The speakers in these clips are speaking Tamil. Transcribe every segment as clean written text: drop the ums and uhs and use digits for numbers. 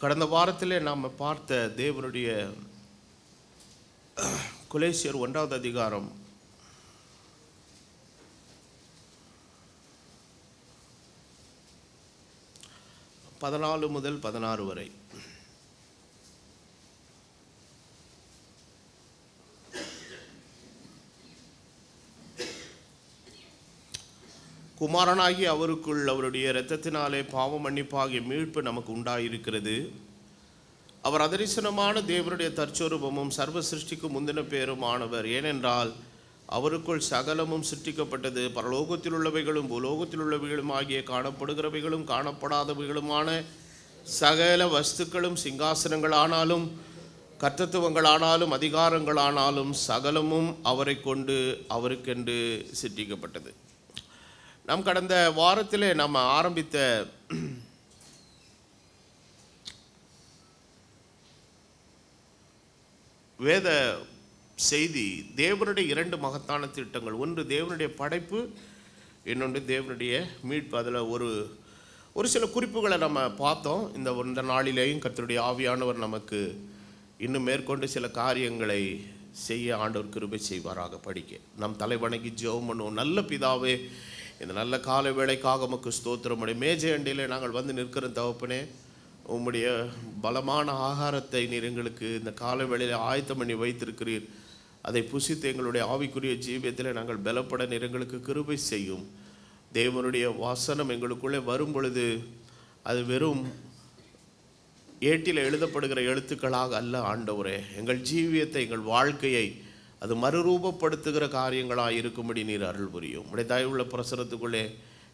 கடந்த வாரத்திலே நாம் பார்த்த தேவனுடைய கொலோசியர் 1வது அதிகாரம் 14 முதல் 16 வரை. குமாரனாகி அவருக்குள் அவருடைய இரத்தத்தினாலே பாவ மன்னிப்பாகிய மீட்பு நமக்கு உண்டாயிருக்கிறது. அவர் அதரிசனமான தேவனுடைய தற்சொரூபமும் சர்வ சிருஷ்டிக்கு முந்தின பேருமானவர். ஏனென்றால் அவருக்குள் சகலமும் சிருஷ்டிக்கப்பட்டது, பரலோகத்தில் உள்ளவைகளும் பூலோகத்தில் உள்ளவைகளும் ஆகிய காணப்படுகிறவைகளும் காணப்படாதவைகளுமான சகல வஸ்துக்களும், சிங்காசனங்களானாலும் கர்த்தத்துவங்களானாலும் அதிகாரங்களானாலும் சகலமும் அவரை கொண்டு அவருக்கென்று சிருஷ்டிக்கப்பட்டது. நாம் கடந்த வாரத்திலே நாம் ஆரம்பித்த வேத செய்தி தேவனுடைய 2 மகத்தான திட்டங்கள். ஒன்று தேவனுடைய படைப்பு, இன்னொன்று தேவனுடைய மீட்பு. அதில் ஒரு சில குறிப்புகளை நம்ம பார்த்தோம். இந்த நாளிலேயும் கர்த்தருடைய ஆவியானவர் நமக்கு இன்னும் மேற்கொண்டு சில காரியங்களை செய்ய ஆண்டவர் கிருபை செய்வாராக. படிக்க நம் தலைவணங்கி ஜெபம் பண்ணுவோம். நல்ல பிதாவே, இந்த நல்ல கால வேளைக்காக உமக்கு ஸ்தோத்திரம். உடைய மேஜை அண்டையில் நாங்கள் வந்து நிற்கிற தகப்பனே, உம்முடைய பலமான ஆகாரத்தை நீர் எங்களுக்கு இந்த கால வேளையில் ஆயத்தம் பண்ணி வைத்திருக்கிறீர். அதை புசித்து எங்களுடைய ஆவிக்குரிய ஜீவியத்தில் நாங்கள் பலப்பட நீர் எங்களுக்கு கிருபை செய்யும். தேவனுடைய வசனம் எங்களுக்குள்ளே வரும் பொழுது அது வெறும் ஏட்டில் எழுதப்படுகிற எழுத்துக்களாக அல்ல ஆண்டவரே, எங்கள் ஜீவியத்தை, எங்கள் வாழ்க்கையை அது மறுரூபப்படுத்துகிற காரியங்களாக இருக்கும்படி நீர் அருள் புரியும். உடைய தயவுள்ள பிரசரத்துக்குள்ளே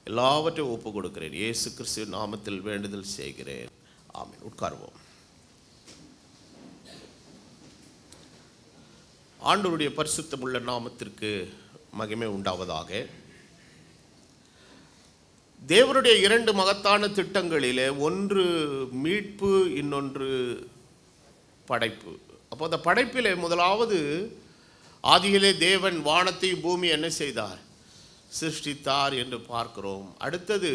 எல்லாவற்றையும் ஒப்பு கொடுக்கிறேன். இயேசு கிறிஸ்து நாமத்தில் வேண்டுதல் செய்கிறேன். ஆமென். உட்கார்வோம். ஆண்டவருடைய பரிசுத்தமுள்ள நாமத்திற்கு மகிமை உண்டாவதாக. தேவனுடைய 2 மகத்தான திட்டங்களிலே ஒன்று மீட்பு, இன்னொன்று படைப்பு. அப்போ அந்த படைப்பிலே முதலாவது ஆதியிலே தேவன் வானத்தையும் பூமி என்ன செய்தார்? சிருஷ்டித்தார் என்று பார்க்கிறோம். அடுத்தது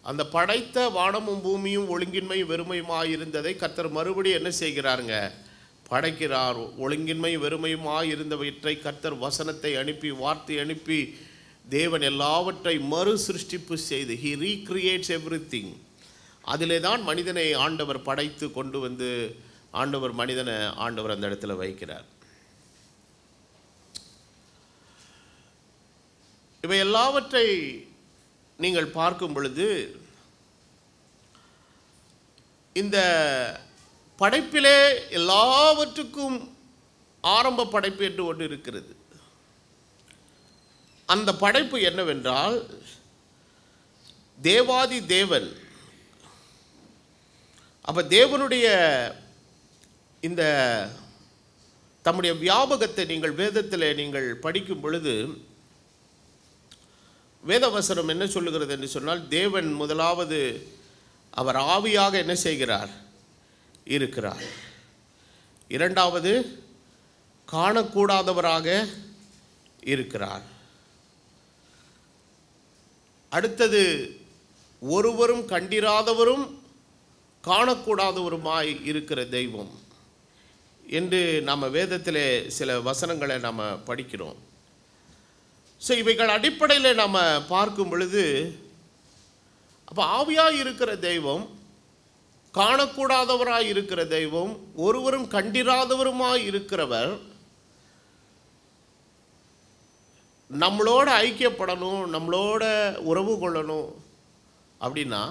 அந்த படைத்த வானமும் பூமியும் ஒழுங்கின்மையும் வெறுமையுமாயிருந்ததை கர்த்தர் மறுபடியும் என்ன செய்கிறாருங்க? படைக்கிறார். ஒழுங்கின்மையும் வெறுமையுமாயிருந்தவற்றை கர்த்தர் வசனத்தை அனுப்பி, வார்த்தை அனுப்பி தேவன் எல்லாவற்றை மறு சிருஷ்டிப்பு செய்து ஹி ரீக்ரியேட்ஸ் எவ்ரிதிங். அதிலே தான் மனிதனை ஆண்டவர் படைத்து கொண்டு வந்து மனிதனை அந்த இடத்துல வைக்கிறார். இவை எல்லாவற்றை நீங்கள் பார்க்கும் பொழுது இந்த படைப்பிலே எல்லாவற்றுக்கும் ஆரம்ப படைப்பு என்று ஒன்று இருக்கிறது. அந்த படைப்பு என்னவென்றால், தேவாதி தேவன். அப்ப தேவனுடைய இந்த தம்முடைய வியாபகத்தை நீங்கள் வேதத்தில் நீங்கள் படிக்கும் பொழுது வேதவசனம் என்ன சொல்லுகிறது என்று சொன்னால், தேவன் முதலாவது அவர் ஆவியாக என்ன செய்கிறார்? இருக்கிறார். இரண்டாவது காணக்கூடாதவராக இருக்கிறார். அடுத்தது ஒருவரும் கண்டிராதவரும் காணக்கூடாதவருமாய் இருக்கிற தெய்வம் என்று நாம் வேதத்திலே சில வசனங்களை நாம் படிக்கிறோம். ஸோ இவைகள் அடிப்படையில் நாம் பார்க்கும் பொழுது, அப்போ ஆவியாக இருக்கிற தெய்வம், காணக்கூடாதவராய் இருக்கிற தெய்வம், ஒருவரும் கண்டிராதவருமாய் இருக்கிறவர் நம்மளோட ஐக்கியப்படணும், நம்மளோட உறவு கொள்ளணும் அப்படின்னா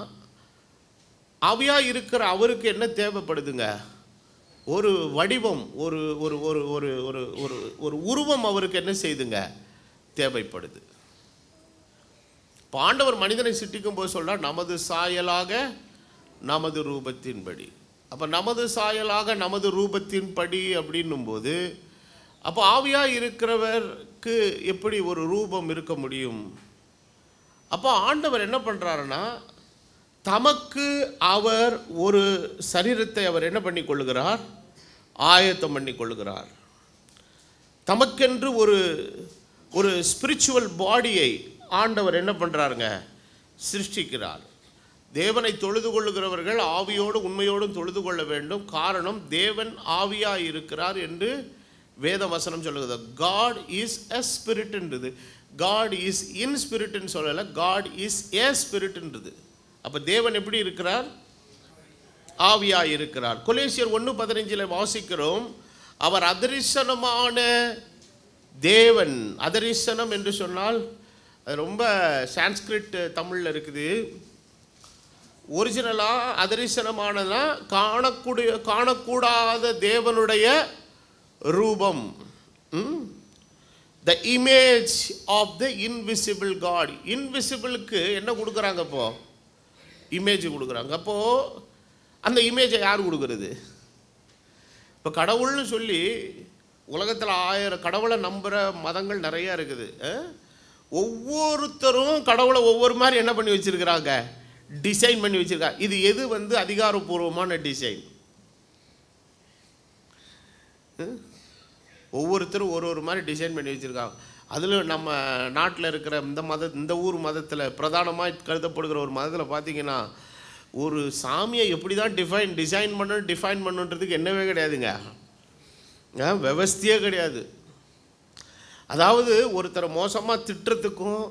ஆவியாக இருக்கிற அவருக்கு என்ன தேவைப்படுதுங்க? ஒரு வடிவம், ஒரு ஒரு ஒரு ஒரு ஒரு ஒரு உருவம் அவருக்கு என்ன செய்துங்க? தேவைப்படுது. ஆண்டவர் மனிதனை சிட்டிக்கும் போது சொல்றார், நமது சாயலாக நமது ரூபத்தின்படி. அப்போ நமது சாயலாக நமது ரூபத்தின்படி அப்படின்னும் போது, அப்போ ஆவியாக இருக்கிறவருக்கு எப்படி ஒரு ரூபம் இருக்க முடியும்? அப்போ ஆண்டவர் என்ன பண்ணுறாருன்னா, தமக்கு அவர் ஒரு சரீரத்தை அவர் என்ன பண்ணி கொள்ளுகிறார்? ஆயத்தம் பண்ணி கொள்ளுகிறார். தமக்கென்று ஒரு ஸ்பிரிச்சுவல் பாடியை ஆண்டவர் என்ன பண்ணுறாருங்க? சிருஷ்டிக்கிறார். தேவனை தொழுது கொள்ளுகிறவர்கள் ஆவியோடு உண்மையோடும் தொழுது கொள்ள வேண்டும். காரணம், தேவன் ஆவியாய் இருக்கிறார் என்று வேத வசனம் சொல்லுகிறது. காட் இஸ் எ ஸ்பிரிட்ன்றது. காட் இஸ் இன் ஸ்பிரிட்னு சொல்லலை, காட் இஸ் ஏ ஸ்பிரிட்ன்றது. அப்போ தேவன் எப்படி இருக்கிறார்? ஆவியாய் இருக்கிறார். கொலோசியர் 1:15 வாசிக்கிறோம், அவர் அதரிசனமான தேவன். அதரிசனம் என்று சொன்னால் அது ரொம்ப சான்ஸ்கிரிட் தமிழில் இருக்குது. ஒரிஜினலாக அதரிசனமானதுனா காணக்கூடாத தேவனுடைய ரூபம். The image of the invisible God. இன்விசிபிளுக்கு என்ன கொடுக்குறாங்க? இப்போ இமேஜ் கொடுக்குறாங்க. அப்போது அந்த இமேஜை யார் கொடுக்குறது? இப்போ கடவுள்னு சொல்லி உலகத்தில் 1000 கடவுளை நம்புகிற மதங்கள் நிறையா இருக்குது. ஒவ்வொருத்தரும் கடவுளை ஒவ்வொரு மாதிரி என்ன பண்ணி வச்சுருக்கிறாங்க? டிசைன் பண்ணி வச்சுருக்காங்க. இது எது அதிகாரப்பூர்வமான டிசைன்? ஒவ்வொருத்தரும் ஒரு மாதிரி டிசைன் பண்ணி வச்சுருக்காங்க. அதில் நம்ம நாட்டில் இருக்கிற இந்த ஊர் மதத்தில் பிரதானமாக கருதப்படுகிற ஒரு மதத்தில் பார்த்திங்கன்னா, ஒரு சாமியை எப்படி தான் டிஃபைன் பண்ணுன்றதுக்கு என்னவே கிடையாதுங்க. விவஸ்தையே கிடையாது. அதாவது ஒருத்தரை மோசமாக திட்டுறதுக்கும்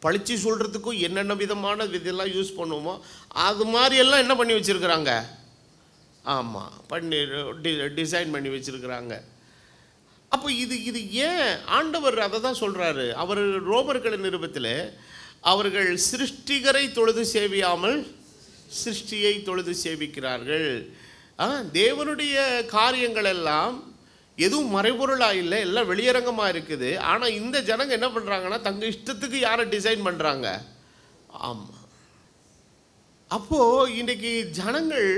பழிச்சு சொல்கிறதுக்கும் என்னென்ன விதமான இதெல்லாம் யூஸ் பண்ணுவோமோ அது மாதிரியெல்லாம் என்ன பண்ணி வச்சுருக்குறாங்க? ஆமாம், டிசைன் பண்ணி வச்சுருக்குறாங்க. அப்போ இது ஏன் ஆண்டவர் அதை தான் சொல்கிறாரு. அவர் ரோமர்கள் நிருபத்தில் அவர்கள் சிருஷ்டிகரை தொழுது சேவியாமல் சிருஷ்டியை தொழுது சேவிக்கிறார்கள். தேவனுடைய காரியங்கள் எல்லாம் எதுவும் மறைபொருளாக இல்லை, எல்லாம் வெளியரங்கமாக இருக்குது. ஆனால் இந்த ஜனங்க என்ன பண்ணுறாங்கன்னா, தங்கள் இஷ்டத்துக்கு யாரை டிசைன் பண்ணுறாங்க? ஆமாம். அப்போது இன்றைக்கி ஜனங்கள்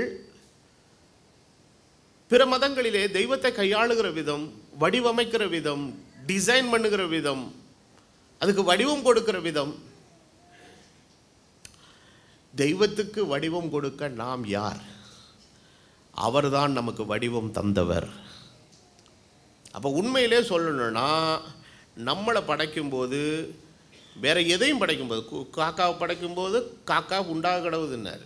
பிற மதங்களிலே தெய்வத்தை கையாளுகிற விதம், வடிவமைக்கிற விதம், டிசைன் பண்ணுகிற விதம், அதுக்கு வடிவம் கொடுக்கிற விதம். தெய்வத்துக்கு வடிவம் கொடுக்க நாம் யார்? அவர்தான் நமக்கு வடிவம் தந்தவர். அப்போ உண்மையிலே சொல்லணும்னா, நம்மளை படைக்கும்போது வேறு எதையும் படைக்கும்போது, காக்காவை படைக்கும்போது காக்கா உண்டாக கிடவுதுன்னார்,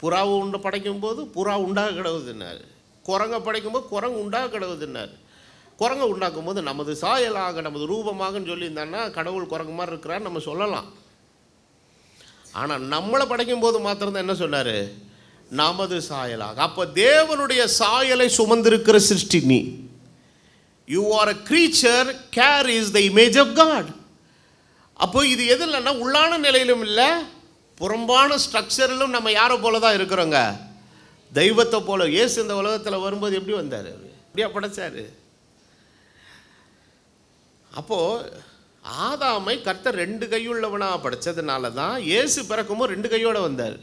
புறாவை படைக்கும்போது புறா உண்டாக கிடவுதுன்னார், குரங்கை படைக்கும்போது குரங்கு உண்டாக கிடவுதுன்னார். குரங்கை உண்டாக்கும் போது நமது சாயலாக நமது ரூபமாகன்னு சொல்லியிருந்தான்னா கடவுள் குரங்கு மாதிரி இருக்கிறார் நம்ம சொல்லலாம். ஆனால் நம்மளை படைக்கும் போது மாத்திரம்தான் என்ன சொன்னார்? நமது சாயலாக. அப்போ தேவனுடைய சாயலை சுமந்திருக்கிற சிருஷ்டி நீ. You are a creature carries the image of God. அப்போ இது எது இல்லைன்னா உள்ளான நிலையிலும் இல்லை, புறம்பான ஸ்ட்ரக்சரிலும் நம்ம யாரை போல தான் இருக்கிறோங்க? தெய்வத்தை போல. இயேசு இந்த உலகத்தில் வரும்போது எப்படி வந்தார்? எப்படியா படைச்சார்? அப்போது ஆதாமை கர்த்தர் 2 கையுள்ளவனாக படைச்சதுனால தான் இயேசு பிறக்கும்போது 2 கையோடு வந்தார்.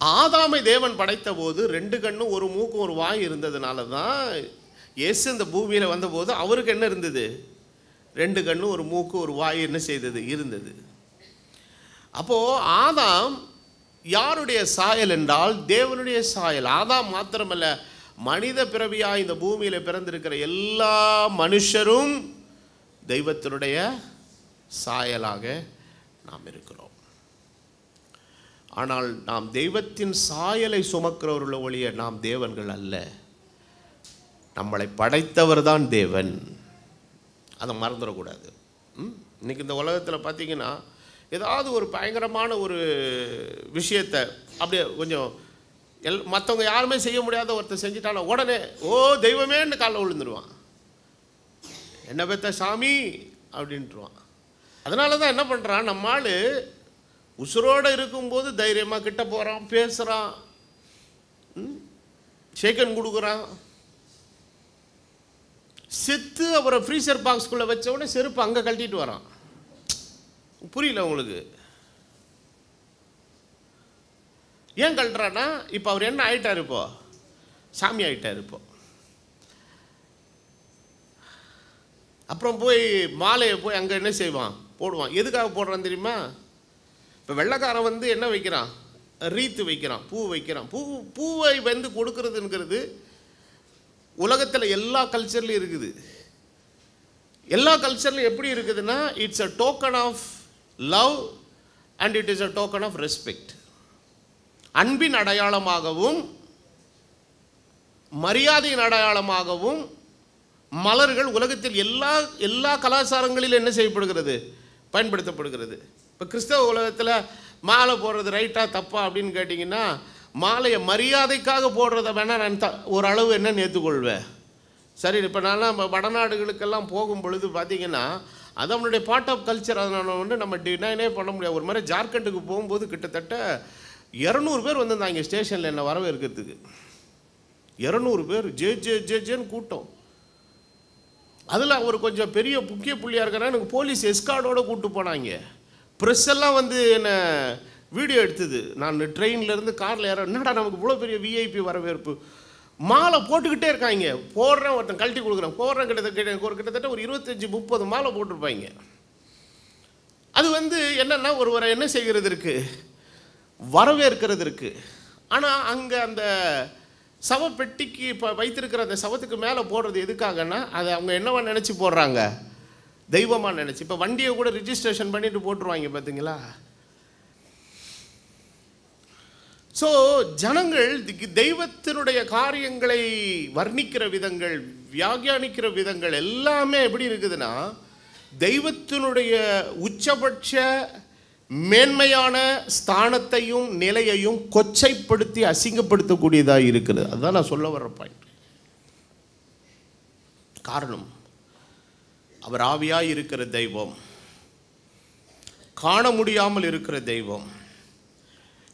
ஆதாமை தேவன் படைத்த போது 2 கண்ணும் 1 மூக்கும் 1 வாய் இருந்ததுனால தான் இயேசு இந்த பூமியில் வந்தபோது அவருக்கு என்ன இருந்தது? 2 கண்ணும் 1 மூக்கு 1 வாய் என்ன செய்தது? இருந்தது. அப்போது ஆதாம் யாருடைய சாயல் என்றால் தேவனுடைய சாயல். ஆதாம் மாத்திரமல்ல, மனித பிறவியாக இந்த பூமியில் பிறந்திருக்கிற எல்லா மனுஷரும் தெய்வத்தினுடைய சாயலாக நாம் இருக்கிறோம். ஆனால் நாம் தெய்வத்தின் சாயலை சுமக்கிறவர்கள் ஒழிய நாம் தேவன்கள் அல்ல. நம்மளை படைத்தவர் தான் தேவன். அதை மறந்துடக்கூடாது. இன்றைக்கி இந்த உலகத்தில் பார்த்திங்கன்னா, ஏதாவது ஒரு பயங்கரமான ஒரு விஷயத்தை அப்படியே கொஞ்சம் மற்றவங்க யாருமே செய்ய முடியாத ஒருத்தர் செஞ்சுட்டாலும் உடனே ஓ தெய்வமேன்னு காலில் விழுந்துருவான். என்ன பெத்த சாமி அப்படின்ட்டுருவான். அதனால தான் என்ன பண்ணுறான், நம்மால் உசுரோடு இருக்கும்போது தைரியமாக கிட்ட போகிறான், பேசுகிறான், ஷேக்கன் கொடுக்குறான். செத்து அவரை ஃப்ரீசர் பாக்ஸ்குள்ளே வச்ச உடனே செருப்பு அங்கே கழட்டிட்டு வரான். புரியல உங்களுக்கு? ஏன் கழட்டுறான்னா, இப்போ அவர் என்ன ஆகிட்டார்? இப்போ சாமி ஆகிட்டார். இப்போ அப்புறம் போய் மாலையை போய் அங்கே என்ன செய்வான்? போடுவான். எதுக்காக போடுறான் தெரியுமா? இப்போ வெள்ளைக்காரன் என்ன வைக்கிறான்? ரீத்து வைக்கிறான், பூ வைக்கிறான். பூவை கொடுக்கறதுங்கிறது உலகத்தில் எல்லா கல்ச்சர்லையும் இருக்குது. எல்லா கல்ச்சர்லையும் எப்படி இருக்குதுன்னா, it's a token of love and it is a token of respect. அன்பின் அடையாளமாகவும் மரியாதையின் அடையாளமாகவும் மலர்கள் உலகத்தில் எல்லா கலாச்சாரங்களிலும் என்ன செய்யப்படுகிறது, பயன்படுத்தப்படுகிறது. இப்போ கிறிஸ்தவ உலகத்தில் மாலை போடுறது ரைட்டா தப்பா அப்படின்னு கேட்டிங்கன்னா, மாலையை மரியாதைக்காக போடுறத வேணால் நான் ஓரளவு என்ன ஏற்றுக்கொள்வேன். சரி, இப்போ நான் வடநாடுகளுக்கெல்லாம் போகும் பொழுது பார்த்திங்கன்னா அது அவனுடைய பார்ட் ஆஃப் கல்ச்சர். அதனால நம்ம டினைனே பண்ண முடியாது. ஒரு மாதிரி ஜார்க்கண்டுக்கு போகும்போது கிட்டத்தட்ட 200 பேர் வந்திருந்தாங்க ஸ்டேஷனில் என்னை வரவேற்கிறதுக்கு. 200 பேர் ஜேன்னு கூட்டம். அதில் அவர் கொஞ்சம் பெரிய முக்கிய புள்ளியாக இருக்கிறா. எனக்கு போலீஸ் எஸ்கார்டோடு கூப்பிட்டு போனாங்க. ப்ரெஸ் எல்லாம் வந்து என்னை வீடியோ எடுத்தது. நான் ட்ரெயின்லேருந்து காரில் என்னடா நமக்கு இவ்வளோ பெரிய விஐபி வரவேற்பு. மாலை போட்டுக்கிட்டே இருக்காங்க. போடுறேன், ஒருத்தன் கழட்டி கொடுக்குறேன், போடுறேன். கிட்டத்தட்ட ஒரு 25-30 மாலை போட்டிருப்பாங்க. அது வந்து என்னென்னா ஒருவரை என்ன செய்கிறதுக்கு, வரவேற்கிறதுக்கு. ஆனால் அங்கே அந்த சவப்பெட்டிக்கு இப்போ வைத்திருக்கிற அந்த சவத்துக்கு மேலே போடுறது எதுக்காகன்னா, அதை அவங்க என்னவா நினச்சி போடுறாங்க, தெய்வமாக நினச்சி. இப்போ வண்டியை கூட ரிஜிஸ்ட்ரேஷன் பண்ணிட்டு போட்டுருவாங்க பார்த்தீங்களா. ஸோ ஜனங்கள் தெய்வத்தினுடைய காரியங்களை வர்ணிக்கிற விதங்கள், வியாக்கியானிக்கிற விதங்கள் எல்லாமே எப்படி இருக்குதுன்னா, தெய்வத்தினுடைய உச்சபட்ச மேன்மையான ஸ்தானத்தையும் நிலையையும் கொச்சைப்படுத்தி அசிங்கப்படுத்தக்கூடியதாக இருக்குது. அதுதான் நான் சொல்ல வர்ற பாயிண்ட். காரணம், அவர் ஆவியாய் இருக்கிற தெய்வம், காண முடியாமல் இருக்கிற தெய்வம்.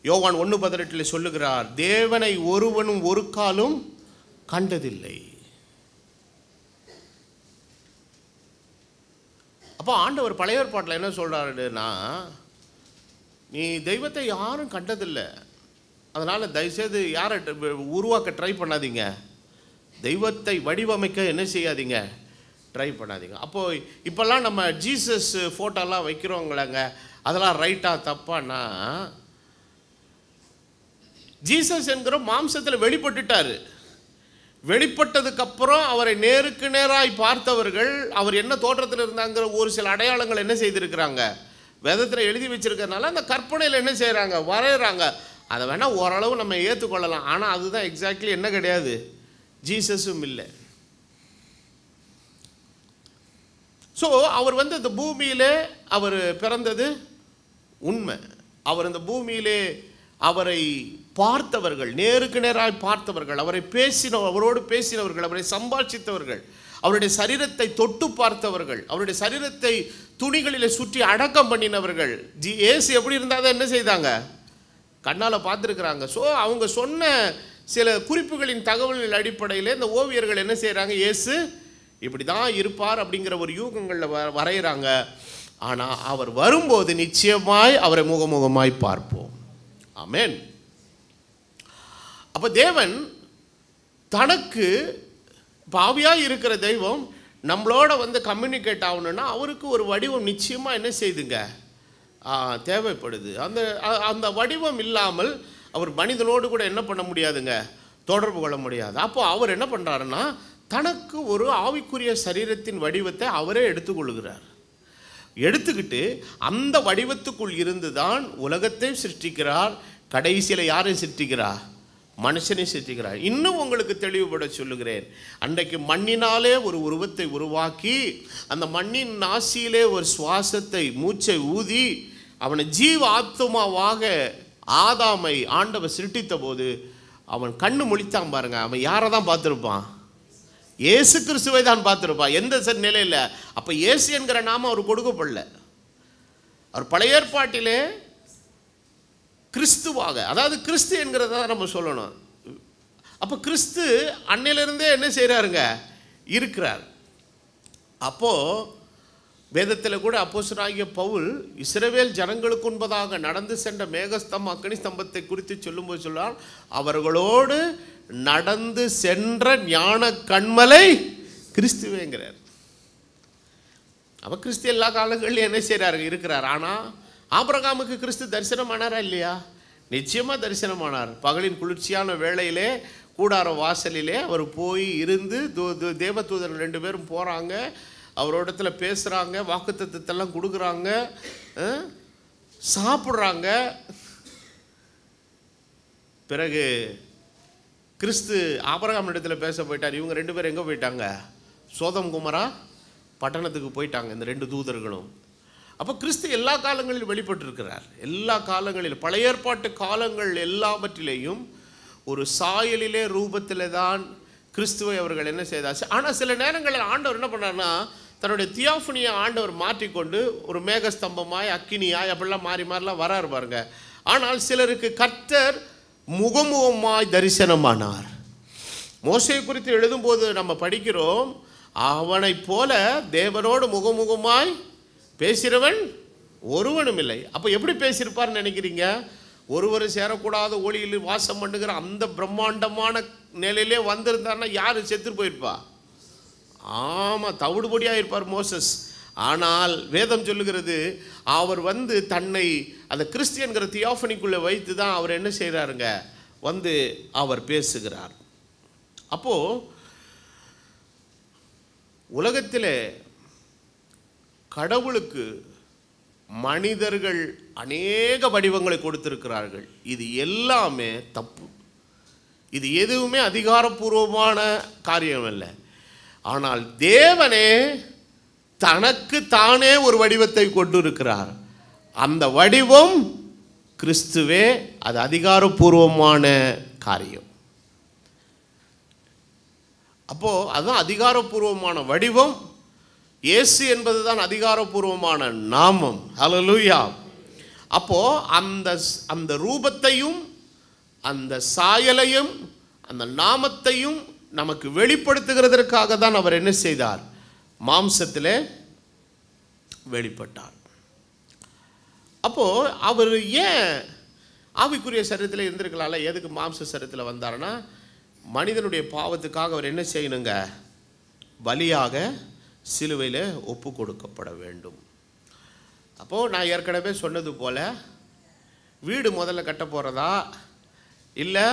யோவான் 1:18 சொல்லுகிறார், தேவனை ஒருவனும் ஒரு காலும் கண்டதில்லை. அப்போ ஆண்டவர் பழைய ஏற்பாட்டில் என்ன சொல்கிறாருன்னா, நீ தெய்வத்தை யாரும் கண்டதில்லை, அதனால் தயவுசெய்து யாரை உருவாக்க ட்ரை பண்ணாதீங்க, தெய்வத்தை வடிவமைக்க என்ன செய்யாதீங்க, ட்ரை பண்ணாதீங்க. அப்போது இப்போல்லாம் நம்ம ஜீசஸ் ஃபோட்டோலாம் வைக்கிறோங்களாங்க, அதெல்லாம் ரைட்டாக தப்பான்னா, ஜீசஸ் என்கிற மாம்சத்தில் வெளிப்பட்டுட்டார். வெளிப்பட்டதுக்கப்புறம் அவரை நேருக்கு நேராய் பார்த்தவர்கள் அவர் என்ன தோற்றத்தில் இருந்தாங்கிற ஒரு சில அடையாளங்கள் என்ன செய்திருக்கிறாங்க, வேதத்தில் எழுதி வச்சிருக்கிறதுனால அந்த கற்பனையில் என்ன செய்கிறாங்க, வரைகிறாங்க. அதை வேணால் ஓரளவு நம்ம ஏற்றுக்கொள்ளலாம். ஆனால் அதுதான் எக்ஸாக்ட்லி என்ன கிடையாது, ஜீசஸும் இல்லை. ஸோ அவர் வந்து இந்த பூமியிலே அவர் பிறந்தது உண்மை. அவர் இந்த பூமியிலே அவரை பார்த்தவர்கள், நேருக்கு நேராக பார்த்தவர்கள், அவரோடு பேசினவர்கள், அவரை சம்பாஷித்தவர்கள், அவருடைய சரீரத்தை தொட்டு பார்த்தவர்கள், அவருடைய சரீரத்தை துணிகளில் சுற்றி அடக்கம் பண்ணினவர்கள். இயேசு எப்படி இருந்தால் என்ன செய்தாங்க, கண்ணால் பார்த்துருக்குறாங்க. ஸோ அவங்க சொன்ன சில குறிப்புகளின் தகவல்கள் அடிப்படையில் இந்த ஓவியர்கள் என்ன செய்கிறாங்க, இயேசு இப்படி தான் இருப்பார் அப்படிங்கிற ஒரு யூகங்களில் வரைகிறாங்க. ஆனால் அவர் வரும்போது நிச்சயமாய் அவரை முகமுகமாய் பார்ப்போம். ஆமென். அப்போ தேவன் தனக்கு பாவியாக இருக்கிற தெய்வம் நம்மளோட வந்து கம்யூனிகேட் ஆகணும்னா அவருக்கு ஒரு வடிவம் நிச்சயமாக என்ன செய்துங்க, தேவைப்படுது. அந்த வடிவம் இல்லாமல் அவர் மனிதனோடு கூட என்ன பண்ண முடியாதுங்க, தொடர்பு கொள்ள முடியாது. அப்போ அவர் என்ன பண்ணுறாருன்னா, தனக்கு ஒரு ஆவிக்குரிய சரீரத்தின் வடிவத்தை அவரே எடுத்துக்கொள்கிறார். எடுத்துக்கிட்டு அந்த வடிவத்துக்குள் இருந்து தான் உலகத்தை சிருஷ்டிக்கிறார். கடைசியில் யாரை சிருஷ்டிக்கிறார், மனுஷனை சிருஷ்டிக்கிறார். இன்னும் உங்களுக்கு தெளிவுபட சொல்லுகிறேன், அன்றைக்கு மண்ணினாலே ஒரு உருவத்தை உருவாக்கி அந்த மண்ணின் நாசியிலே ஒரு சுவாசத்தை மூச்சை ஊதி அவனை ஜீவ ஆத்துமாவாக ஆதாமை ஆண்டவர் சிருஷ்டித்த போது அவன் கண்ணு முழித்தான் பாருங்க. அவன் யாரை தான் பார்த்துருப்பான், இயேசு கிறிஸ்துவை தான் பார்த்துருப்பான். எந்த நிலையில்? அப்போ இயேசு என்கிற நாமம் அவர் கொடுக்கப்படல. அவர் பழைய ஏற்பாட்டிலே கிறிஸ்துவாக, அதாவது கிறிஸ்து என்கிறத நம்ம சொல்லணும். அப்போ கிறிஸ்து அன்னையிலிருந்தே என்ன செய்கிறாருங்க, இருக்கிறார். அப்போது வேதத்தில் கூட அப்போஸ்தலனாகிய பவுல் இஸ்ரவேல் ஜனங்களுக்கு முன்பதாக நடந்து சென்ற மேகஸ்தம் அக்கினி ஸ்தம்பத்தை குறித்து சொல்லும்போது சொல்லால், அவர்களோடு நடந்து சென்ற ஞான கண்மலை கிறிஸ்துவேங்கிறார். அப்போ கிறிஸ்து எல்லா காலங்கள்லையும் என்ன செய்கிறாரு, இருக்கிறார். ஆனால் ஆபிரகாமுக்கு கிறிஸ்து தரிசனமானாரா இல்லையா? நிச்சயமாக தரிசனமானார். பகலின் குளிர்ச்சியான வேளையிலே கூடார வாசலிலே அவர் போய் இருந்து தேவதூதர் 2 பேரும் போகிறாங்க, அவரோடத்தில் பேசுகிறாங்க, வாக்குத்தத்தத்தெல்லாம் கொடுக்குறாங்க. சாப்பிட்றாங்க. பிறகு கிறிஸ்து ஆபிரகாம் இடத்துல பேச போயிட்டார். இவங்க 2 பேரும் எங்கே போயிட்டாங்க? சோதம் குமரா பட்டணத்துக்கு போயிட்டாங்க, இந்த 2 தூதர்களும். அப்போ கிறிஸ்து எல்லா காலங்களிலும் வெளிப்பட்டிருக்கிறார். எல்லா காலங்களிலும், பழைய ஏற்பாட்டு காலங்கள் எல்லாவற்றிலேயும் ஒரு சாயலிலே ரூபத்தில் தான் கிறிஸ்துவை அவர்கள் என்ன செய்தார். ஆனால் சில நேரங்களில் ஆண்டவர் என்ன பண்ணார்னா, தன்னுடைய தியோஃபனியை ஆண்டவர் மாற்றிக்கொண்டு ஒரு மேகஸ்தம்பமாய் அக்கினியாய் அப்படிலாம் மாறிலாம் வராரு பாருங்க. ஆனால் சிலருக்கு கர்த்தர் முகமுகமாய் தரிசனமானார். மோசே குறித்து எழுதும்போது நம்ம படிக்கிறோம், அவனை போல தேவனோடு முகமுகமாய் பேசுகிறவன் ஒருவனும் இல்லை. அப்போ எப்படி பேசியிருப்பார்னு நினைக்கிறீங்க? ஒருவரும் சேரக்கூடாத ஒளியில் வாசம் பண்ணுகிற அந்த பிரம்மாண்டமான நிலையிலே வந்திருந்தார்னா யார் செத்து போயிருப்பா? ஆமாம், தவிடுபடியாக இருப்பார் மோசஸ். ஆனால் வேதம் சொல்லுகிறது, அவர் வந்து தன்னை அந்த கிறிஸ்டியன்கிற தியோஃபனிக்குள்ளே வைத்து தான் அவர் என்ன செய்கிறாருங்க, வந்து அவர் பேசுகிறார். அப்போது உலகத்தில் கடவுளுக்கு மனிதர்கள் அநேக வடிவங்களை கொடுத்திருக்கிறார்கள். இது எல்லாமே தப்பு. இது எதுவுமே அதிகாரப்பூர்வமான காரியம் இல்லை. ஆனால் தேவனே தனக்கு தானே ஒரு வடிவத்தை கொண்டு இருக்கிறார். அந்த வடிவம் கிறிஸ்துவே. அது அதிகாரப்பூர்வமான காரியம். அப்போ அதுதான் அதிகாரப்பூர்வமான வடிவம். இயேசு என்பது தான் அதிகாரப்பூர்வமான நாமம். ஹல்லேலூயா. அப்போ அந்த ரூபத்தையும் அந்த சாயலையும் அந்த நாமத்தையும் நமக்கு வெளிப்படுத்துகிறதற்காக தான் அவர் என்ன செய்தார்? மாம்சத்திலே வெளிப்பட்டார். அப்போ அவர் ஏன் ஆவிக்குரிய சரீரத்தில் இருந்திருக்கலாம்ல, எதுக்கு மாம்ச சரீரத்தில் வந்தார்னா, மனிதனுடைய பாவத்துக்காக அவர் என்ன செய்யணுங்க, பலியாக சிலுவையில் ஒப்பு கொடுக்கப்பட வேண்டும். அப்போது நான் ஏற்கனவே சொன்னது போல், வீடு முதல்ல கட்ட போகிறதா இல்லை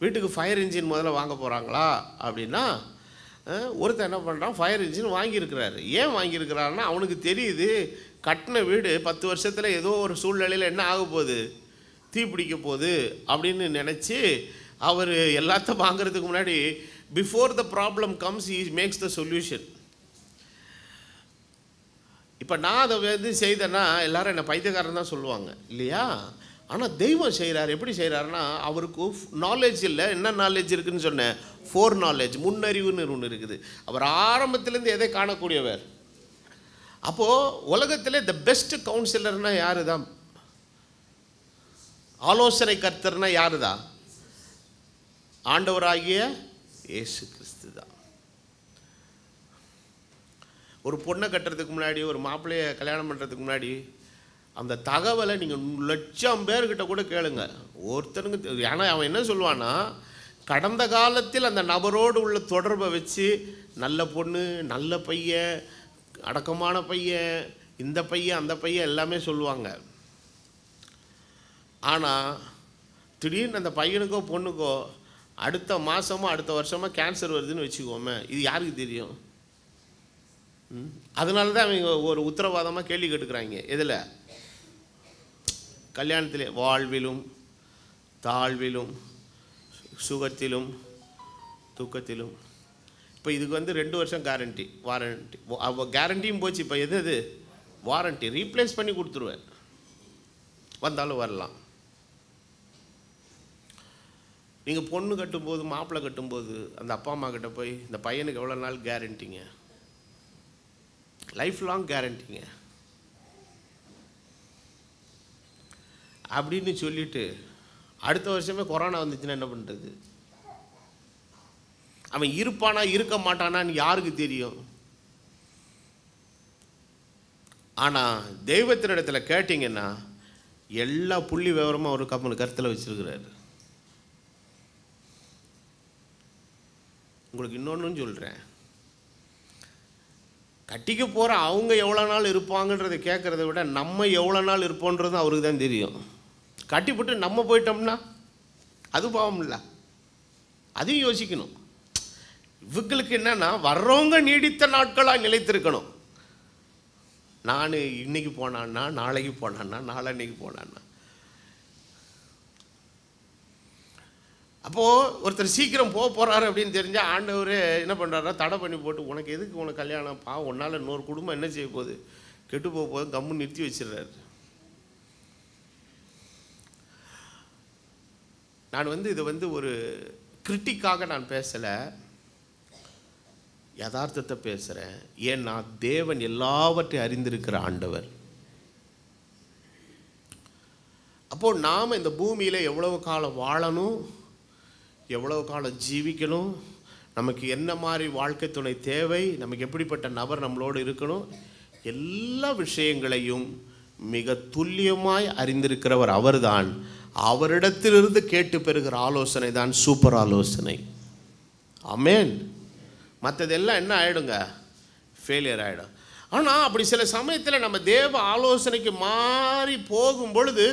வீட்டுக்கு ஃபயர் இன்ஜின் முதல்ல வாங்க போகிறாங்களா அப்படின்னா, ஒருத்தர் என்ன பண்ணுறான், ஃபயர் இன்ஜின் வாங்கியிருக்கிறாரு. ஏன் வாங்கியிருக்கிறாருன்னா, அவனுக்கு தெரியுது கட்டின வீடு 10 வருஷத்தில் ஏதோ ஒரு சூழ்நிலையில் என்ன ஆக போகுது, தீ பிடிக்க போகுது அப்படின்னு நினச்சி அவர் எல்லாத்தையும் வாங்கிறதுக்கு முன்னாடி before the problem comes he makes the solution. இப்போ நான் அதை வந்து செய்தேன்னா எல்லாரும் என்னை பைத்தியக்காரன் தான் சொல்லுவாங்க இல்லையா? ஆனால் தெய்வம் செய்கிறார். எப்படி செய்கிறாருன்னா, அவருக்கு நாலேஜ் இல்லை. என்ன நாலேஜ் இருக்குதுன்னு சொன்னேன், 4 நாலேஜ், முன்னறிவுன்னு ஒன்று இருக்குது. அவர் ஆரம்பத்திலேருந்து எதை காணக்கூடியவர். அப்போது உலகத்தில் த பெஸ்ட் கவுன்சிலர்னால் யாரு தான்? ஆலோசனை கர்த்தர்னா யாரு தான்? ஆண்டவராகிய இயேசு கிறிஸ்து தான். ஒரு பொண்ணை கட்டுறதுக்கு முன்னாடி, ஒரு மாப்பிள்ளையை கல்யாணம் பண்ணுறதுக்கு முன்னாடி அந்த தகவலை நீங்கள் 1,00,000 பேர்கிட்ட கூட கேளுங்க. ஒருத்தனுக்கு ஏன்னா அவன் என்ன சொல்லுவான்னா, கடந்த காலத்தில் அந்த நபரோடு உள்ள தொடர்பை வச்சு நல்ல பொண்ணு, நல்ல பையன், அடக்கமான பையன், இந்த பையன் அந்த பையன் எல்லாமே சொல்லுவாங்க. ஆனால் திடீர்னு அந்த பையனுக்கோ பொண்ணுக்கோ அடுத்த மாதமோ அடுத்த வருஷமோ கேன்சர் வருதுன்னு வச்சுக்கோமே, இது யாருக்கு தெரியும்? அதனால தான் அவங்க ஒரு உத்தரவாதமாக கேள்வி கேட்டுக்கிறாங்க. எதில்? கல்யாணத்திலே வாழ்விலும் தாழ்விலும் சுகத்திலும் துக்கத்திலும். இப்போ இதுக்கு வந்து 2 வருஷம் வாரண்டி. கேரண்டியும் போச்சு. இப்போ எது வாரண்டி? ரீப்ளேஸ் பண்ணி கொடுத்துருவேன், வந்தாலும் வரலாம். நீங்கள் பொண்ணு கட்டும்போது, மாப்பிள்ளை கட்டும்போது அந்த அப்பா அம்மா கிட்ட போய் இந்த பையனுக்கு எவ்வளோ நாள் கேரண்டிங்க, லைஃப் லாங் கேரண்டிங்க அப்படின்னு சொல்லிட்டு அடுத்த வருஷமே கொரோனா வந்துச்சுன்னா என்ன பண்ணுறது? அவன் இருப்பானா இருக்க மாட்டானான்னு யாருக்கு தெரியும்? ஆனால் தெய்வத்தினிடத்தில் கேட்டிங்கன்னா எல்லா புள்ளி விவரமும் அவர் கருத்தில் வச்சிருக்கிறாரு. உங்களுக்கு இன்னொன்று சொல்கிறேன், கட்டிக்க போகிற அவங்க எவ்வளோ நாள் இருப்பாங்கன்றதை கேட்குறத விட நம்ம எவ்வளோ நாள் இருப்போன்றதும் அவருக்கு தான் தெரியும். கட்டிப்பட்டு நம்ம போயிட்டோம்னா அது பாவம் இல்லை, அதையும் யோசிக்கணும். இவங்களுக்கு என்னன்னா, வர்றவங்க நீடித்த நாட்களாக நிலைத்திருக்கணும். நான் இன்னைக்கு போனான்னா, நாளைக்கு போனான்னா, நாளன்னைக்கு போனான்னா. அப்போது ஒருத்தர் சீக்கிரம் போகிறாரு அப்படின்னு தெரிஞ்சால் ஆண்டவர் என்ன பண்ணுறாருன்னா தடை பண்ணி போட்டு, உனக்கு எதுக்கு உனக்கு கல்யாணம், உன்னால் இன்னொரு குடும்பம் என்ன செய்ய போகுது, கெட்டு போகுது, கம்மு நிறுத்தி வச்சிடுறாரு. நான் இது ஒரு கிரிட்டிக்காக நான் பேசலை, யதார்த்தத்தை பேசுகிறேன். ஏன்னா தேவன் எல்லாவற்றையும் அறிந்திருக்கிற ஆண்டவர். அப்போது நாம் இந்த பூமியில் எவ்வளவு காலம் வாழணும், எவ்வளவு காலம் ஜீவிக்கணும், நமக்கு என்ன மாதிரி வாழ்க்கை துணை தேவை, நமக்கு எப்படிப்பட்ட நபர் நம்மளோடு இருக்கணும், எல்லா விஷயங்களையும் மிக துல்லியமாய் அறிந்திருக்கிறவர் அவர்தான். அவரிடத்திலிருந்து கேட்டு பெறுகிற ஆலோசனை தான் சூப்பர் ஆலோசனை. ஆமென். மற்றதெல்லாம் என்ன ஆகிடுங்க, ஃபெயிலியர் ஆகிடும். ஆனால் அப்படி சில சமயத்தில் நம்ம தேவ ஆலோசனைக்கு மாறி போகும் பொழுது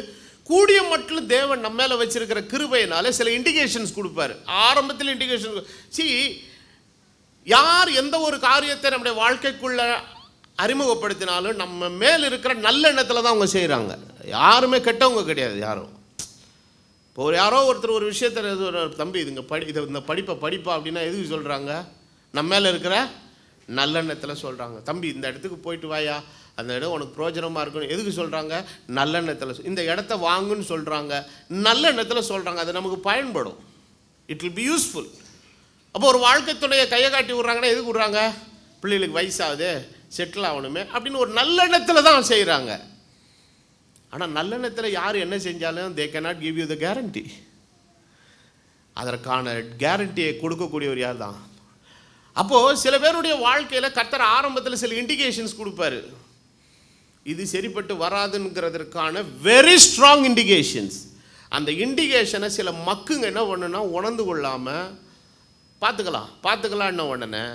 கூடிய மட்டும் தேவன் நம்ம மேலே வச்சிருக்கிற கிருபையினால சில இண்டிகேஷன்ஸ் கொடுப்பார். ஆரம்பத்தில் இண்டிகேஷன் யார் எந்த ஒரு காரியத்தை நம்முடைய வாழ்க்கைக்குள்ள அறிமுகப்படுத்தினாலும் நம்ம மேல் இருக்கிற நல்ல எண்ணத்தில் தான் அவங்க செய்கிறாங்க. யாருமே கெட்டவங்க கிடையாது யாரும். இப்போ யாரோ ஒருத்தர் ஒரு விஷயத்தை, தம்பி இதுங்க இந்த படிப்பை படிப்பா அப்படின்னா எதுக்கு சொல்கிறாங்க, நம்ம மேலே இருக்கிற நல்லெண்ணத்தில் சொல்கிறாங்க. தம்பி இந்த இடத்துக்கு போயிட்டு வாயா, அந்த இடம் உனக்கு பிரோஜனமாக இருக்கணும், எதுக்கு சொல்கிறாங்க, நல்லெண்ணத்தில். இந்த இடத்த வாங்குன்னு சொல்கிறாங்க, நல்லெண்ணத்தில் சொல்கிறாங்க, அது நமக்கு பயன்படும், இட் வில் பி யூஸ்ஃபுல். அப்போ ஒரு வாழ்க்கை துணையை கையை காட்டி விட்றாங்கன்னா எதுக்கு விட்றாங்க, பிள்ளைகளுக்கு வயசாகுது, செட்டில் ஆகணுமே அப்படின்னு ஒரு நல்லெண்ணத்தில் தான் செய்கிறாங்க. ஆனால் நல்லெண்ணத்தில் யார் என்ன செஞ்சாலும் they cannot give you the guarantee. அதற்கான கேரண்டியை கொடுக்கக்கூடியவர் யார் தான். அப்போது சில பேருடைய வாழ்க்கையில் கர்த்தர் ஆரம்பத்தில் சில இண்டிகேஷன்ஸ் கொடுப்பாரு, இது சரிப்பட்டு வராதுங்கிறதுக்கான வெரி ஸ்ட்ராங் இண்டிகேஷன்ஸ். அந்த இண்டிகேஷனை சில மக்குங்க என்ன பண்ணுன்னா உணர்ந்து கொள்ளாமல் பார்த்துக்கலாம் என்ன உடனே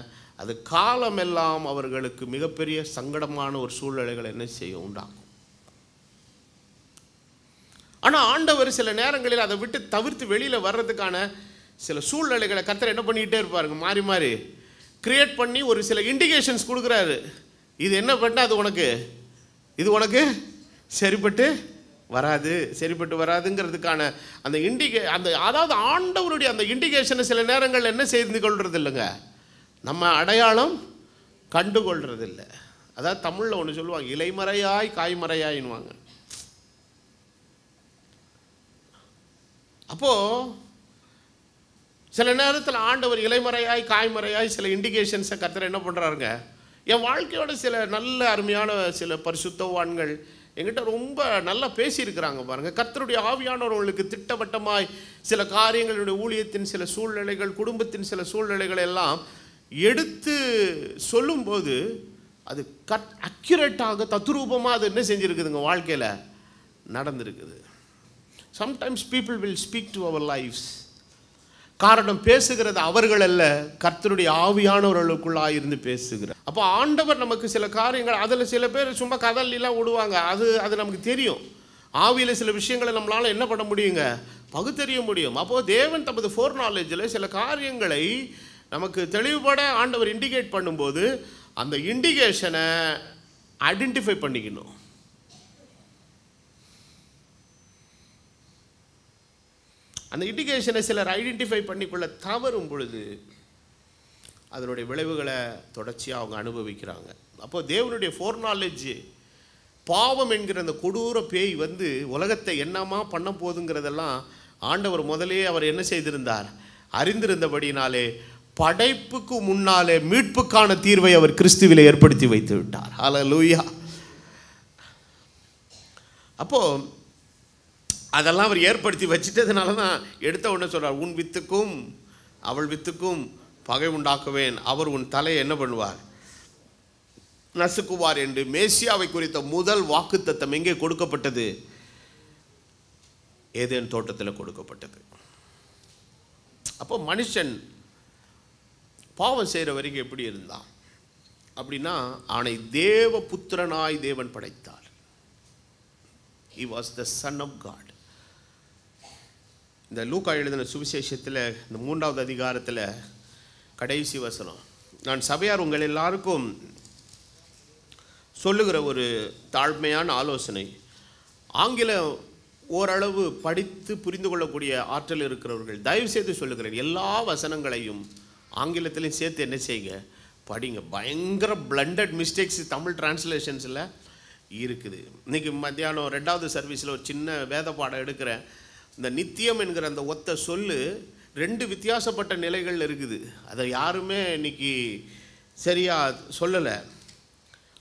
அது காலமெல்லாம் அவர்களுக்கு மிகப்பெரிய சங்கடமான ஒரு சூழ்நிலைகளை என்ன செய்யும், உண்டாகும். ஆனால் ஆண்டவர் சில நேரங்களில் அதை விட்டு தவிர்த்து வெளியில் வர்றதுக்கான சில சூழ்நிலைகளை கர்த்தர் என்ன பண்ணிக்கிட்டே இருப்பாருங்க, மாறி மாறி கிரியேட் பண்ணி ஒரு சில இண்டிகேஷன்ஸ் கொடுக்குறாரு. இது என்ன பண்ணால் இது உனக்கு சரிப்பட்டு வராதுங்கிறதுக்கான அந்த அதாவது ஆண்டவருடைய அந்த இண்டிகேஷனை சில நேரங்கள் என்ன செய்து கொள்வது இல்லைங்க, நம்ம அடையாளம் கண்டுகொள்றது இல்லை. அதாவது தமிழில் ஒன்று சொல்லுவாங்க, இலைமறையாய் காய்மறையாயின்வாங்க. அப்போது சில நேரத்தில் ஆண்டவர் இலைமறையாய் காய்மறையாய் சில இண்டிகேஷன்ஸை கர்த்தர் என்ன பண்ணுறாருங்க, என் வாழ்க்கையோட சில நல்ல அருமையான சில பரிசுத்தவான்கள் என்கிட்ட ரொம்ப நல்லா பேசியிருக்கிறாங்க பாருங்கள். கர்த்தருடைய ஆவியானவர்களுக்கு திட்டவட்டமாய் சில காரியங்களுடைய ஊழியத்தின் சில சூழ்நிலைகள், குடும்பத்தின் சில சூழ்நிலைகள் எல்லாம் எடுத்து சொல்லும்போது அது அக்யூரேட்டாக தத்ரூபமாக அது என்ன செஞ்சுருக்குதுங்க, வாழ்க்கையில் நடந்திருக்குது. Sometimes people will speak to our lives. காரணம் பேசுகிறது அவர்கள் அல்ல, கர்த்தருடைய ஆவியானவர்களுக்குள்ளாக இருந்து பேசுகிறார். அப்போ ஆண்டவர் நமக்கு சில காரியங்கள், அதில் சில பேர் சும்மா கதல்லாம் விடுவாங்க, அது நமக்கு தெரியும். ஆவியில் சில விஷயங்களை நம்மளால் என்ன பண்ண முடியுங்க, பகுத்தறிய முடியும். அப்போது தேவன் தமது ஃபோர் நாலேஜில் சில காரியங்களை நமக்கு தெளிவுபட ஆண்டவர் இண்டிகேட் பண்ணும்போது அந்த இண்டிகேஷனை ஐடென்டிஃபை பண்ணிக்கணும். அந்த இண்டிகேஷனை சிலர் ஐடென்டிஃபை பண்ணிக்கொள்ள தவறும் பொழுது அதனுடைய விளைவுகளை தொடர்ச்சியாக அவங்க அனுபவிக்கிறாங்க. அப்போது தேவனுடைய ஃபோர் நாலேஜ், பாவம் என்கிற அந்த கொடூர பேய் உலகத்தை என்னமா பண்ண போகுதுங்கிறதெல்லாம் ஆண்டவர் முதலே அவர் என்ன செய்திருந்தார், அறிந்திருந்தபடினாலே படைப்புக்கு முன்னாலே மீட்புக்கான தீர்வை அவர் கிறிஸ்துவிலே ஏற்படுத்தி வைத்து விட்டார். ஹல்லேலூயா. அப்போது அதெல்லாம் அவர் ஏற்படுத்தி வச்சுட்டதுனால தான் எடுத்த உடனே சொல்கிறார், உன் வித்துக்கும் அவள் வித்துக்கும் பகை உண்டாக்குவேன், அவர் உன் தலையை என்ன பண்ணுவார், நசுக்குவார் என்று மேசியாவை குறித்த முதல் வாக்குத்தத்தம் எங்கே கொடுக்கப்பட்டது, ஏதேன் தோட்டத்தில் கொடுக்கப்பட்டது. அப்போ மனுஷன் பாவம் செய்கிற வரைக்கும் எப்படி இருந்தான் அப்படின்னா, அவனை தேவ புத்திரனாய் தேவன் படைத்தார். He was the son of God. இந்த லூக்கா எழுதின சுவிசேஷத்தில் இந்த 3வது அதிகாரத்தில் கடைசி வசனம், நான் சபையார் உங்கள் எல்லாருக்கும் சொல்லுகிற ஒரு தாழ்மையான ஆலோசனை. ஆங்கிலம் ஓரளவு படித்து புரிந்து கொள்ளக்கூடிய ஆற்றல் இருக்கிறவர்கள் தயவு செய்து சொல்லுகிறேன், எல்லா வசனங்களையும் ஆங்கிலத்திலையும் சேர்த்து என்ன செய்யுங்க, படிங்க. பயங்கர பிளண்டட் மிஸ்டேக்ஸ் தமிழ் டிரான்ஸ்லேஷன்ஸில் இருக்குது. இன்றைக்கி மத்தியானம் 2வது சர்வீஸில் ஒரு சின்ன வேத பாடம் எடுக்கிறேன். இந்த நித்தியம் என்கிற அந்த ஒத்த சொல்லு 2 வித்தியாசப்பட்ட நிலைகள் இருக்குது. அதை யாருமே இன்றைக்கி சரியாக சொல்லலை.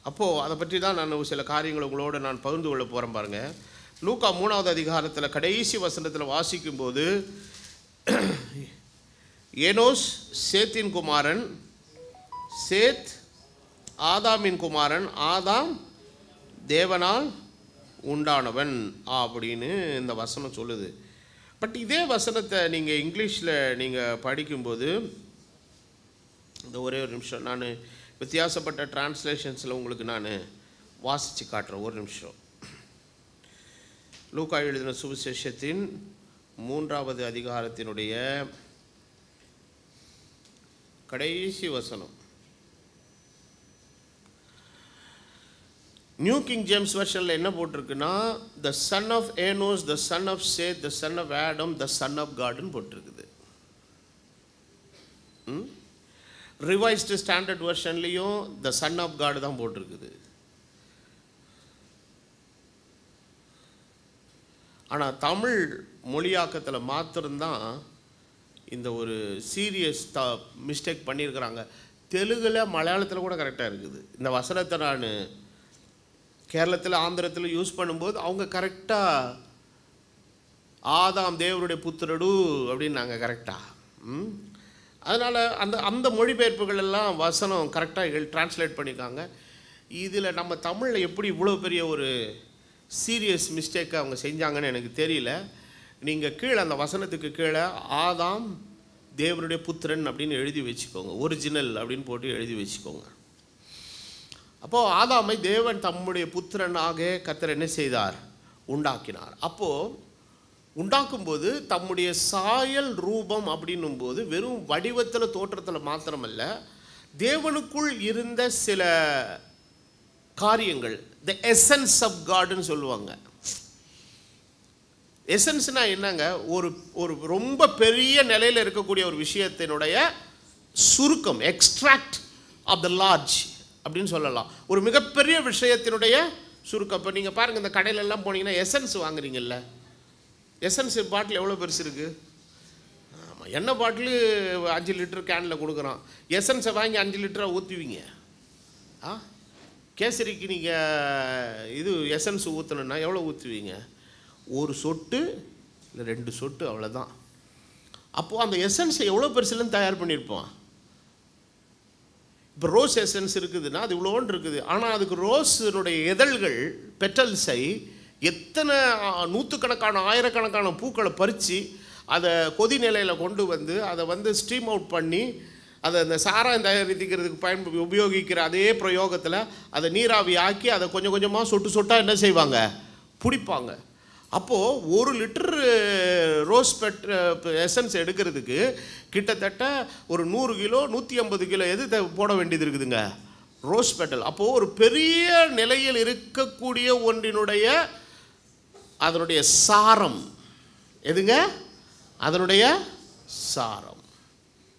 அப்போது அதை பற்றி தான் நான் சில காரியங்களை உங்களோட நான் பகிர்ந்து கொள்ள போகிறேன். பாருங்கள், லூக்கா 3வது அதிகாரத்தில் கடைசி வசனத்தில் வாசிக்கும்போது, ஏனோஸ் சேத்தின் குமாரன், சேத் ஆதாமின் குமாரன், ஆதாம் தேவனால் உண்டானவன் அப்படின்னு இந்த வசனம் சொல்லுது. பட் இதே வசனத்தை நீங்கள் இங்கிலீஷில் நீங்கள் படிக்கும்போது, இந்த ஒரே ஒரு நிமிஷம் நான் வித்தியாசப்பட்ட டிரான்ஸ்லேஷன்ஸில் உங்களுக்கு நான் வாசித்து காட்டுறேன். ஒரு நிமிஷம். லூக்கா எழுதின சுவிசேஷத்தின் 3வது அதிகாரத்தினுடைய கடைசி வசனம். நியூ கிங் ஜேம்ஸ் வெர்ஷனில் என்ன போட்டிருக்குன்னா, the son of Enos, the son of Seth, the son of Adam, the son of காட்னு போட்டிருக்குது. ரிவைஸ்டு ஸ்டாண்டர்ட் வெர்ஷன்லேயும் த சன் ஆஃப் காட் தான் போட்டிருக்குது. ஆனால் தமிழ் மொழியாக்கத்தில் மாத்திரம்தான் இந்த ஒரு சீரியஸ் மிஸ்டேக் பண்ணியிருக்கிறாங்க. தெலுங்கில் மலையாளத்தில் கூட கரெக்டாக இருக்குது. இந்த வசனத்தை நான் கேரளத்தில் ஆந்திரத்தில் யூஸ் பண்ணும்போது அவங்க கரெக்டாக ஆதாம் தேவனுடைய புத்திரடு அப்படின்னு நாங்கள் கரெக்டாக. அதனால் அந்த மொழிபெயர்ப்புகள் எல்லாம் வசனம் கரெக்டாக டிரான்ஸ்லேட் பண்ணியிருக்காங்க. இதில் நம்ம தமிழில் எப்படி இவ்வளோ பெரிய ஒரு சீரியஸ் மிஸ்டேக்கை அவங்க செஞ்சாங்கன்னு எனக்கு தெரியல. நீங்கள் கீழே அந்த வசனத்துக்கு கீழே ஆதாம் தேவனுடைய புத்திரன் அப்படின்னு எழுதி வச்சுக்கோங்க, ஒரிஜினல் அப்படின்னு போட்டு எழுதி வச்சுக்கோங்க. அப்போது ஆதாமை தேவன் தம்முடைய புத்திரனாக கர்த்தர் என்ன செய்தார், உண்டாக்கினார். அப்போது உண்டாக்கும்போது தம்முடைய சாயல் ரூபம் அப்படின்னும்போது வெறும் வடிவத்தில் தோற்றத்தில் மாத்திரமல்ல, தேவனுக்குள் இருந்த சில காரியங்கள், த எசன்ஸ் ஆஃப் காட்னு சொல்லுவாங்க. எசன்ஸ்னால் என்னங்க, ஒரு ரொம்ப பெரிய நிலையில் இருக்கக்கூடிய ஒரு விஷயத்தினுடைய சுருக்கம், எக்ஸ்ட்ராக்ட் ஆஃப் த லார்ஜ் அப்படின்னு சொல்லலாம். ஒரு மிகப்பெரிய விஷயத்தினுடைய சுருக்கம். இப்போ நீங்கள் பாருங்கள், இந்த கடையிலெல்லாம் போனீங்கன்னா எசன்ஸ் வாங்குறீங்கல்ல, எசன்ஸ் பாட்டில் எவ்வளோ பெருசு இருக்குது. ஆமாம், எண்ணெய் பாட்டில் 5 லிட்டர் கேனில் கொடுக்குறான். எசன்ஸை வாங்கி 5 லிட்டராக ஊற்றுவீங்க. கேசரிக்கு நீங்கள் எசன்ஸ் ஊற்றணுன்னா எவ்வளோ ஊற்றுவீங்க, ஒரு சொட்டு இல்லை 2 சொட்டு, அவ்வளோதான். அப்போது அந்த எசன்ஸை எவ்வளோ பெருசுலேருந்து தயார் பண்ணியிருப்போம். இப்போ ரோஸ் எசன்ஸ் இருக்குதுன்னா அது இவ்வளோன்னு இருக்குது. ஆனால் அதுக்கு ரோஸினுடைய இதழ்கள், பெட்டல்ஸை எத்தனை நூற்றுக்கணக்கான ஆயிரக்கணக்கான பூக்களை பறித்து அதை கொதி நிலையில் கொண்டு வந்து அதை ஸ்டீம் அவுட் பண்ணி அதை அந்த சாராயம் தயாரிக்கிறதுக்கு உபயோகிக்கிற அதே பிரயோகத்தில் அதை நீராவி ஆக்கி அதை கொஞ்சம் கொஞ்சமாக சொட்டு சொட்டாக என்ன செய்வாங்க, பிடிப்பாங்க. அப்போது 1 லிட்டர் ரோஸ் எசன்ஸ் எடுக்கிறதுக்கு கிட்டத்தட்ட ஒரு 100 கிலோ 150 கிலோ எது போட வேண்டியது இருக்குதுங்க, ரோஸ் பெட்டல். அப்போது ஒரு பெரிய நிலையில் இருக்கக்கூடிய ஒன்றினுடைய அதனுடைய சாரம் எதுங்க, அதனுடைய சாரம்.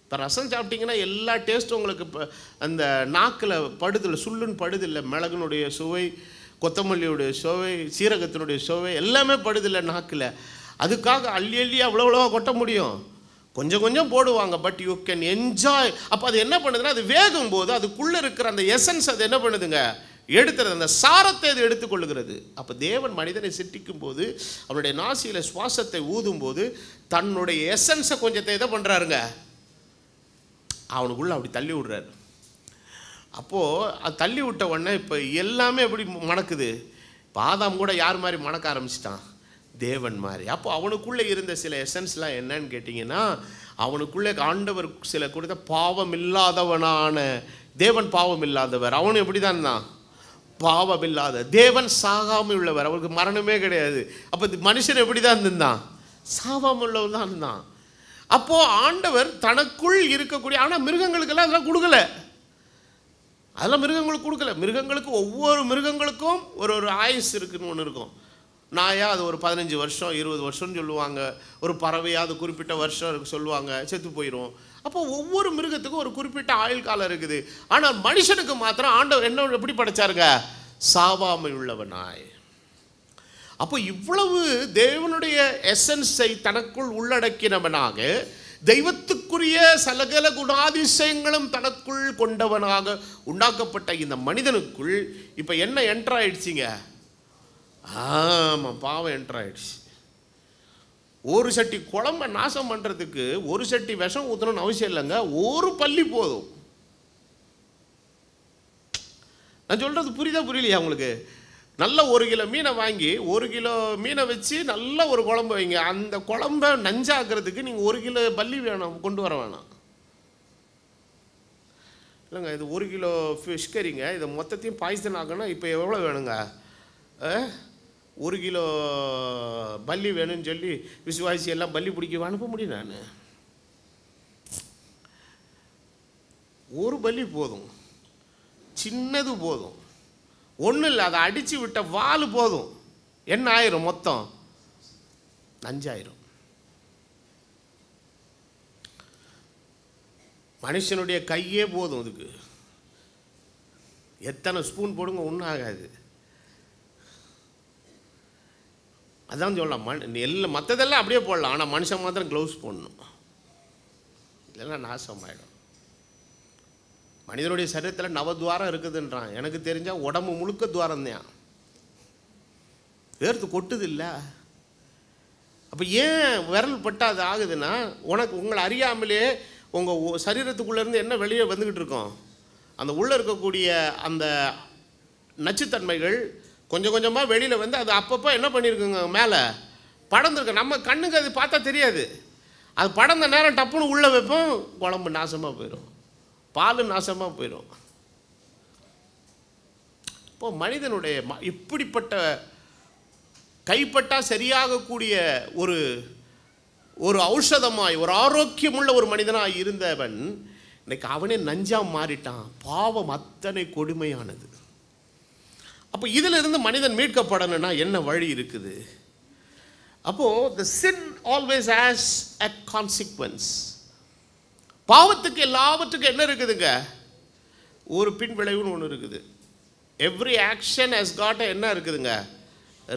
இப்போ ரசம் சாப்பிட்டிங்கன்னா எல்லா டேஸ்ட்டும் உங்களுக்கு இப்போ அந்த நாக்கில் படுதில்லை, சுள்ளுன்னு படுதில்லை. மிளகுனுடைய சுவை, கொத்தமல்லியுடைய சுவை, சீரகத்தினுடைய சுவை எல்லாமே படுதில்லை நாக்கில். அதுக்காக அள்ளி அள்ளி அவ்வளோ கொட்ட முடியும், கொஞ்சம் கொஞ்சம் போடுவாங்க. But you can enjoy. அப்போ அது என்ன பண்ணுதுன்னா, அது வேகும் போது அதுக்குள்ளே இருக்கிற அந்த எசன்ஸ் அது என்ன பண்ணுதுங்க, எடுத்துறது, அந்த சாரத்தை அது எடுத்துக்கொள்ளுகிறது. அப்போ தேவன் மனிதனை சிருஷ்டிக்கும் போது அவனுடைய நாசியில் சுவாசத்தை ஊதும் போது தன்னுடைய எசன்ஸை கொஞ்சத்தை எதை பண்ணுறாருங்க, அவனுக்குள்ளே அப்படி தள்ளி விடுறாரு. அப்போது அது தள்ளி விட்ட உடனே இப்போ எல்லாமே எப்படி மணக்குது. இப்போ ஆதாம் கூட யார் மாதிரி மணக்க ஆரம்பிச்சிட்டான், தேவன் மாதிரி. அப்போ அவனுக்குள்ளே இருந்த சில எசன்ஸ்லாம் என்னன்னு கேட்டிங்கன்னா, அவனுக்குள்ளே ஆண்டவர் சில கொடுத்த பாவம் இல்லாதவனான தேவன், பாவம் இல்லாதவர். அவனு எப்படி தான் இருந்தான், பாவம் இல்லாத தேவன், சாகாமல் உள்ளவர், அவருக்கு மரணமே கிடையாது. அப்போ மனுஷன் எப்படி தான் இருந்தான், சாகாமல் உள்ளவர் தான் இருந்தான். அப்போது ஆண்டவர் தனக்குள் இருக்கக்கூடிய, ஆனால் மிருகங்களுக்கெல்லாம் அதெல்லாம் கொடுக்கல. அதெல்லாம் மிருகங்களுக்கு கொடுக்கல. மிருகங்களுக்கு ஒவ்வொரு மிருகங்களுக்கும் ஒரு ஒரு ஆயுஸ் இருக்குன்னு ஒன்று இருக்கும். நாயா அது ஒரு 15 வருஷம் 20 வருஷம்னு சொல்லுவாங்க. ஒரு பறவையாவது குறிப்பிட்ட வருஷம் சொல்லுவாங்க, செத்து போயிடும். அப்போ ஒவ்வொரு மிருகத்துக்கும் ஒரு குறிப்பிட்ட ஆயுள் காலம் இருக்குது. ஆனால் மனுஷனுக்கு மாத்திரம் ஆண்டவர் என்ன எப்படி படைச்சாருங்க? சாவாமை உள்ளவனாய். அப்போ இவ்வளவு தேவனுடைய எசன்ஸை தனக்குள் உள்ளடக்கினவனாக, தெய்வத்துக்குரிய சகல குணாதிசயங்களும் தனக்குள் கொண்டவனாக உண்டாக்கப்பட்ட இந்த மனிதனுக்குள் இப்போ என்ன என்ட்ராயிடுச்சிங்க? ஆமாம், பாவம் என்ட்ராயிடுச்சு. ஒரு சட்டி குழம்ப நாசம் பண்ணுறதுக்கு ஒரு சட்டி விஷம் ஊற்றணும்னு அவசியம் இல்லைங்க, ஒரு பள்ளி போதும். நான் சொல்கிறது புரியுதா புரியலையா உங்களுக்கு? நல்ல 1 கிலோ மீனை வாங்கி 1 கிலோ மீனை வச்சு நல்ல ஒரு குழம்பு வைங்க. அந்த குழம்பை நஞ்சாக்குறதுக்கு நீங்கள் 1 கிலோ பள்ளி வேணும், கொண்டு வர வேணாம். இல்லைங்க, இது 1 கிலோ ஃபிஷ் கறிங்க, இதை மொத்தத்தையும் பாய்சன் ஆகணும். இப்போ எவ்வளோ வேணுங்க? 1 கிலோ பள்ளி வேணும்னு சொல்லி விசுவாசி எல்லாம் பள்ளி பிடிக்க அனுப்ப முடியும்? நான் ஒரு பள்ளி போதும், சின்னது போதும், ஒன்றும் இல்லை, அதை அடித்து விட்ட வால் போதும். என்ன ஆயிரும்? மொத்தம் நஞ்சாயிரும். மனுஷனுடைய கையே போதும் இதுக்கு. எத்தனை ஸ்பூன் போடுங்க, ஒன்றும் ஆகாது. அதான் சொல்லலாம், எல்லாம் மற்றதெல்லாம் அப்படியே போடலாம், ஆனால் மனுஷன் மாத்திரம் க்ளவுஸ் போடணும், இல்லைன்னா நாசமாயிடும். மனிதனுடைய சரீரத்தில் 9 துவாரம் இருக்குதுன்றான். எனக்கு தெரிஞ்சால் உடம்பு முழுக்க துவாரம் தான், வேர்த்து கொட்டுது இல்லை. அப்போ ஏன் விரல் பட்டால் அது ஆகுதுன்னா, உங்களை அறியாமலே உங்கள் சரீரத்துக்குள்ளேருந்து என்ன வெளியே வந்துக்கிட்டு இருக்கோம், அந்த உள்ளே இருக்கக்கூடிய அந்த நச்சுத்தன்மைகள் கொஞ்சம் கொஞ்சமாக வெளியில் வந்து அது அப்பப்போ என்ன பண்ணியிருக்குங்க, மேலே படர்ந்துருக்கு. நம்ம கண்ணுக்கு அது பார்த்தா தெரியாது. அது படர்ந்த நேரம் டப்புன்னு உள்ளே வைப்போம், குழம்பு நாசமாக போயிடும், பால் நாசமாக போயிடும். இப்போ மனிதனுடைய இப்படிப்பட்ட கைப்பட்டால் சரியாகக்கூடிய ஒரு ஒரு ஔஷதமாய் ஒரு ஆரோக்கியமுள்ள ஒரு மனிதனாக இருந்தவன் இன்னைக்கு அவனே நஞ்சாக மாறிட்டான். பாவம் அத்தனை கொடுமையானது. அப்போ இதிலிருந்து மனிதன் மீட்கப்படணும்னா என்ன வழி இருக்குது? அப்போது the sin always has a consequence. பாவத்துக்கு எல்லாவற்றுக்கும் என்ன இருக்குதுங்க? ஒரு பின் விளைவுன்னு ஒன்று இருக்குது. எவ்ரி ஆக்ஷன் has got என்ன இருக்குதுங்க?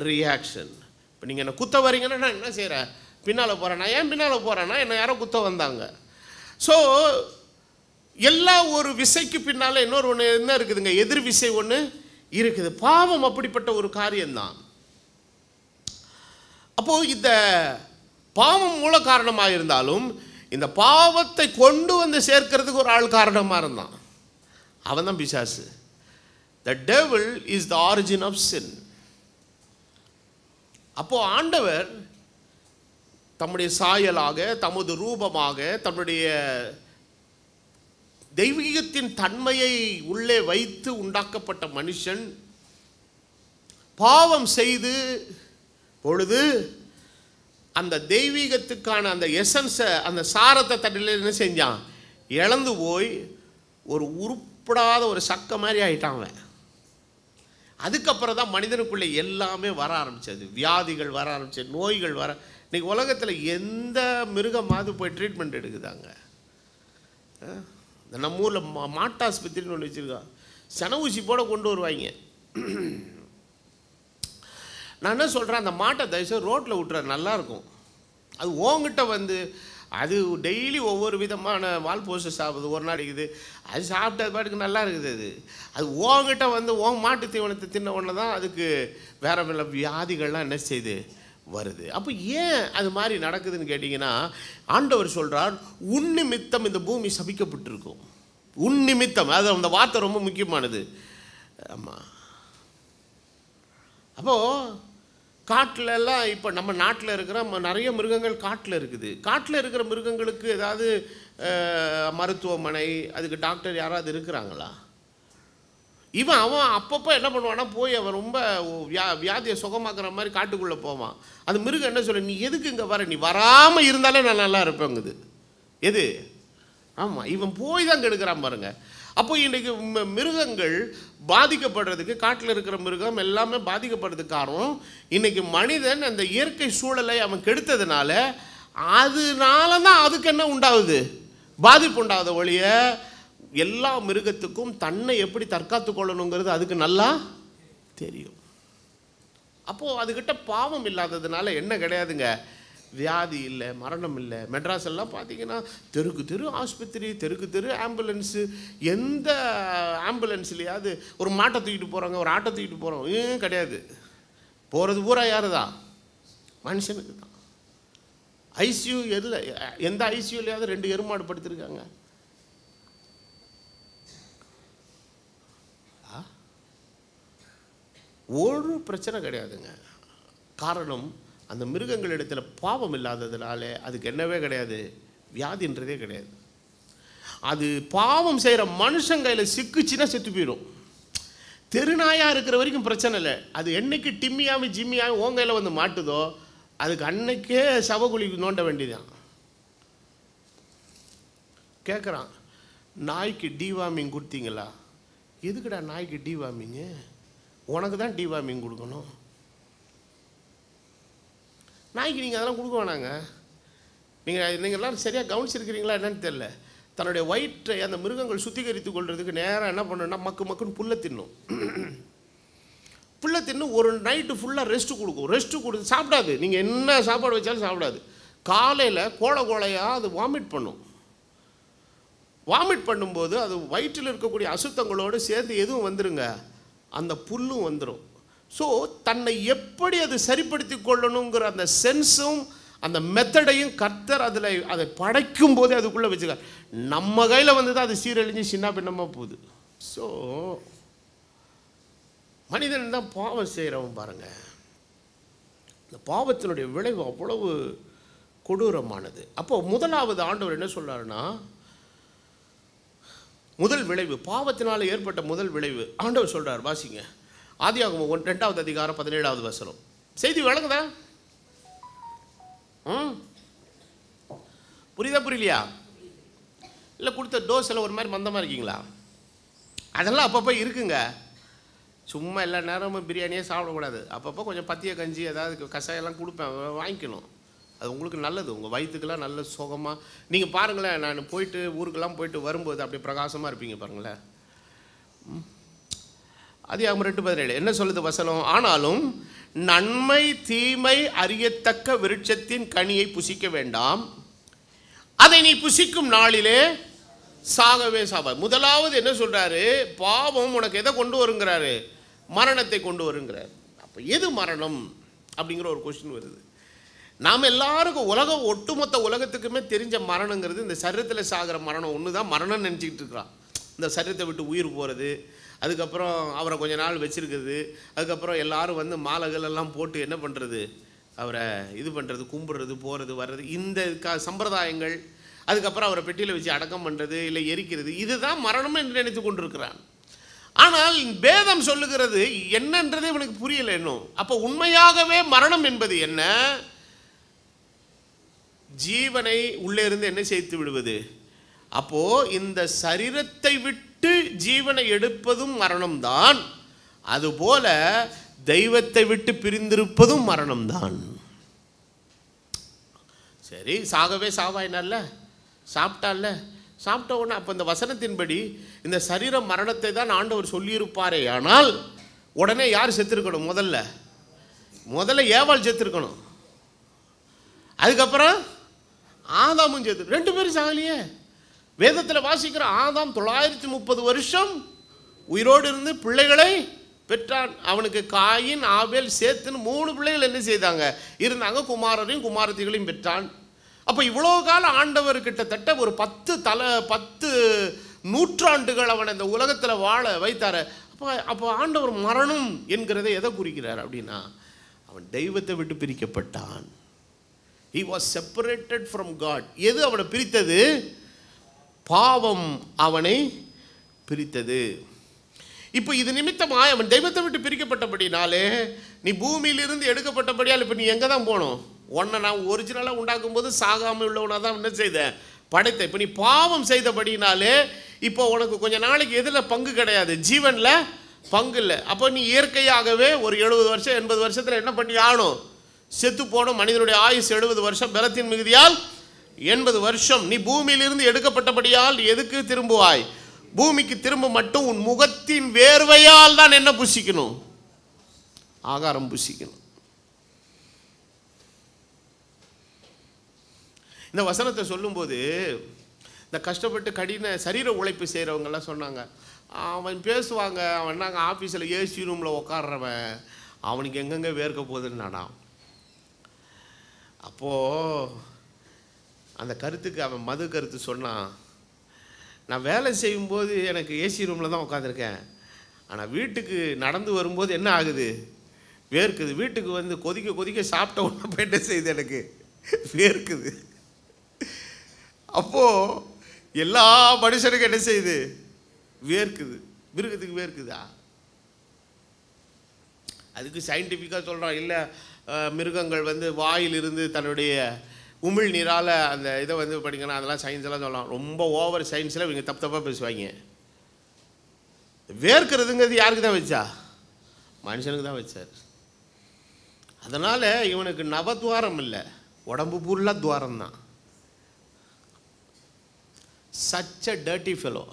ரியாக்ஷன். இப்போ நீங்கள் என்ன குத்த வரீங்கன்னா நான் என்ன செய்கிறேன்? பின்னால் போகிறேன். நான் ஏன் பின்னால் போகிறேன்னா என்னை யாரோ குத்த வந்தாங்க. ஸோ எல்லா ஒரு விசைக்கு பின்னால் இன்னொரு ஒன்று என்ன இருக்குதுங்க? எதிர் விசை ஒன்று இருக்குது. பாவம் அப்படிப்பட்ட ஒரு காரியம்தான். அப்போது இந்த பாவம் மூல காரணமாக இருந்தாலும் இந்த பாவத்தை கொண்டு வந்து சேர்க்கிறதுக்கு ஒரு ஆள் காரணமாக இருந்தான். அவன் தான் பிசாசு. The devil is the origin of sin. அப்போது ஆண்டவர் தம்முடைய சாயலாக, தமது ரூபமாக, தம்முடைய தெய்வீகத்தின் தன்மையை உள்ளே வைத்து உண்டாக்கப்பட்ட மனுஷன் பாவம் செய்து பொழுது அந்த தெய்வீகத்துக்கான அந்த எசன்ஸை, அந்த சாரத்தை தட்டில் என்ன செஞ்சான்? இழந்து போய் ஒரு உருப்படாத ஒரு சக்க மாதிரி ஆகிட்டான் அவன். அதுக்கப்புறம் தான் மனிதனுக்குள்ளே எல்லாமே வர ஆரம்பித்தது. வியாதிகள் வர ஆரம்பித்தது, நோய்கள் வர. இன்றைக்கி உலகத்தில் எந்த மிருகமாவது போய் ட்ரீட்மெண்ட் எடுக்குதாங்க? நம்ம ஊரில் மாட்டாஸ்பத்திரின்னு ஒன்று வச்சுருக்கோம். சன ஊசி போட கொண்டு வருவாங்க. நான் என்ன சொல்கிறேன், அந்த மாட்டை தயவுசெய்து ரோட்டில் விட்டுற நல்லாயிருக்கும். அது ஓங்கிட்ட வந்து அது டெய்லி ஒவ்வொரு விதமான வால் போஸ்ட் சாப்பிடுது, ஒரு நாளைக்குது அது சாப்பிட்டு அது பாட்டுக்கு நல்லா இருக்குது. அது ஓங்கிட்ட வந்து மாட்டு தீவனத்தை தின்ன உடனே தான் அதுக்கு வேறு வேறு வியாதிகள்லாம் என்ன செய்யுது வருது. அப்போ ஏன் அது மாதிரி நடக்குதுன்னு கேட்டிங்கன்னா, ஆண்டவர் சொல்கிறார், உன் நிமித்தம் இந்த பூமி சபிக்கப்பட்டிருக்கும். உன் நிமித்தம், அது அந்த வார்த்தை ரொம்ப முக்கியமானது. ஆமாம். அப்போது காட்டிலெல்லாம் இப்போ நம்ம நாட்டில் இருக்கிற நிறைய மிருகங்கள் காட்டில் இருக்குது. காட்டில் இருக்கிற மிருகங்களுக்கு ஏதாவது மருத்துவமனை, அதுக்கு டாக்டர் யாராவது இருக்கிறாங்களா? அவன் அப்பப்போ என்ன பண்ணுவான்னா, போய் அவன் ரொம்ப வியாதியை சுகமாக்குற மாதிரி காட்டுக்குள்ளே போவான். அந்த மிருகம் என்ன சொல்ல, நீ எதுக்கு இங்கே வர? நீ வராமல் இருந்தாலே நான் நல்லா இருப்பேங்குது. எது? ஆமாம், இவன் போய் தான் கெடுக்கிறான் பாருங்க. அப்போ இன்றைக்கு மிருகங்கள் பாதிக்கப்படுறதுக்கு, காட்டில் இருக்கிற மிருகம் எல்லாமே பாதிக்கப்படுறதுக்கு காரணம் இன்றைக்கி மனிதன் அந்த இயற்கை சூழலை அவன் கெடுத்ததுனால, அதனால தான் அதுக்கு என்ன உண்டாகுது, பாதிப்பு உண்டாகுத ஒழிய எல்லா மிருகத்துக்கும் தன்னை எப்படி தற்காத்து கொள்ளணுங்கிறது அதுக்கு நல்லா தெரியும். அப்போது அதுக்கிட்ட பாவம் இல்லாததுனால என்ன கிடையாதுங்க, வியாதி இல்லை, மரணம் இல்லை. மெட்ராஸ் எல்லாம் பார்த்தீங்கன்னா தெருக்கு தெரு ஆஸ்பத்திரி, தெருக்கு தெரு ஆம்புலன்ஸு. எந்த ஆம்புலன்ஸ்லையாவது ஒரு மாட்டை தூக்கிட்டு போகிறாங்க, ஒரு ஆட்டை தூக்கிட்டு போகிறோம் கிடையாது. போகிறது பூரா யார் தான், மனுஷனுக்கு தான். ஐசியூ எதில், எந்த ஐசியூலையாவது 2 எருமாடு படுத்திருக்காங்க? ஒரு பிரச்சனை கிடையாதுங்க. காரணம் அந்த மிருகங்களிடத்தில் பாவம் இல்லாததுனால அதுக்கு என்னவே கிடையாது, வியாதின்றதே கிடையாது. அது பாவம் செய்கிற மனுஷன் கையில் சிக்குச்சுன்னா செத்து போயிடும். தெருநாயாக இருக்கிற வரைக்கும் பிரச்சனை இல்லை. அது என்னைக்கு டிம்மியாமி ஜிம்மியாமி உன் கையில் வந்து மாட்டுதோ அதுக்கு அன்னைக்கே சவகுழிக்கு நோண்ட வேண்டியதான். கேட்குறான், நாய்க்கு டிவார்மிங் கொடுத்தீங்களா? எதுக்குடா நாய்க்கு டிவார்மிங்கு? உனக்கு தான் டிவார்மிங் கொடுக்கணும். நாய்க்கு நீங்கள் அதெல்லாம் கொடுக்க வேணாங்க. நீங்கள் எல்லாம் சரியாக கவனிச்சிருக்கிறீங்களா என்னன்னு தெரியல. தன்னுடைய வயிற்றை அந்த மிருகங்கள் சுத்திகரித்து கொள்றதுக்கு நேராக என்ன பண்ணணும்னா மக்குன்னு புல்லை தின்னும். புல்லை தின்னு ஒரு நைட்டு ஃபுல்லாக ரெஸ்ட்டு கொடுக்கும். ரெஸ்ட்டு கொடுத்து சாப்பிடாது. நீங்கள் என்ன சாப்பாடு வச்சாலும் சாப்பிடாது. காலையில் கோழையாக அது வாமிட் பண்ணும். வாமிட் பண்ணும்போது அது வயிற்றில் இருக்கக்கூடிய அசுத்தங்களோடு சேர்ந்து எதுவும் வந்துருங்க, அந்த புல்லும் வந்துடும். ஸோ தன்னை எப்படி அது சரிப்படுத்தி கொள்ளணுங்கிற அந்த சென்ஸும் அந்த மெத்தடையும் கர்த்தர் அதை படைக்கும் போதே அதுக்குள்ளே வச்சுக்கார். நம்ம கையில் வந்து தான் அது சீரழிஞ்சு சின்ன பின்னமாக போகுது. ஸோ மனிதன் தான் பாவம் செய்கிறவன் பாருங்கள். இந்த பாவத்தினுடைய விளைவு அவ்வளவு கொடூரமானது. அப்போது முதலாவது ஆண்டவர் என்ன சொல்கிறாருன்னா, முதல் விளைவு, பாவத்தினால் ஏற்பட்ட முதல் விளைவு ஆண்டவர் சொல்கிறார். வாசிங்க, ஆதியாகமம் 2வது அதிகாரம் 17வது வசனம். செய்தி விளங்குதா? புரியுதா புரியலையா? இல்லை கொடுத்த டோஸ் எல்லாம் ஒரு மாதிரி மந்தமாக இருக்கீங்களா? அதெல்லாம் அப்பப்போ இருக்குங்க. சும்மா எல்லா நேரமும் பிரியாணியே சாப்பிடக்கூடாது. அப்பப்போ கொஞ்சம் பத்திய கஞ்சி ஏதாவது கஷாயெல்லாம் கொடுப்பேன், வாங்கிக்கணும். அது உங்களுக்கு நல்லது, உங்கள் வயிற்றுக்கெல்லாம் நல்ல சுகமாக. நீங்கள் பாருங்களேன், நான் போயிட்டு ஊருக்கெல்லாம் போயிட்டு வரும்போது அப்படியே பிரகாசமாக இருப்பீங்க பாருங்களேன். ஆதியாகமம் 2:17 என்ன சொல்லுது வசனம்? ஆனாலும் நன்மை தீமை அறியத்தக்க விருட்சத்தின் கனியை புசிக்க வேண்டாம், அதை நீ புசிக்கும் நாளிலே சாகவே சாவாய். முதலாவது என்ன சொல்றாரு? பாவம் உனக்கு எதை கொண்டு வருங்கிறாரு? மரணத்தை கொண்டு வருங்கிறார். அப்போ எது மரணம் அப்படிங்கிற ஒரு கொஸ்டின் வருது. நாம் எல்லாருக்கும் ஒட்டுமொத்த உலகத்துக்குமே தெரிஞ்ச மரணங்கிறது இந்த சரீரத்தில் சாகிற மரணம் ஒன்று தான் மரணம் நினச்சிக்கிட்டு இருக்கிறான். இந்த சரீரத்தை விட்டு உயிர் போகிறது, அதுக்கப்புறம் அவரை கொஞ்ச நாள் வச்சுருக்குது, அதுக்கப்புறம் எல்லாரும் வந்து மாலைகள் எல்லாம் போட்டு என்ன பண்ணுறது, அவரை இது பண்ணுறது, கும்பிட்றது, போகிறது வர்றது, இந்த சம்பிரதாயங்கள், அதுக்கப்புறம் அவரை பெட்டியில் வச்சு அடக்கம் பண்ணுறது இல்லை எரிக்கிறது, இதுதான் மரணம் என்று நினைத்து கொண்டிருக்கிறான். ஆனால் வேதம் சொல்லுகிறது என்னன்றதே இவனுக்கு புரியலை இன்னும். அப்போ உண்மையாகவே மரணம் என்பது என்ன? ஜீவனை உள்ளே இருந்து என்ன செய்து விடுவது. அப்போ இந்த சரீரத்தை விட்டு ஜீவனை எடுப்பதும் மரணம்தான், அதுபோல தெய்வத்தை விட்டு பிரிந்திருப்பதும் மரணம்தான். சரி, சாகவே சாவாயினால, சாப்பிட்டால, சாப்பிட்ட உடனே அப்போ இந்த வசனத்தின்படி இந்த சரீர மரணத்தை தான் ஆண்டவர் சொல்லியிருப்பாரே, ஆனால் உடனே யார் செத்துருக்கணும்? முதல்ல ஏவாள் செத்துருக்கணும். அதுக்கப்புறம் ஆதாமும் செத்து, 2 பேரும் சாகலையே. வேதத்தில் வாசிக்கிற ஆதாம் 930 வருஷம் உயிரோடு இருந்து பிள்ளைகளை பெற்றான். அவனுக்கு காயின், ஆபேல், சேத்துன்னு 3 பிள்ளைகள் என்ன செய்தாங்க? இருந்தாங்க. குமாரரையும் குமாரத்திகளையும் பெற்றான். அப்போ இவ்வளோ காலம் ஆண்டவர் கிட்டத்தட்ட ஒரு 10 நூற்றாண்டுகள் அவனை இந்த உலகத்தில் வாழ வைத்தார். அப்போ ஆண்டவர் மரணம் என்கிறதை எதை குறிக்கிறார் அப்படின்னா, அவன் தெய்வத்தை விட்டு பிரிக்கப்பட்டான். He was separated from God. எது அவனை பிரித்தது? பாவம் அவனை பிரித்தது. இப்போ இது நிமித்தமாக அவன் தெய்வத்தை விட்டு பிரிக்கப்பட்டபடினாலே, நீ பூமியிலிருந்து எடுக்கப்பட்டபடியால் இப்போ நீ எங்கே தான் போகணும்? உன்னை நான் ஒரிஜினலாக உண்டாக்கும் போது சாகாமல் உள்ளவனாக தான் என்ன செய்தேன்? படைத்த. இப்போ நீ பாவம் செய்தபடினாலே இப்போ உனக்கு கொஞ்ச நாளைக்கு எதில் பங்கு கிடையாது, ஜீவனில் பங்கு இல்லை. அப்போ நீ இயற்கையாகவே ஒரு 70 வருஷம் 80 வருஷத்தில் என்ன பண்ணி ஆகணும், செத்து போகணும். மனிதனுடைய ஆயுஸ் 70 வருஷம், பலத்தின் மிகுதியால் 80 வருஷம். நீ பூமியிலிருந்து எடுக்கப்பட்டபடியால் எதுக்கு திரும்புவாய், பூமிக்கு திரும்ப மட்டும் உன் முகத்தின் வேர்வையால் தான் என்ன புசிக்கணும், ஆகாரம் புசிக்கணும். இந்த வசனத்தை சொல்லும்போது இந்த கஷ்டப்பட்டு கடின சரீர உழைப்பு செய்கிறவங்கெல்லாம் சொன்னாங்க, அவன் பேசுவாங்க, அவன் நாங்கள் ஆஃபீஸில் ஏசி ரூமில் உட்காடுறவன், அவனுக்கு எங்கெங்கே வேர்க்க போகுதுன்னு நானா. அப்போது அந்த கருத்துக்கு அவன் மது கருத்து சொன்னான், நான் வேலை செய்யும்போது எனக்கு ஏசி ரூமில் தான் உட்காந்துருக்கேன், ஆனால் வீட்டுக்கு நடந்து வரும்போது என்ன ஆகுது, வேர்க்குது. வீட்டுக்கு வந்து கொதிக்க கொதிக்க சாப்பிட்ட ஒன்று போய் என்ன செய்யுது, எனக்கு வேர்க்குது. அப்போது எல்லா மனுஷனுக்கும் என்ன செய்யுது, வேர்க்குது. மிருகத்துக்கு வேர்க்குதா? அதுக்கு சயின்டிஃபிக்காக சொல்கிறான், இல்லை மிருகங்கள் வந்து வாயிலிருந்து தன்னுடைய உமிழ் நீரால் அந்த இதை வந்து படிக்கணும், அதெல்லாம் சயின்ஸ் எல்லாம் சொல்லலாம். ரொம்ப ஓவர் சயின்ஸில் இவங்க தப்பாக பேசுவாங்க. வேர்க்கிறதுங்கிறது யாருக்கு தான் வச்சா, மனுஷனுக்கு தான் வச்சார். அதனால் இவனுக்கு நவத்வாரம் இல்லை, உடம்பு ஃபுல்லாக துவாரம் தான். such a dirty fellow.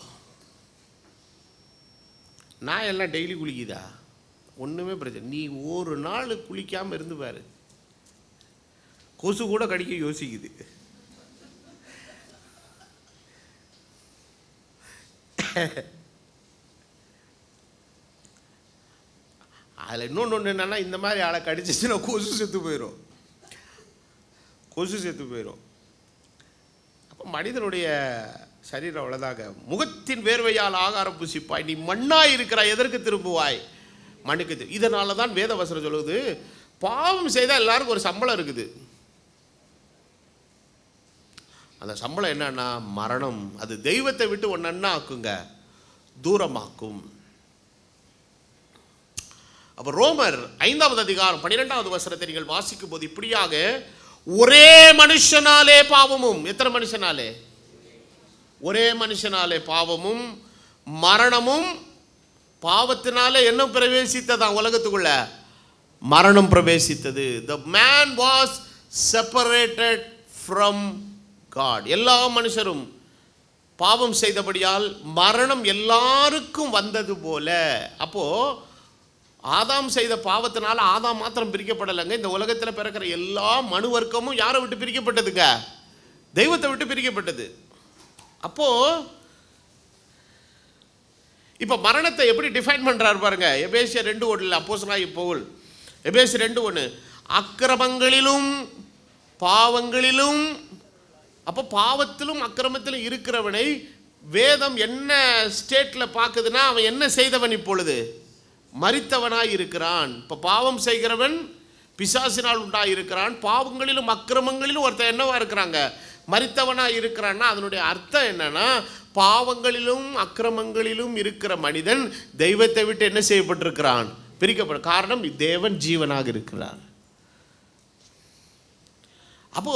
நான் எல்லாம் டெய்லி குளிக்குதா, ஒன்றுமே பிரச்சனை. நீ ஒரு நாள் குளிக்காமல் இருந்து பாரு, கொசு கூட கடிக்க யோசிக்குது. அதில் இன்னொன்று என்னென்னா, இந்த மாதிரி ஆளை கடிச்சிச்சுன்னா கொசு செத்து போயிடும், கொசு செத்து போயிடும். அப்போ மனிதனுடைய சரீரம் அவ்வளோதாக. முகத்தின் வேர்வையால் ஆகாரம் புசிப்பாய், நீ மண்ணாய் இருக்கிறாய், எதற்கு திரும்புவாய், மண்ணுக்கு. இதனால தான் வேத வசனம் சொல்லுது, பாவம் செய்தால் எல்லாருக்கும் ஒரு சம்பளம் இருக்குது. அந்த சம்பளம் என்னன்னா மரணம். அது தெய்வத்தை விட்டு ஒன்று என்ன ஆக்குங்க, தூரமாக்கும். அப்போ ரோமர் 5வது அதிகாரம் 12வது வசனத்தை நீங்கள் வாசிக்கும் போது இப்படியாக, ஒரே மனுஷனாலே பாவமும், எத்தனை மனுஷனாலே, ஒரே மனுஷனாலே பாவமும் மரணமும், பாவத்தினாலே என்ன பிரவேசித்ததா உலகத்துக்குள்ள, மரணம் பிரவேசித்தது. the man was separated from God. எல்லா மனுஷரும் பாவம் செய்தபடியால் மரணம் எல்லாருக்கும் வந்தது போல. அப்போ ஆதாம் செய்த பாவத்தினால ஆதாம் மாத்திரம் பிரிக்கப்படலைங்க, இந்த உலகத்தில் பிறக்கிற எல்லா மனு வர்க்கமும் யாரை விட்டு பிரிக்கப்பட்டதுங்க, தெய்வத்தை விட்டு பிரிக்கப்பட்டது. அப்போ இப்போ மரணத்தை எப்படி டிஃபைன் பண்ணுறாரு பாருங்க. எபேசியர் 2:1 அப்போஸ்தலனாகிய பவுல், எபேசியர் 2:1, அக்கிரமங்களிலும் பாவங்களிலும். அப்போ பாவத்திலும் அக்கிரமத்திலும் இருக்கிறவனை வேதம் என்ன ஸ்டேட்டில் பார்க்குதுன்னா, அவன் என்ன செய்தவன், இப்பொழுது மரித்தவனாய் இருக்கிறான். இப்போ பாவம் செய்கிறவன் பிசாசினால் உண்டாயிருக்கிறான். பாவங்களிலும் அக்கிரமங்களிலும் ஒருத்தன் என்னவா இருக்கிறாங்க, மரித்தவனாக இருக்கிறான்னா அதனுடைய அர்த்தம் என்னன்னா, பாவங்களிலும் அக்கிரமங்களிலும் இருக்கிற மனிதன் தெய்வத்தை விட்டு என்ன செய்யப்பட்டிருக்கிறான், பிரிக்கப்பட. காரணம், தேவன் ஜீவனாக இருக்கிறார். அப்போ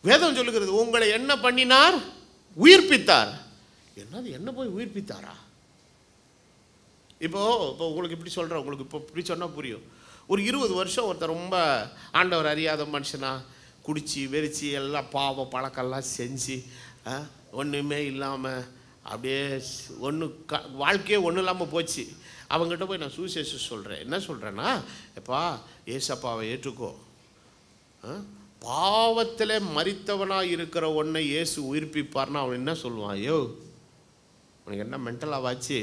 வேதம் சொல்லுகிறது, உங்களை என்ன பண்ணினார், உயிர்ப்பித்தார். என்னது, என்ன போய் உயிர்ப்பித்தாரா? இப்போ உங்களுக்கு இப்படி சொல்கிறேன், உங்களுக்கு இப்போ இப்படி சொன்னால் புரியும். ஒரு 20 வருஷம் ஒருத்தர் ரொம்ப ஆண்டவர் அறியாத மனுஷனாக குடிச்சு வெறிச்சு எல்லாம் பாவம் பழக்கெல்லாம் செஞ்சு ஒன்றுமே இல்லாமல் அப்படியே வாழ்க்கையே ஒன்றும் இல்லாமல் போச்சு. அவங்ககிட்ட போய் நான் சுவிசேஷம் சொல்கிறேன். என்ன சொல்கிறேன்னா, எப்பா ஏசப்பாவை ஏற்றுக்கோ, பாவத்தில் மரித்தவனாக இருக்கிற ஒன்றை இயேசு உயிர்ப்பிப்பார்னா அவன் என்ன சொல்லுவான், ஐயோ உனக்கு என்ன மென்டலாக வாச்சு,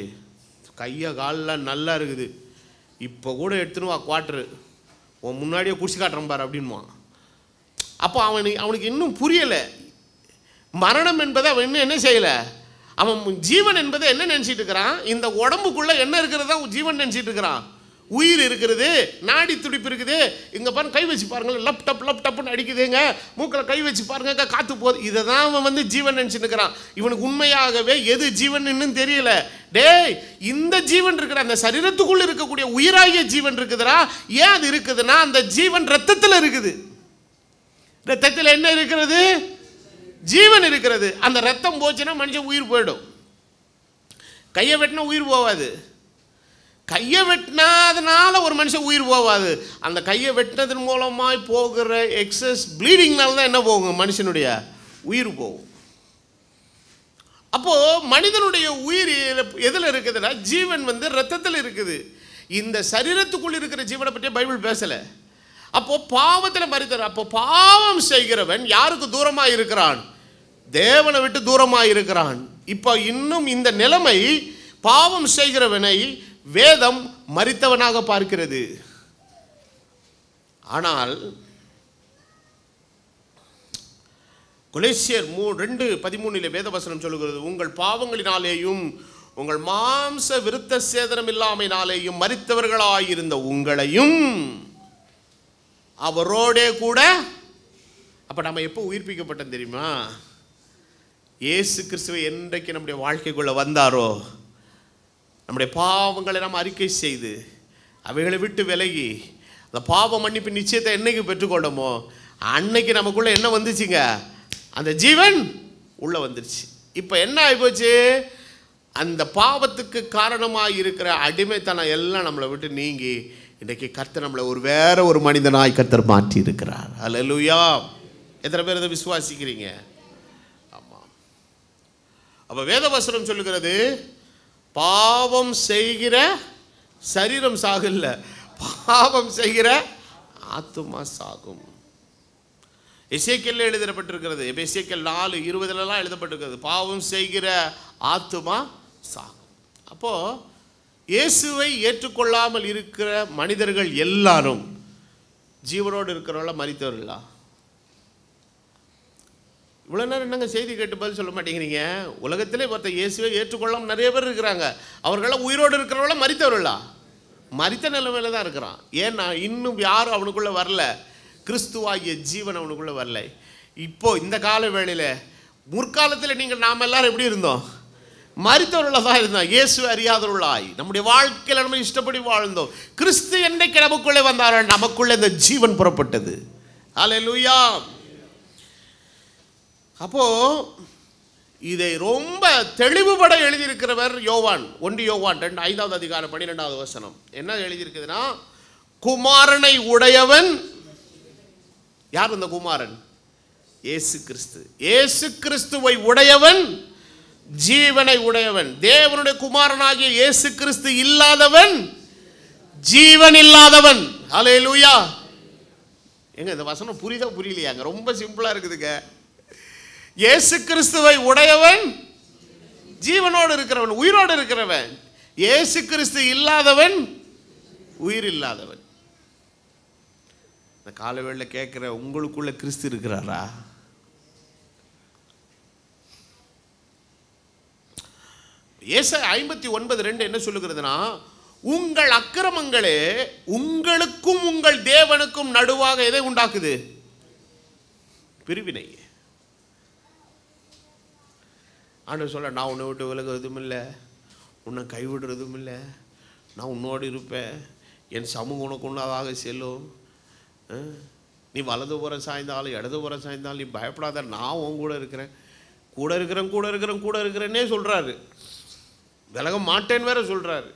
கையை காலெலாம் நல்லா இருக்குது, இப்போ கூட எடுத்துன்னு வா குவாட்ரு, உன் முன்னாடியே குடிச்சு காட்டுறேன் பாரு அப்படின்வான். அப்போ அவனுக்கு இன்னும் புரியலை மரணம் என்பதை. அவன் இன்னும் என்ன செய்யலை, அவன் ஜீவன் என்பதை என்ன நினச்சிட்டு இருக்கிறான், இந்த உடம்புக்குள்ளே என்ன இருக்கிறதா ஜீவன் நினச்சிட்டு இருக்கிறான். உயிர் இருக்கிறது, நாடி துடிப்பு இருக்குது, இங்கே பாருங்க கை வச்சு பாருங்கள், லப் டப்புன்னு அடிக்குதுங்க, மூக்கில் கை வச்சு பாருங்க காற்று போகுது. இதை தான் அவன் வந்து ஜீவன் நினச்சிட்டு இருக்கிறான். இவனுக்கு உண்மையாகவே எது ஜீவன் இன்னும் தெரியல. டேய், இந்த ஜீவன் இருக்கிற அந்த சரீரத்துக்குள்ள இருக்கக்கூடிய உயிராகிய ஜீவன் இருக்குதுடா. ஏன் அது இருக்குதுன்னா, அந்த ஜீவன் ரத்தத்தில் இருக்குது. ரத்தத்தில் என்ன இருக்கிறது? ஜீவன் இருக்கிறது. அந்த ரத்தம் போச்சுன்னா மனுஷன் உயிர் போயிடும். கையை வெட்டினா உயிர் போவாது. கையை வெட்டினாதனால ஒரு மனுஷன் உயிர் போவாது. அந்த கையை வெட்டினதன் மூலமாய் போகிற எக்ஸஸ் ப்ளீடிங்னால தான் என்ன போகும்? மனுஷனுடைய உயிர் போகும். அப்போ மனிதனுடைய உயிர் எதில் இருக்குதுன்னா, ஜீவன் ரத்தத்தில் இருக்குது. இந்த சரீரத்துக்குள் இருக்கிற ஜீவனை பற்றி பைபிள் பேசலை. அப்போ பாவத்தில் மரித்தார். அப்போ பாவம் செய்கிறவன் யாருக்கு தூரமாக இருக்கிறான்? தேவனை விட்டு தூரமாக இருக்கிறான். இப்போ இன்னும் இந்த நிலைமை பாவம் செய்கிறவனை வேதம் மரித்தவனாக பார்க்கிறது. ஆனால் கொலோசியர் 2:13 வேதவசனம் சொல்லுகிறது, உங்கள் பாவங்களினாலேயும் உங்கள் மாம்ச விருத்த சேதனம் இல்லாமையினாலேயும் மரித்தவர்களாயிருந்த உங்களையும் அவரோடே கூட. அப்போ நம்ம எப்போ உயிர்ப்பிக்கப்பட்டோம் தெரியுமா? இயேசு கிறிஸ்துவை என்றைக்கு நம்முடைய வாழ்க்கைக்குள்ளே வந்தாரோ, நம்முடைய பாவங்களை நாம் அறிக்கை செய்து அவைகளை விட்டு விலகி அந்த பாவ மன்னிப்பு நிச்சயத்தை என்னைக்கு பெற்றுக்கொண்டோமோ அன்னைக்கு நமக்குள்ளே என்ன வந்துச்சுங்க? அந்த ஜீவன் உள்ளே வந்துருச்சு. இப்போ என்ன ஆகிப்போச்சு? அந்த பாவத்துக்கு காரணமாக இருக்கிற அடிமைத்தனம் எல்லாம் நம்மளை விட்டு நீங்கி இன்றைக்கு கர்த்தர் நம்மளை வேற ஒரு மனிதனாய் கர்த்தர் மாற்றி இருக்கிறார். அல்லேலூயா! எத்தனை பேர் இதை விசுவாசிக்கிறீங்க? ஆமாம். அப்போ வேதவசனம் சொல்லுகிறது, பாவம் செய்கிற சரீரம் சாகல, பாவம் செய்கிற ஆத்துமா சாகும். எசேக்கியேல் எழுதப்பட்டிருக்கிறது. எசேக்கியேல் 4:20 எழுதப்பட்டிருக்கிறது, பாவம் செய்கிற ஆத்துமா சாகும். அப்போ இயேசுவை ஏற்றுக்கொள்ளாமல் இருக்கிற மனிதர்கள் எல்லாரும் ஜீவனோடு இருக்கிறவங்கள மரித்தவர்களா? இவ்வளோ நேரம் என்னங்க செய்தி கேட்டு பதில் சொல்ல மாட்டேங்கிறீங்க? உலகத்திலே பார்த்த இயேசுவை ஏற்றுக்கொள்ளாமல் நிறைய பேர் இருக்கிறாங்க. அவர்களாம் உயிரோடு இருக்கிறவங்கள மரித்தவர்களா? மரித்த நிலைமையில தான் இருக்கிறான். ஏன்னா இன்னும் யாரும் அவனுக்குள்ளே வரல. கிறிஸ்துவாகிய ஜீவன் அவனுக்குள்ளே வரல. இப்போ இந்த கால வேளையில், முற்காலத்தில் நீங்கள் நாம் எல்லாரும் எப்படி இருந்தோம்? மரித்தவர்களாக தான் இருந்தோம். இயேசு அறியாதவர்களாய் நம்முடைய வாழ்க்கையில் நம்ம இஷ்டப்படி வாழ்ந்தோம். கிறிஸ்து என்னைக்கு நமக்குள்ளே வந்தாரோ நமக்குள்ளே இந்த ஜீவன் புறப்பட்டது. அல்லேலூயா! அப்போ இதை ரொம்ப தெளிவுபட எழுதியிருக்கிறவர் யோவான். 1 யோவான் 5:12 என்ன எழுதியிருக்குதுன்னா, குமாரனை உடையவன் யார்? இந்த குமாரன் இயேசு கிறிஸ்து. இயேசு கிறிஸ்துவை உடையவன் ஜீவனை உடையவன். தேவனுடைய குமாரனாகிய இயேசு கிறிஸ்து இல்லாதவன் ஜீவன் இல்லாதவன். அல்லேலூயா! எங்க இந்த வசனம் புரியுதா புரியலையாங்க? ரொம்ப சிம்பிளா இருக்குதுங்க. இயேசு கிறிஸ்துவை உடையவன் ஜீவனோடு இருக்கிறவன், உயிரோடு இருக்கிறவன். இயேசு கிறிஸ்து இல்லாதவன் உயிர் இல்லாதவன். இந்த காலவேளையில் கேட்குற, உங்களுக்குள்ள கிறிஸ்து இருக்கிறாரா? ஏசாயா 59:2 என்ன சொல்லுகிறதுனா, உங்கள் அக்கிரமங்களே உங்களுக்கும் உங்கள் தேவனுக்கும் நடுவாக எதை உண்டாக்குது? பிரிவினை. ஆண்டவர் சொல்ல, நான் உன்னை விட்டு விலகுவதும் இல்லை, உன்னை கைவிடுறதும் இல்லை, நான் உன்னோடு இருப்பேன், என் சமூகம் உனக்கு உன்னதாக செல்லும், நீ வலதுபுறம் சாய்ந்தாலும் இடதுபுறம் சாய்ந்தாலும் நீ பயப்படாத, நான் உன் கூட இருக்கிறேன், கூட இருக்கிறேன் கூட இருக்கிறேன் கூட இருக்கிறேன்னே சொல்கிறாரு. விலக மாட்டேன்னு வேற சொல்கிறாரு.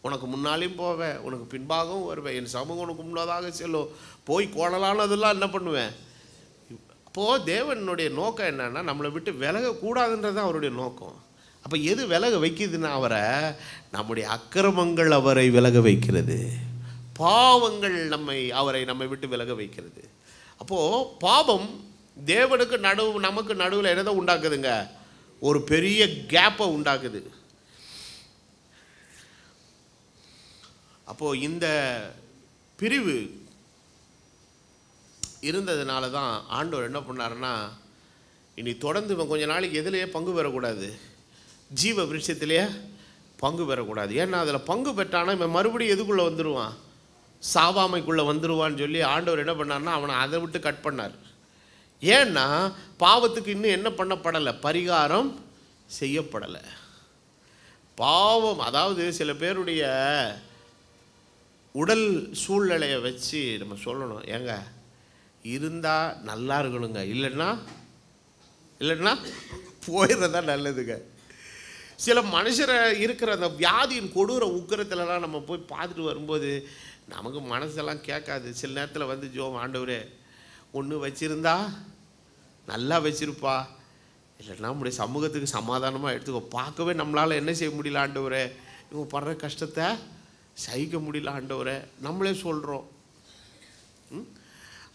உனக்கு முன்னாலேயும் போவேன், உனக்கு பின்பாகவும் வருவேன், என் சமூகம் உனக்கு முன்னதாக செல்லும், போய் கோணலானதெல்லாம் என்ன பண்ணுவேன். அப்போது தேவனுடைய நோக்கம் என்னன்னா, நம்மளை விட்டு விலகக்கூடாதுன்றது தான் அவருடைய நோக்கம். அப்போ எது விலக வைக்குதுன்னா, நம்முடைய அக்கிரமங்கள் அவரை விலக வைக்கிறது, பாவங்கள் அவரை விட்டு விலக வைக்கிறது. அப்போது பாவம் தேவனுக்கு நமக்கு நடுவில் என்னதான் உண்டாக்குதுங்க? ஒரு பெரிய கேப்பை உண்டாக்குது. அப்போது இந்த பிரிவு இருந்ததுனால தான் ஆண்டவர் என்ன பண்ணாருன்னா, இனி தொடர்ந்து கொஞ்ச நாளைக்கு எதுலேயே பங்கு பெறக்கூடாது, ஜீவ விருட்சத்திலேயே பங்கு பெறக்கூடாது. ஏன்னா அதில் பங்கு பெற்றானா இவன் மறுபடியும் எதுக்குள்ளே வந்துடுவான்? சாவாமைக்குள்ளே வந்துடுவான்னு சொல்லி ஆண்டவர் என்ன பண்ணார்னா, அவனை அதை விட்டு கட் பண்ணார். ஏன்னா பாவத்துக்கு இன்னும் என்ன பண்ணப்படலை? பரிகாரம் செய்யப்படலை. பாவம், அதாவது சில பேருடைய உடல் சூழ்நிலையை வச்சு நம்ம சொல்லணும், ஏங்க இருந்தால் நல்லா இருக்கணுங்க, இல்லைன்னா போயிடுறதா நல்லதுங்க. சில மனுஷரை இருக்கிற அந்த வியாதியின் கொடூர உக்கிரத்துலலாம் நம்ம போய் பார்த்துட்டு வரும்போது நமக்கு மனசெல்லாம் கேட்காது. சில நேரத்தில் வந்து ஜோம், ஆண்டவரே ஒன்று வச்சுருந்தா நல்லா வச்சுருப்பா, இல்லைன்னா நம்முடைய சமூகத்துக்கு சமாதானமாக எடுத்துக்கோ. பார்க்கவே நம்மளால் என்ன செய்ய முடியல ஆண்டவரே, இவங்க படுற கஷ்டத்தை சகிக்க முடியல ஆண்டவரே, நம்மளே சொல்கிறோம்.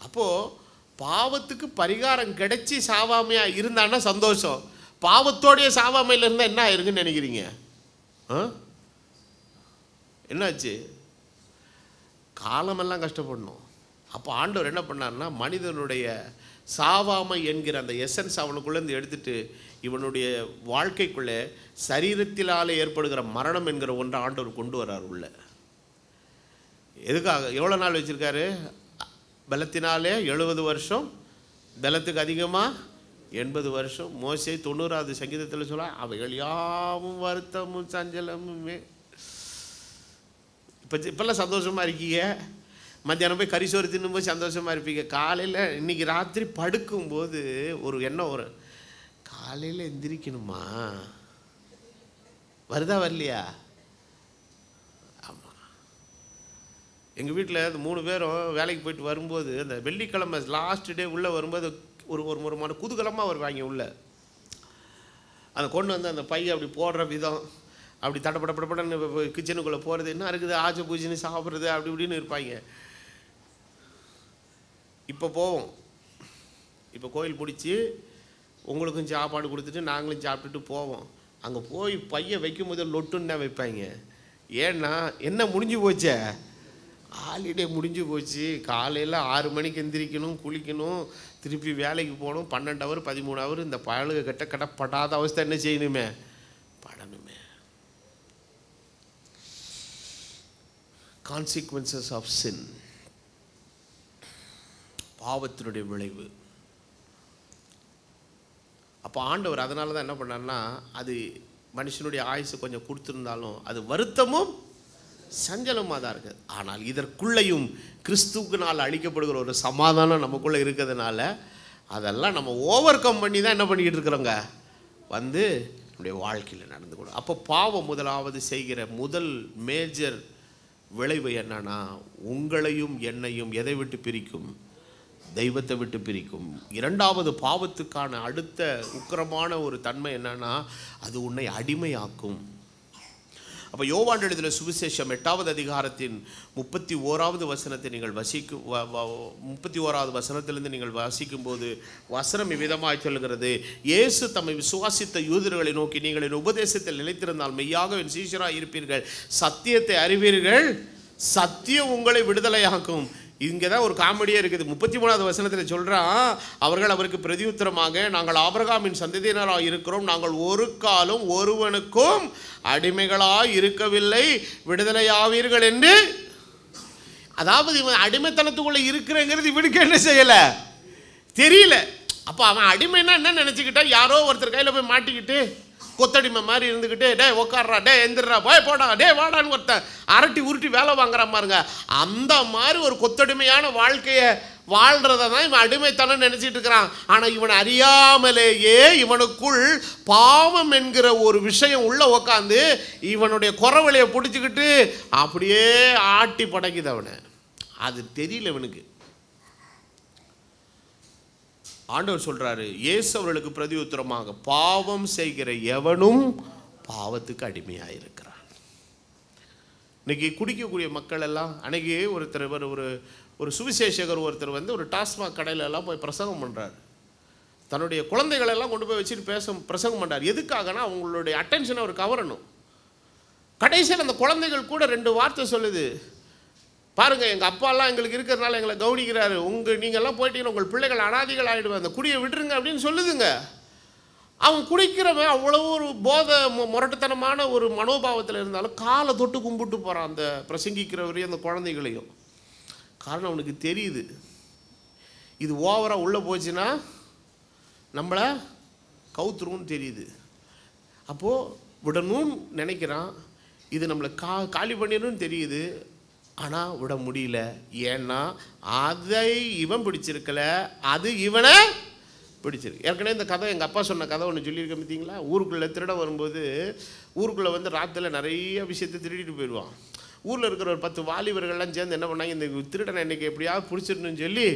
அப்போது பாவத்துக்கு பரிகாரம் கிடைச்சி சாவாமையாக இருந்தான்னா சந்தோஷம். பாவத்தோடைய சாவாமையில் இருந்தால் என்ன ஆயிருக்குன்னு நினைக்கிறீங்க? என்னாச்சு? காலமெல்லாம் கஷ்டப்படணும். அப்போ ஆண்டவர் என்ன பண்ணார்னா, மனிதனுடைய சாவாமை என்கிற அந்த எசன்ஸ் அவனுக்குள்ளேருந்து எடுத்துட்டு இவனுடைய வாழ்க்கைக்குள்ளே சரீரத்தினாலே ஏற்படுகிற மரணம் என்கிற ஒன்றை ஆண்டவர் கொண்டு வர்றார் உள்ள. எதுக்காக? எவ்வளோ நாள் வச்சுருக்காரு? பலத்தினாலே 70 வருஷம், பலத்துக்கு அதிகமாக 80 வருஷம். மோசே 90வது சங்கீதத்தில் சொல்ல, அவைகள் யாவும் வருத்தமும் சஞ்சலமுமே. இப்போல்லாம் சந்தோஷமாக இருக்கீங்க. மத்தியானம் போய் கரிசோறு தின்னும்போது சந்தோஷமாக இருப்பீங்க. காலையில் இன்றைக்கி ராத்திரி படுக்கும்போது ஒரு எண்ணம் வரும், காலையில் எந்திரிக்கணுமா, வருதா வரலையா? ஆமாம். எங்கள் வீட்டில் அந்த 3 பேரும் வேலைக்கு போயிட்டு வரும்போது அந்த வெள்ளிக்கிழமை லாஸ்ட் டே உள்ளே வரும்போது ஒரு மன குதூகலமாக வருவாங்க உள்ளே. அதை கொண்டு வந்து அந்த பையை அப்படி போடுற விதம், அப்படி தடப்படப்படப்படன்னு கிச்சனுக்குள்ளே போகிறது, என்ன இருக்குது ஆச்ச பூச்சின்னு சாப்பிட்றது, அப்படி இப்படின்னு இருப்பாங்க. இப்போ போவோம், இப்போ கோயில் பிடிச்சி உங்களுக்கும் சாப்பாடு கொடுத்துட்டு நாங்களும் சாப்பிட்டுட்டு போவோம். அங்கே போய் பையை வைக்கும் போது லொட்டுன்னு தான் வைப்பாங்க. ஏன்னா என்ன முடிஞ்சு போச்சே, ஹாலிடே முடிஞ்சு போச்சு. காலையில் 6 மணிக்கு எந்திரிக்கணும், குளிக்கணும், திருப்பி வேலைக்கு போகணும். 12 ஹவர் 13 ஹவர் இந்த பயலுக கட்டப்படாத அவஸ்தை என்ன செய்யணுமே, படணுமே. கான்சிக்வன்சஸ் ஆஃப் சின், பாவத்தினுடைய விளைவு. அப்போ ஆண்டவர் அதனால தான் என்ன பண்ணார்னா, அது மனுஷனுடைய ஆயுசு கொஞ்சம் கொடுத்துருந்தாலும் அது வருத்தமும் சஞ்சலமாக தான் இருக்குது. ஆனால் இதற்குள்ளேயும் கிறிஸ்துவினால் அளிக்கப்படுகிற ஒரு சமாதானம் நமக்குள்ளே இருக்கிறதுனால அதெல்லாம் நம்ம ஓவர் கம் பண்ணி தான் என்ன பண்ணிக்கிட்டு இருக்கிறோங்க, வந்து நம்முடைய வாழ்க்கையில் நடந்துக்கணும். அப்போ பாவம் முதலாவது செய்கிற முதல் மேஜர் விளைவு என்னன்னா, உங்களையும் என்னையும் எதை விட்டு பிரிக்கும்? தெய்வத்தை விட்டு பிரிக்கும். இரண்டாவது பாவத்துக்கான அடுத்த உக்கிரமான ஒரு தன்மை என்னன்னா, அது உன்னை அடிமையாக்கும். அப்போ யோவான் எழுதின சுவிசேஷம் 8வது அதிகாரத்தின் 31வது வசனத்தை நீங்கள் 31வது வசனத்திலிருந்து நீங்கள் வாசிக்கும்போது வசனம் இவ்விதமாய் சொல்கிறது, இயேசு தம்மை விசுவாசித்த யூதர்களை நோக்கி, நீங்கள் என் உபதேசத்தில் நிலைத்திருந்தால் மெய்யாக என் சீஷராக இருப்பீர்கள், சத்தியத்தை அறிவீர்கள், சத்தியம் உங்களை விடுதலையாக்கும். இங்கே தான் ஒரு காமெடியே இருக்குது. 33வது வசனத்தில் சொல்கிறான், அவர்கள் அவருக்கு பிரதியுத்தரமாக, நாங்கள் ஆபிரகாமின் சந்ததியினராக இருக்கிறோம், நாங்கள் ஒரு காலம் ஒருவனுக்கும் அடிமைகளாக இருக்கவில்லை, விடுதலையாவீர்கள் என்று. அதாவது இவன் அடிமைத்தனத்துக்குள்ளே இருக்கிறங்கிறது இவனுக்கு என்ன செய்யலை, தெரியல. அப்போ அவன் அடிமைன்னா என்ன நினச்சிக்கிட்டா, யாரோ ஒருத்தர் கையில் போய் மாட்டிக்கிட்டு கொத்தடிமை மாதிரி இருந்துக்கிட்டு, டே உக்காடுறா, டே எந்திரா, போய் போடா, டே வாடான்னு ஒருத்தன் அரட்டி உருட்டி வேலை வாங்குற மாதிரிங்க. அந்த மாதிரி ஒரு கொத்தடிமையான வாழ்க்கையை வாழ்கிறத தான் இவன் அடிமைத்தனம் நினச்சிட்டு இருக்கிறான். ஆனால் இவன் அறியாமலேயே இவனுக்குள் பாவம் என்கிற ஒரு விஷயம் உள்ளே உக்காந்து இவனுடைய குறவழியை பிடிச்சிக்கிட்டு அப்படியே ஆட்டி படைக்குது அவனை. அது தெரியல இவனுக்கு. ஆண்டவர் சொல்றாரு, இயேசு அவர்களுக்கு பிரதியுத்தரமாக, பாவம் செய்கிற எவனும் பாவத்துக்கு அடிமையாக இருக்கிறான். இன்னைக்கு குடிக்கக்கூடிய மக்கள் எல்லாம், அன்னைக்கு ஒருத்தர் ஒரு சுவிசேஷகர் ஒருத்தர் வந்து ஒரு டாஸ்மாக் கடையில எல்லாம் போய் பிரசங்கம் பண்ணுறாரு. தன்னுடைய குழந்தைகளெல்லாம் கொண்டு போய் வச்சுட்டு பிரசங்கம் பண்ணுறார். எதுக்காகனா அவங்களுடைய அட்டென்ஷனை அவர் கவரணும். கடைசியில் அந்த குழந்தைகள் கூட 2 வார்த்தை சொல்லுது, பாருங்கள் எங்கள் அப்பாலாம் எங்களுக்கு இருக்கிறதுனால எங்களை கவனிக்கிறாரு, நீங்கள்லாம் போயிட்டீங்கன்னா உங்கள் பிள்ளைகள் அனாதிகள் ஆகிடுவேன், அந்த குடியை விட்டுருங்க அப்படின்னு சொல்லுதுங்க. அவன் குடிக்கிறவன் அவ்வளோ ஒரு போதை முரட்டுத்தனமான ஒரு மனோபாவத்தில் இருந்தாலும் காலை தொட்டு கும்பிட்டு போகிறான் அந்த பிரசங்கிக்கிறவரையும் அந்த குழந்தைகளையும். காரணம் அவனுக்கு தெரியுது, இது ஓவராக உள்ளே போச்சுன்னா நம்மளை கவுத்துருன்னு தெரியுது. அப்போது விடணும்னு நினைக்கிறான், இது நம்மளை காலி பண்ணிடணும்னு தெரியுது. ஆனால் விட முடியல. ஏன்னா அதை இவன் பிடிச்சிருக்கல, அது இவனை பிடிச்சிருக்கு. ஏற்கனவே இந்த கதை எங்கள் அப்பா சொன்ன கதை ஒன்று சொல்லியிருக்க பார்த்தீங்களா? ஊருக்குள்ளே திருட வரும்போது ஊருக்குள்ளே வந்து ராத்திரில் நிறைய விஷயத்தை திருடிட்டு போயிடுவான். ஊரில் இருக்கிற ஒரு 10 வாலிபர்கள்லாம் சேர்ந்து என்ன பண்ணாங்க, இந்த திருடனை இன்றைக்கி எப்படியாவது பிடிச்சிடணும்னு சொல்லி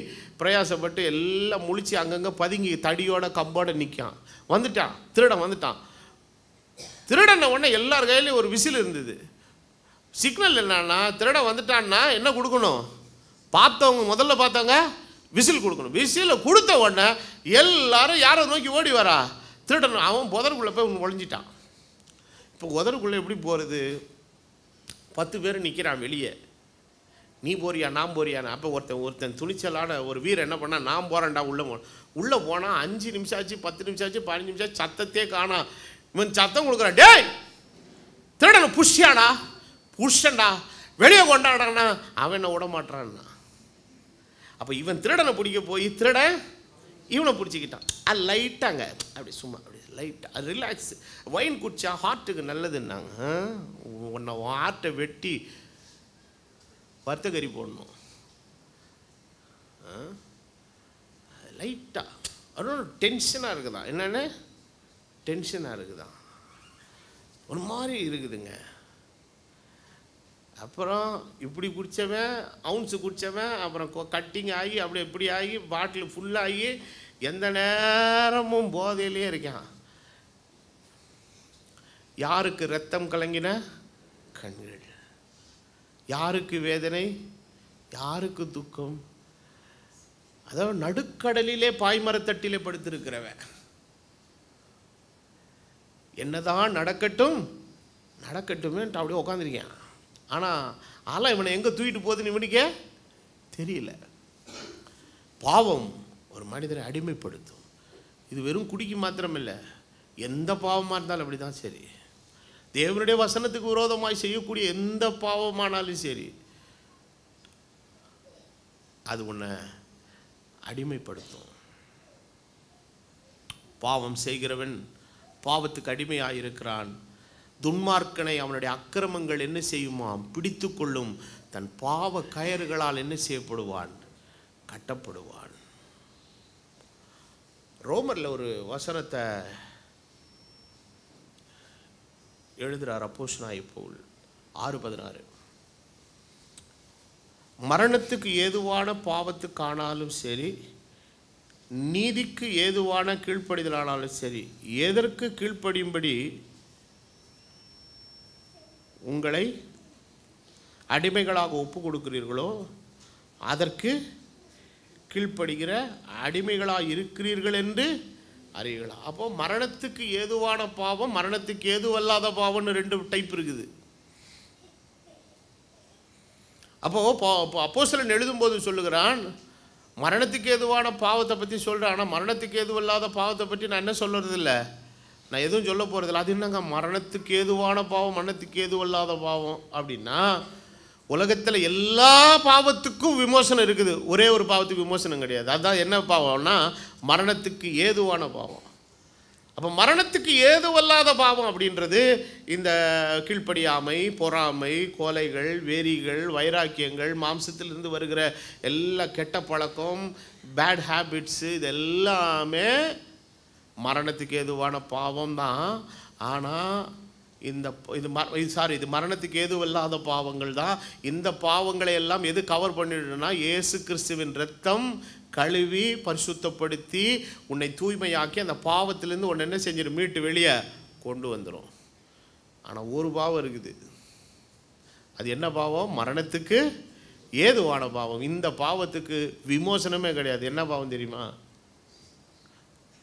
பிரயாசப்பட்டு எல்லாம் முழிச்சு அங்கங்கே பதுங்கி தடியோட கம்போட நிற்கான். வந்துட்டான், திருடன் வந்துட்டான். திருடனை உடனே எல்லார் கையிலையும் ஒரு விசில் இருந்தது. சிக்னல் என்னன்னா, திருடன் வந்துட்டான்னா என்ன கொடுக்கணும்? பார்த்தவங்க முதல்ல பார்த்தவங்க விசில் கொடுக்கணும். விசிலை கொடுத்த உடனே எல்லாரும் யாரை நோக்கி ஓடி வரா? திருடன். அவன் புதருக்குள்ளே போய் ஒழிஞ்சிட்டான். இப்போ புதருக்குள்ளே எப்படி போகிறது? 10 பேர் நிற்கிறான் வெளியே. நீ போறியா நான் போறியான்னு. அப்போ ஒருத்தன் துணிச்சலான ஒரு வீரர் என்ன பண்ணால், நான் போகிறேன்டா உள்ளே போனால் 5 நிமிஷம் ஆச்சு, 10 நிமிஷம் ஆச்சு, 15 நிமிஷம் ஆச்சு, சத்தத்தே காணா. இவன் சத்தம் கொடுக்குறான், டேய் திருடனை புஷ்யாடா, புஷ்டண்டா, வெளியே கொண்டாடானா. அவன் என்ன விட மாட்டான்னா. அப்போ இவன் திருடனை பிடிக்க போய் திருடன் இவனை பிடிச்சிக்கிட்டான். அது லைட்டாங்க அப்படி சும்மா அப்படி லைட்டாக அது ரிலாக்ஸ். வைன் குடிச்சா ஹார்ட்டுக்கு நல்லதுன்னாங்க. உன்னை ஹார்ட்டை வெட்டி வர்த்தகரி போடணும். லைட்டாக அதோட டென்ஷனாக இருக்குதான். என்னென்ன டென்ஷனாக இருக்குதான், ஒரு மாதிரி இருக்குதுங்க. அப்புறம் இப்படி குடித்தவன் அவுன்ஸு குடித்தவன் அப்புறம் கட்டிங் ஆகி அப்படி எப்படி ஆகி பாட்டில் ஃபுல்லாகி எந்த நேரமும் போதையிலே இருக்கான். யாருக்கு ரத்தம் கலங்கின கண்கள், யாருக்கு வேதனை, யாருக்கு துக்கம். அதாவது நடுக்கடலிலே பாய்மரத்தட்டிலே படுத்திருக்கிறவன் என்னதான் நடக்கட்டும் நடக்கட்டுமேன்ட்டு அப்படியே உட்காந்துருக்கேன். ஆனால் இவனை எங்கே தூக்கிட்டு போகுதுன்னு இவனுக்கே தெரியல. பாவம் ஒரு மனிதரை அடிமைப்படுத்தும். இது வெறும் குடிக்கு மாத்திரம் இல்லை, எந்த பாவமாக இருந்தாலும் அப்படி தான். சரி, தேவனுடைய வசனத்துக்கு விரோதமாய் செய்யக்கூடிய எந்த பாவமானாலும் சரி, அது உன்னை அடிமைப்படுத்தும். பாவம் செய்கிறவன் பாவத்துக்கு அடிமையாயிருக்கிறான். துன்மார்க்கனை அவனுடைய அக்கிரமங்கள் என்ன செய்யுமாம்? பிடித்து கொள்ளும். தன் பாவ கயறுகளால் என்ன செய்யப்படுவான்? கட்டப்படுவான். ரோமரில் ஒரு வசனத்தை எழுதுகிறார் அப்போஸ்தலனாகிய பவுல் 6:16. மரணத்துக்கு ஏதுவான பாவத்துக்கானாலும் சரி, நீதிக்கு ஏதுவான கீழ்ப்படிதலானாலும் சரி, எதற்கு கீழ்ப்படியும்படி உங்களை அடிமைகளாக ஒப்பு கொடுக்கிறீர்களோ அதற்கு கீழ்ப்படுகிற அடிமைகளாக இருக்கிறீர்கள் என்று அறியீர்களா. அப்போ மரணத்துக்கு ஏதுவான பாவம், மரணத்துக்கு ஏதுவல்லாத பாவம்னு 2 டைப் இருக்குது. அப்போஸ்தலன் எழுதும்போது சொல்லுகிறான், மரணத்துக்கு ஏதுவான பாவத்தை பற்றி சொல்கிறேன், ஆனால் மரணத்துக்கு ஏதுவல்லாத பாவத்தை பற்றி நான் என்ன சொல்கிறது இல்லை, நான் எதுவும் சொல்ல போகிறதில்ல. அது என்னங்க மரணத்துக்கு ஏதுவான பாவம், மரணத்துக்கு ஏதுவல்லாத பாவம் அப்படின்னா, உலகத்தில் எல்லா பாவத்துக்கும் விமோசனம் இருக்குது, ஒரே ஒரு பாவத்துக்கு விமோசனம் கிடையாது. அதுதான் என்ன பாவம்னா மரணத்துக்கு ஏதுவான பாவம். அப்போ மரணத்துக்கு ஏதுவல்லாத பாவம் அப்படின்றது இந்த கீழ்ப்படியாமை, பொறாமை, கொலைகள், வெறிகள், வைராக்கியங்கள், மாம்சத்திலிருந்து வருகிற எல்லா கெட்ட பழக்கம், பேட் ஹேபிட்ஸு, இது எல்லாமே மரணத்துக்கு ஏதுவான பாவம் தான். ஆனால் இது மரணத்துக்கு ஏதுவல்லாத பாவங்கள் தான். இந்த பாவங்களை எல்லாம் எது கவர் பண்ணிடுன்னா, இயேசு கிறிஸ்துவின் இரத்தம் கழுவி பரிசுத்தப்படுத்தி உன்னை தூய்மையாக்கி அந்த பாவத்திலேருந்து உன்னை என்ன செஞ்சிடும்? மீட்டு வெளியே கொண்டு வந்துடும். ஆனால் ஒரு பாவம் இருக்குது. அது என்ன பாவம்? மரணத்துக்கு ஏதுவான பாவம். இந்த பாவத்துக்கு விமோசனமே கிடையாது. என்ன பாவம் தெரியுமா?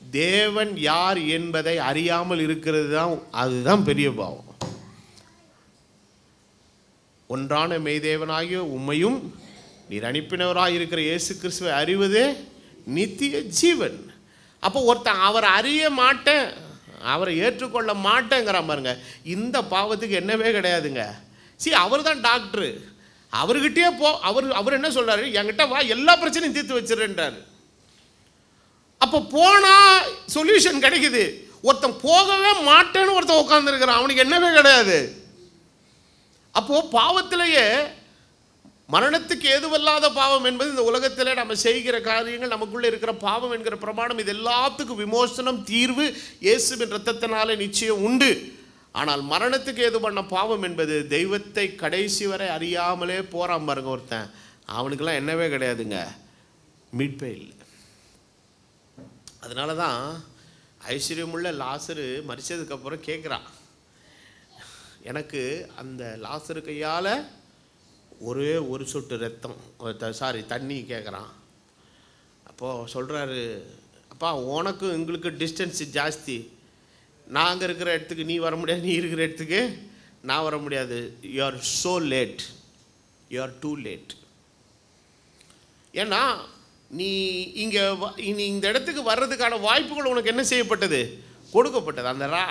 தேவன் யார் என்பதை அறியாமல் இருக்கிறது தான். அதுதான் பெரிய பாவம். ஒன்றான மெய்தேவனாகிய உம்மையும் நீர் அனுப்பினவராக இருக்கிற இயேசு கிறிஸ்துவை அறிவதே நித்திய ஜீவன். அப்போ ஒருத்தன் அவரை அறிய மாட்டேன், அவரை ஏற்றுக்கொள்ள மாட்டேங்கிறான் பாருங்க. இந்த பாவத்துக்கு என்னவே கிடையாதுங்க. அவர் தான் டாக்டரு, அவர்கிட்டயே போ. அவர் என்ன சொல்றாரு? என்கிட்ட வா, எல்லா பிரச்சனையும் தீர்த்து வச்சிருன்றாரு. அப்போ போனால் சொல்யூஷன் கிடைக்குது. ஒருத்தன் போகவே மாட்டேன்னு ஒருத்தன் உட்காந்துருக்கிறான், அவனுக்கு என்னவே கிடையாது. அப்போது பாவத்திலேயே மரணத்துக்கு ஏதுவல்லாத பாவம் என்பது இந்த உலகத்தில் நம்ம செய்கிற காரியங்கள், நமக்குள்ளே இருக்கிற பாவம் என்கிற பிரமாணம், இது எல்லாத்துக்கும் விமோசனம், தீர்வு இயேசுவின் இரத்தத்தினாலே நிச்சயம் உண்டு. ஆனால் மரணத்துக்கு ஏது பண்ண பாவம் என்பது தெய்வத்தை கடைசி வரை அறியாமலே போகிறான் பாருங்க ஒருத்தன், அவனுக்கெல்லாம் என்னவே கிடையாதுங்க, மீட்பே இல்லை. அதனால தான் ஐஸ்வர்யமுள்ள லாசரு மரிச்சதுக்கப்புறம் கேட்குறான், எனக்கு அந்த லாசரு கையால் ஒரே ஒரு சொட்டு ரத்தம் தண்ணி கேட்குறான். அப்போது சொல்கிறாரு, அப்பா உனக்கும் எங்களுக்கு டிஸ்டன்ஸு ஜாஸ்தி, நாங்கள் இருக்கிற இடத்துக்கு நீ வர முடியாது, நீ இருக்கிற இடத்துக்கு நான் வர முடியாது. You are so late, you are too late. ஏன்னா நீ இந்த இடத்துக்கு வர்றதுக்கான வாய்ப்புகள் உனக்கு என்ன செய்யப்பட்டது, கொடுக்கப்பட்டது.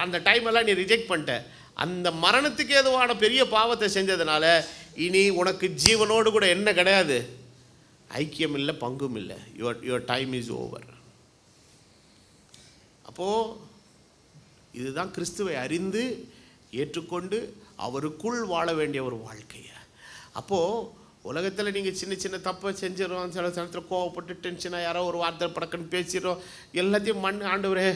அந்த டைமெல்லாம் நீ ரிஜெக்ட் பண்ணிட்ட. அந்த மரணத்துக்கு ஏதுவான பெரிய பாவத்தை செஞ்சதுனால இனி உனக்கு ஜீவனோடு கூட என்ன கிடையாது, ஐக்கியம் இல்லை, பங்கும் இல்லை. Your time is over. அப்போது இதுதான் கிறிஸ்துவை அறிந்து ஏற்றுக்கொண்டு அவருக்குள் வாழ வேண்டிய ஒரு வாழ்க்கையை. அப்போது உலகத்தில் நீங்கள் சின்ன சின்ன தப்பை செஞ்சிடறோம், சில சமயத்தில் கோவப்பட்டு டென்ஷனாக யாரோ ஒரு வார்த்தை படக்குன்னு பேசிடுறோம், எல்லாத்தையும் ஆண்டவரே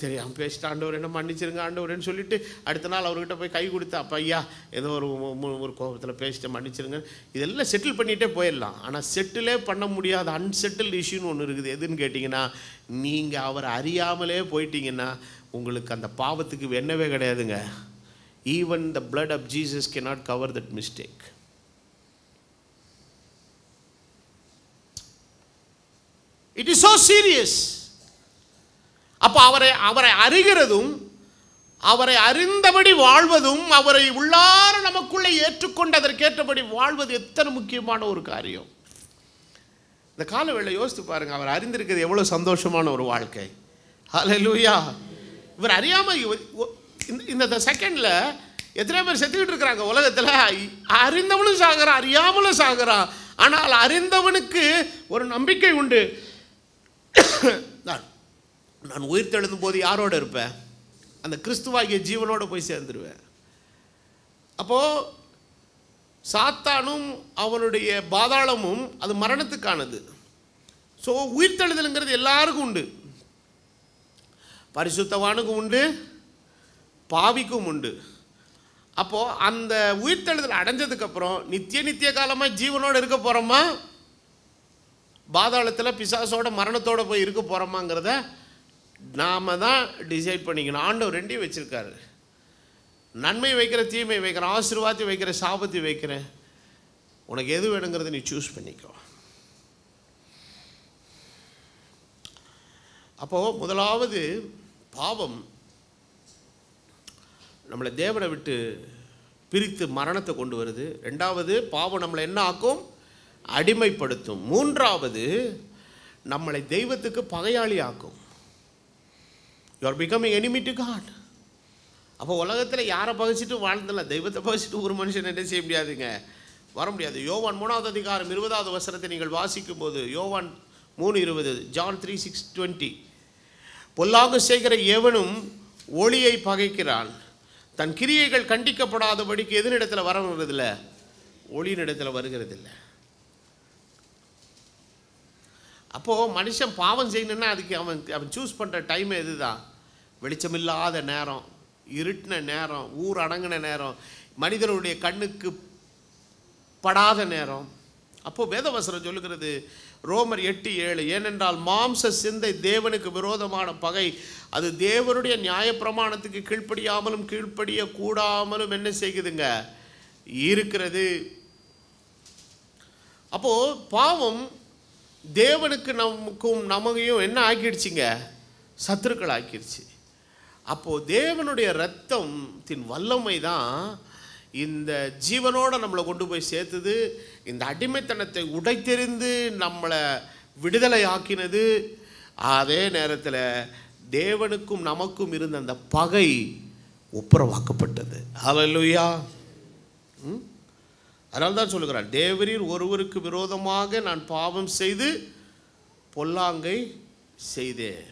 சரி அவன் பேசிட்டு ஆண்டவர் என்ன மன்னிச்சிருங்க ஆண்டவரேன்னு சொல்லிவிட்டு அடுத்த நாள் அவர்கிட்ட போய் கை கொடுத்து, அப்போ ஐயா ஏதோ ஒரு கோபத்தில் பேசிட்டு மன்னிச்சிருங்க, இதெல்லாம் செட்டில் பண்ணிகிட்டே போயிடலாம். ஆனால் செட்டிலே பண்ண முடியாத அன்செட்டில்டு இஷ்யூன்னு ஒன்று இருக்குது. எதுன்னு கேட்டிங்கன்னா, நீங்கள் அவரை அறியாமலே போயிட்டீங்கன்னா உங்களுக்கு அந்த பாவத்துக்கு என்னவே கிடையாதுங்க. Even the blood of Jesus cannot cover that mistake. It is so serious. அப்போ அவரை அறிகிறதும் அவரை அறிந்தபடி வாழ்வதும் அவரை உள்ளார நமக்குள்ளே ஏற்றுக்கொண்டு அதற்கேற்றபடி வாழ்வது எத்தனை முக்கியமான ஒரு காரியம். இந்த காலவேளை யோசித்து பாருங்க, அவர் அறிந்திருக்கிறது எவ்வளோ சந்தோஷமான ஒரு வாழ்க்கை. ஹல்லேலூயா. இவர் அறியாமல் இந்த செகண்டில் எத்தனை பேர் செத்துக்கிட்டு இருக்கிறாங்க உலகத்தில். அறிந்தவனும் சாகிறான், அறியாமலும் சாகிறான். ஆனால் அறிந்தவனுக்கு ஒரு நம்பிக்கை உண்டு, நான் உயிர்த்தெழுதும் போது யாரோடு இருப்பேன், அந்த கிறிஸ்துவாகிய ஜீவனோடு போய் சேர்ந்துருவேன். அப்போது சாத்தானும் அவனுடைய பாதாளமும் அது மரணத்துக்கானது. ஸோ உயிர்த்தெழுதலுங்கிறது எல்லாருக்கும் உண்டு, பரிசுத்தவானுக்கும் உண்டு, பாவிக்கும் உண்டு. அப்போது அந்த உயிர்த்தெழுதல் அடைஞ்சதுக்கப்புறம் நித்திய காலமாக ஜீவனோடு இருக்க போகிறோமா, பாதாளத்தில் பிசாசோட மரணத்தோடு போய் இருக்க போகிறோமாங்கிறத நாம் தான் டிசைட் பண்ணிக்கணும். ஆண்டவர் ரெண்டையும் வச்சுருக்காரு. நன்மை வைக்கிற, தீமை வைக்கிறேன், ஆசீர்வாதத்தை வைக்கிற, சாபத்தை வைக்கிறேன். உனக்கு எது வேணுங்கிறத நீ சூஸ் பண்ணிக்கோ. அப்போது முதலாவது பாவம் நம்மளை தேவனை விட்டு பிரித்து மரணத்தை கொண்டு வருது. ரெண்டாவது பாவம் நம்மளை என்ன ஆக்கும், அடிமைப்படுத்தும். மூன்றாவது நம்மளை தெய்வத்துக்கு பகையாளி ஆக்கும். You are becoming enemy to God. அப்போ உலகத்தில் யாரை பகைச்சிட்டு வாழ்ந்தல, தெய்வத்தை பகைச்சிட்டு ஒரு மனுஷன் என்ன செய்ய முடியாதுங்க, வர முடியாது. யோவான் 3வது அதிகாரம் 20வது வசனத்தை நீங்கள் வாசிக்கும் போது, யோவான் 3:20, ஜான் 3:6-20, பொல்லாங்கு செய்கிற எவனும் ஒளியை பகைக்கிறான், தன் கிரியைகள் கண்டிக்கப்படாதபடிக்கு எதனிடத்தில் வரவில்லை, ஒளியினிடத்தில் வருகிறதில்லை. அப்போது மனுஷன் பாவம் செய்யணுன்னா அதுக்கு அவன் சூஸ் பண்ணுற டைம் எது தான், வெளிச்சமில்லாத நேரம், இருட்டின நேரம், ஊர் அடங்கின நேரம், மனிதனுடைய கண்ணுக்கு படாத நேரம். அப்போது வேதவசனம் சொல்லுகிறது ரோமர் 8:7, ஏனென்றால் மாம்ச சிந்தை தேவனுக்கு விரோதமான பகை, அது தேவனுடைய நியாயப்பிரமாணத்துக்கு கீழ்ப்படியாமலும் கீழ்ப்படிய கூடாமலும் என்ன செய்யுதுங்க, இருக்கிறது. அப்போது பாவம் தேவனுக்கு நமக்கும் நமகையும் என்ன ஆக்கிடுச்சிங்க, சத்துருக்கள் ஆக்கிடுச்சு. அப்போது தேவனுடைய இரத்தத்தின் வல்லமை தான் இந்த ஜீவனோடு நம்மளை கொண்டு போய் சேர்த்துது, இந்த அடிமைத்தனத்தை உடைத்தெறிந்து நம்மளை விடுதலை ஆக்கினது. அதே நேரத்தில் தேவனுக்கும் நமக்கும் இருந்த அந்த பகை ஒப்புரவாக்கப்பட்டது. ஹல்லேலூயா. அதனால தான் சொல்லுகிறார், தேவரீர் ஒருவருக்கு விரோதமாக நான் பாவம் செய்து பொல்லாங்கை செய்தேன்.